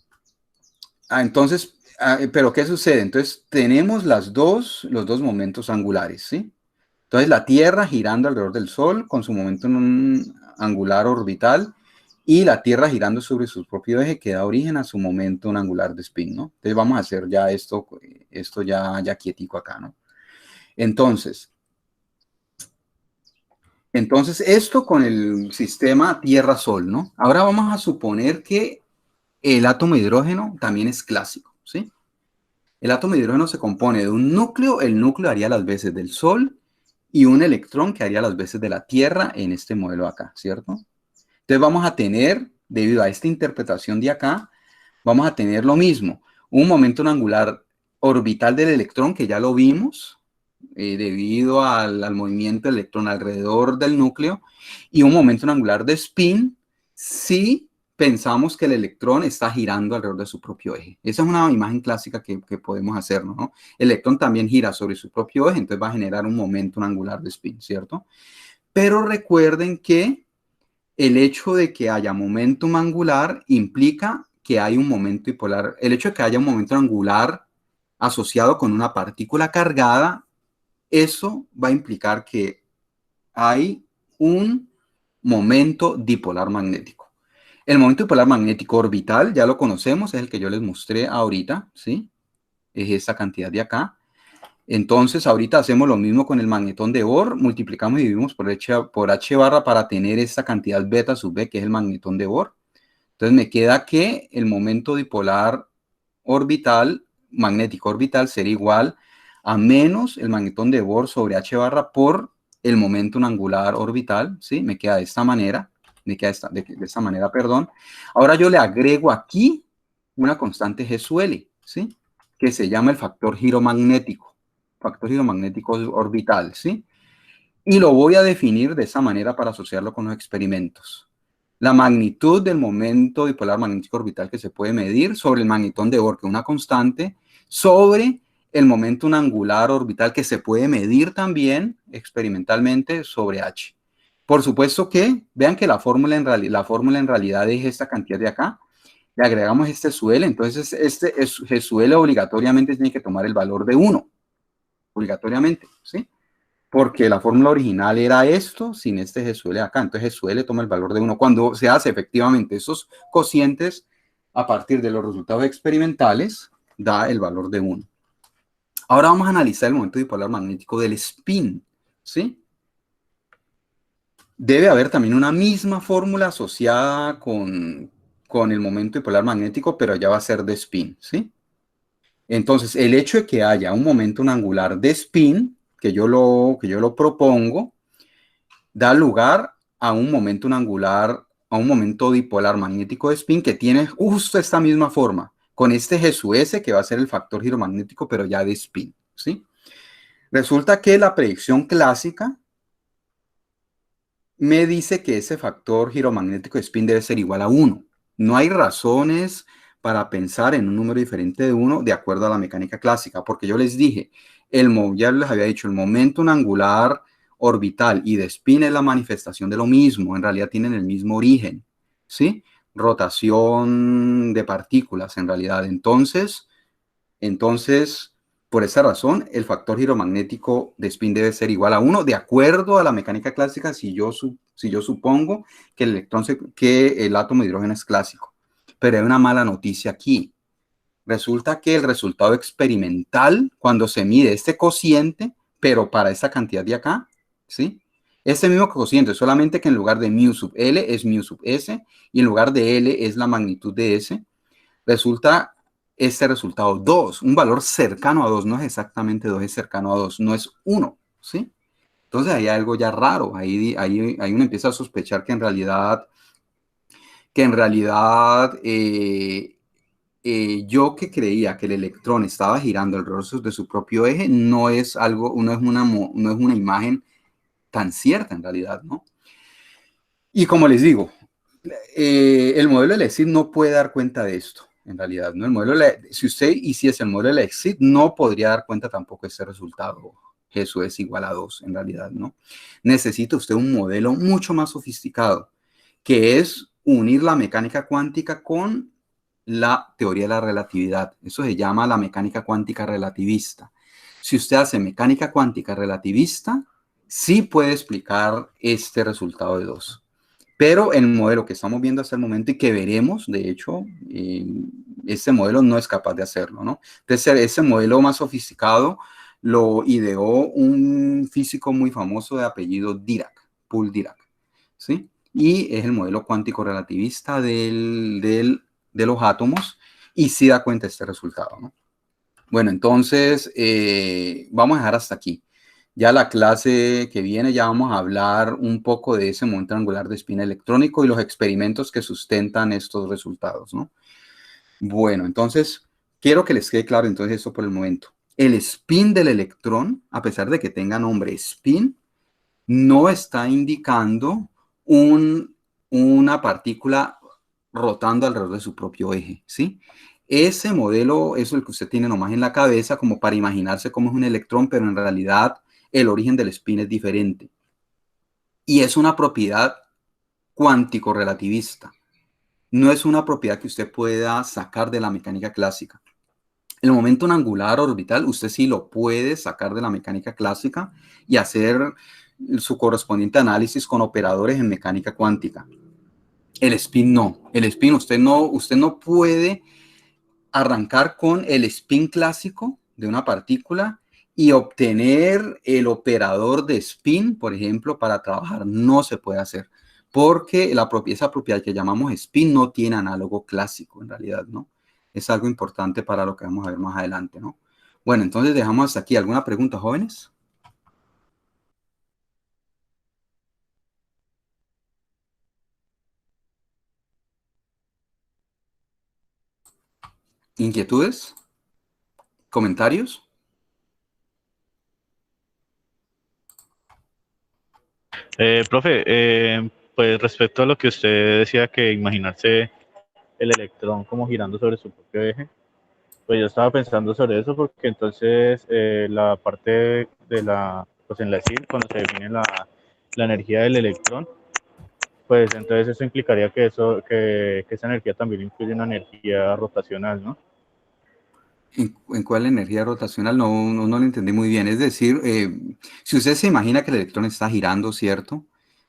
pero ¿qué sucede? Entonces, tenemos los dos momentos angulares, ¿sí? Entonces, la Tierra girando alrededor del Sol con su momento angular orbital y la Tierra girando sobre su propio eje que da origen a su momento angular de spin, ¿no? Entonces, vamos a hacer ya esto ya quietico acá, ¿no? Entonces, Entonces, esto con el sistema Tierra-Sol, ¿no? Ahora vamos a suponer que el átomo de hidrógeno también es clásico, ¿sí? El átomo de hidrógeno se compone de un núcleo, el núcleo haría las veces del Sol, y un electrón que haría las veces de la Tierra en este modelo acá, ¿cierto? Entonces vamos a tener, debido a esta interpretación de acá, vamos a tener lo mismo, un momento angular orbital del electrón, que ya lo vimos, debido al movimiento del electrón alrededor del núcleo, y un momento angular de spin si pensamos que el electrón está girando alrededor de su propio eje. Esa es una imagen clásica que podemos hacer, ¿no? El electrón también gira sobre su propio eje, entonces va a generar un momento angular de spin, ¿cierto? Pero recuerden que el hecho de que haya momentum angular implica que hay un momento dipolar. El hecho de que haya un momento angular asociado con una partícula cargada, eso va a implicar que hay un momento dipolar magnético. El momento dipolar magnético orbital, ya lo conocemos, es el que yo les mostré ahorita, ¿sí? Es esta cantidad de acá. Entonces, ahorita hacemos lo mismo con el magnetón de Bohr, multiplicamos y dividimos por H barra para tener esta cantidad beta sub B, que es el magnetón de Bohr. Entonces, me queda que el momento dipolar orbital, magnético orbital, sería igual a menos el magnetón de Bohr sobre H barra por el momento angular orbital, ¿sí? Me queda de esta manera, de esta manera, perdón. Ahora yo le agrego aquí una constante G sub L, ¿sí? Que se llama el factor giro magnético orbital, ¿sí? Y lo voy a definir de esa manera para asociarlo con los experimentos. La magnitud del momento dipolar magnético orbital que se puede medir sobre el magnetón de Bohr, que es una constante, sobre el momento angular orbital que se puede medir también experimentalmente sobre H. Por supuesto que, vean que la fórmula en realidad es esta cantidad de acá, le agregamos este SUL, entonces este SUL obligatoriamente tiene que tomar el valor de 1, obligatoriamente, ¿sí? Porque la fórmula original era esto, sin este G sub L acá. Entonces G sub L toma el valor de 1. Cuando se hace efectivamente esos cocientes, a partir de los resultados experimentales, da el valor de 1. Ahora vamos a analizar el momento dipolar magnético del spin, ¿sí? Debe haber también una misma fórmula asociada con el momento dipolar magnético, pero ya va a ser de spin, ¿sí? Entonces, el hecho de que haya un momento angular de spin, que yo lo propongo, da lugar a un momento angular, a un momento dipolar magnético de spin que tiene justo esta misma forma, con este G sub S que va a ser el factor giromagnético, pero ya de spin, ¿sí? Resulta que la predicción clásica me dice que ese factor giromagnético de spin debe ser igual a 1. No hay razones para pensar en un número diferente de 1 de acuerdo a la mecánica clásica, porque yo les dije, ya les había dicho, el momento angular orbital y de spin es la manifestación de lo mismo, en realidad tienen el mismo origen, ¿sí? Rotación de partículas, en realidad. Entonces, por esa razón, el factor giromagnético de spin debe ser igual a 1, de acuerdo a la mecánica clásica, si yo supongo que el átomo de hidrógeno es clásico. Pero hay una mala noticia aquí. Resulta que el resultado experimental, cuando se mide este cociente, pero para esta cantidad de acá, ¿sí? Este mismo cociente, solamente que en lugar de mu sub L es mu sub S, y en lugar de L es la magnitud de S, resulta este resultado 2, un valor cercano a 2, no es exactamente 2, es cercano a 2, no es 1, ¿sí? Entonces ahí hay algo ya raro, ahí uno empieza a sospechar que en realidad yo que creía que el electrón estaba girando alrededor de su propio eje, no es una imagen tan cierta en realidad, ¿no? Y como les digo, el modelo de Lexit no puede dar cuenta de esto, en realidad, ¿no? Si usted hiciese el modelo de Lexit, no podría dar cuenta tampoco de ese resultado. Eso es igual a 2, en realidad, ¿no? Necesita usted un modelo mucho más sofisticado, que es unir la mecánica cuántica con la teoría de la relatividad. Eso se llama la mecánica cuántica relativista. Si usted hace mecánica cuántica relativista, sí puede explicar este resultado de 2. Pero el modelo que estamos viendo hasta el momento y que veremos, de hecho, este modelo no es capaz de hacerlo, ¿no? Entonces, ese modelo más sofisticado lo ideó un físico muy famoso de apellido Dirac, Poole-Dirac, ¿sí? Y es el modelo cuántico relativista de los átomos, y sí da cuenta de este resultado, ¿no? Bueno, entonces vamos a dejar hasta aquí. Ya la clase que viene ya vamos a hablar un poco de ese momento angular de spin electrónico y los experimentos que sustentan estos resultados, ¿no? Bueno, entonces quiero que les quede claro entonces esto por el momento. El spin del electrón, a pesar de que tenga nombre spin, no está indicando una partícula rotando alrededor de su propio eje, ¿sí? Ese modelo es el que usted tiene nomás en la cabeza como para imaginarse cómo es un electrón, pero en realidad el origen del spin es diferente. Y es una propiedad cuántico-relativista. No es una propiedad que usted pueda sacar de la mecánica clásica. El momento angular orbital, usted sí lo puede sacar de la mecánica clásica y hacer su correspondiente análisis con operadores en mecánica cuántica. El spin no. El spin usted no puede arrancar con el spin clásico de una partícula y obtener el operador de spin, por ejemplo, para trabajar. No se puede hacer porque esa propiedad que llamamos spin no tiene análogo clásico en realidad, ¿no? Es algo importante para lo que vamos a ver más adelante, ¿no? Bueno, entonces dejamos hasta aquí. ¿Alguna pregunta, jóvenes? ¿Inquietudes? ¿Comentarios? Profe, pues respecto a lo que usted decía que imaginarse el electrón como girando sobre su propio eje, pues yo estaba pensando sobre eso porque entonces la parte de pues en la SIL, cuando se define la energía del electrón, pues entonces eso implicaría que esa energía también incluye una energía rotacional, ¿no? ¿En cuál energía rotacional? No lo entendí muy bien. Es decir, si usted se imagina que el electrón está girando, ¿cierto?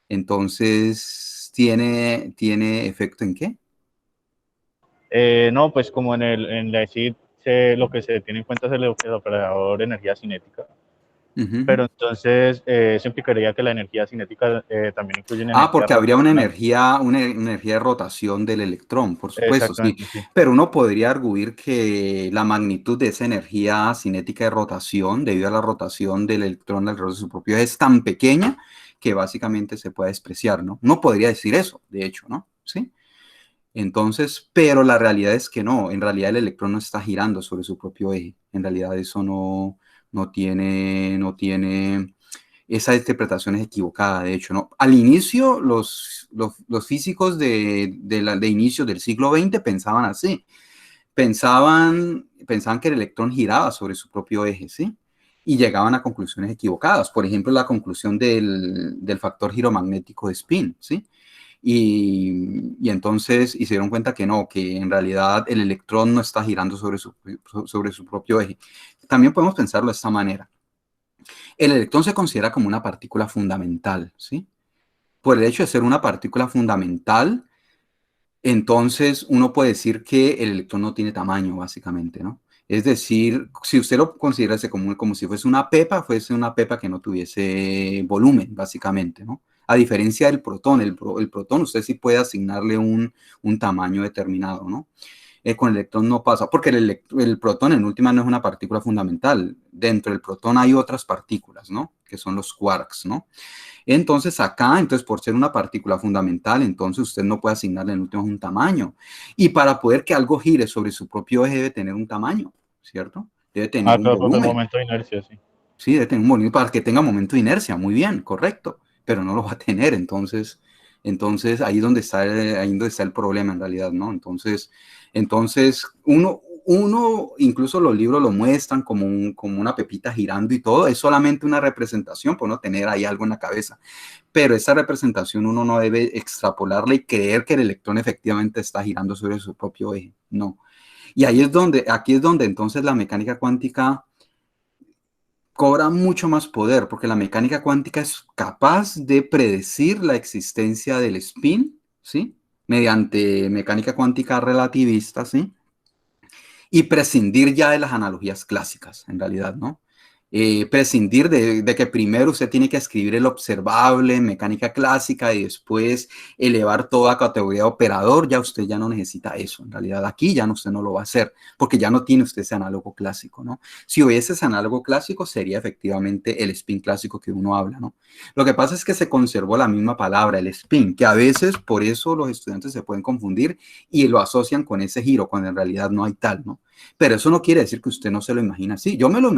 Entonces, ¿tiene efecto en qué? No, pues como en la SID lo que se tiene en cuenta es el operador de energía cinética, Ujú. pero entonces eso implicaría que la energía cinética también incluye una energía Porque habría una rotacional. energía de rotación del electrón, por supuesto, sí. Exactamente, sí. Pero uno podría arguir que la magnitud de esa energía cinética de rotación, debido a la rotación del electrón alrededor de su propio eje, es tan pequeña que básicamente se puede despreciar, ¿no? Uno podría decir eso, de hecho, ¿no? Sí. Entonces, pero la realidad es que no, en realidad el electrón no está girando sobre su propio eje. En realidad eso no tiene, esa interpretación es equivocada, de hecho, ¿no? Al inicio, los físicos de inicio del siglo XX pensaban así. Pensaban que el electrón giraba sobre su propio eje, ¿sí? Y llegaban a conclusiones equivocadas. Por ejemplo, la conclusión del factor giromagnético de spin, ¿sí? Y entonces y se dieron cuenta que no, que en realidad el electrón no está girando sobre su propio eje. También podemos pensarlo de esta manera. El electrón se considera como una partícula fundamental, ¿sí? Por el hecho de ser una partícula fundamental, entonces uno puede decir que el electrón no tiene tamaño, básicamente, ¿no? Es decir, si usted lo considerase como si fuese una pepa que no tuviese volumen, básicamente, ¿no? A diferencia del protón, el protón usted sí puede asignarle un tamaño determinado, ¿no? Con el electrón no pasa, porque el protón en última no es una partícula fundamental. Dentro del protón hay otras partículas, ¿no? Que son los quarks, ¿no? Entonces por ser una partícula fundamental, entonces usted no puede asignarle en último un tamaño. Y para poder que algo gire sobre su propio eje debe tener un tamaño, ¿cierto? Debe tener un Claro, por el volumen. momento de inercia, sí. Sí, debe tener un volumen para que tenga momento de inercia. Muy bien, correcto. Pero no lo va a tener, entonces ahí donde está el problema en realidad, ¿no? Entonces uno, incluso los libros lo muestran como una pepita girando y todo, es solamente una representación, por no tener ahí algo en la cabeza. Pero esa representación uno no debe extrapolarla y creer que el electrón efectivamente está girando sobre su propio eje, no. Y aquí es donde entonces la mecánica cuántica cobra mucho más poder, porque la mecánica cuántica es capaz de predecir la existencia del spin, ¿sí? Mediante mecánica cuántica relativista, ¿sí? Y prescindir ya de las analogías clásicas, en realidad, ¿no? prescindir de que primero usted tiene que escribir el observable, mecánica clásica, y después elevar toda categoría de operador. Ya usted ya no necesita eso. En realidad aquí ya no, usted no lo va a hacer, porque ya no tiene usted ese análogo clásico, ¿no? Si hubiese ese análogo clásico, sería efectivamente el spin clásico que uno habla, ¿no? Lo que pasa es que se conservó la misma palabra, el spin, que a veces por eso los estudiantes se pueden confundir y lo asocian con ese giro, cuando en realidad no hay tal, ¿no? Pero eso no quiere decir que usted no se lo imagina así. Yo me lo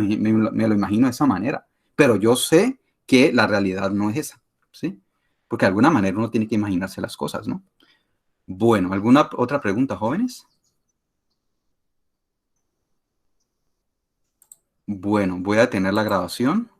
imagino de esa manera, pero yo sé que la realidad no es esa, ¿sí? Porque de alguna manera uno tiene que imaginarse las cosas, ¿no? Bueno, ¿alguna otra pregunta, jóvenes? Bueno, voy a detener la grabación.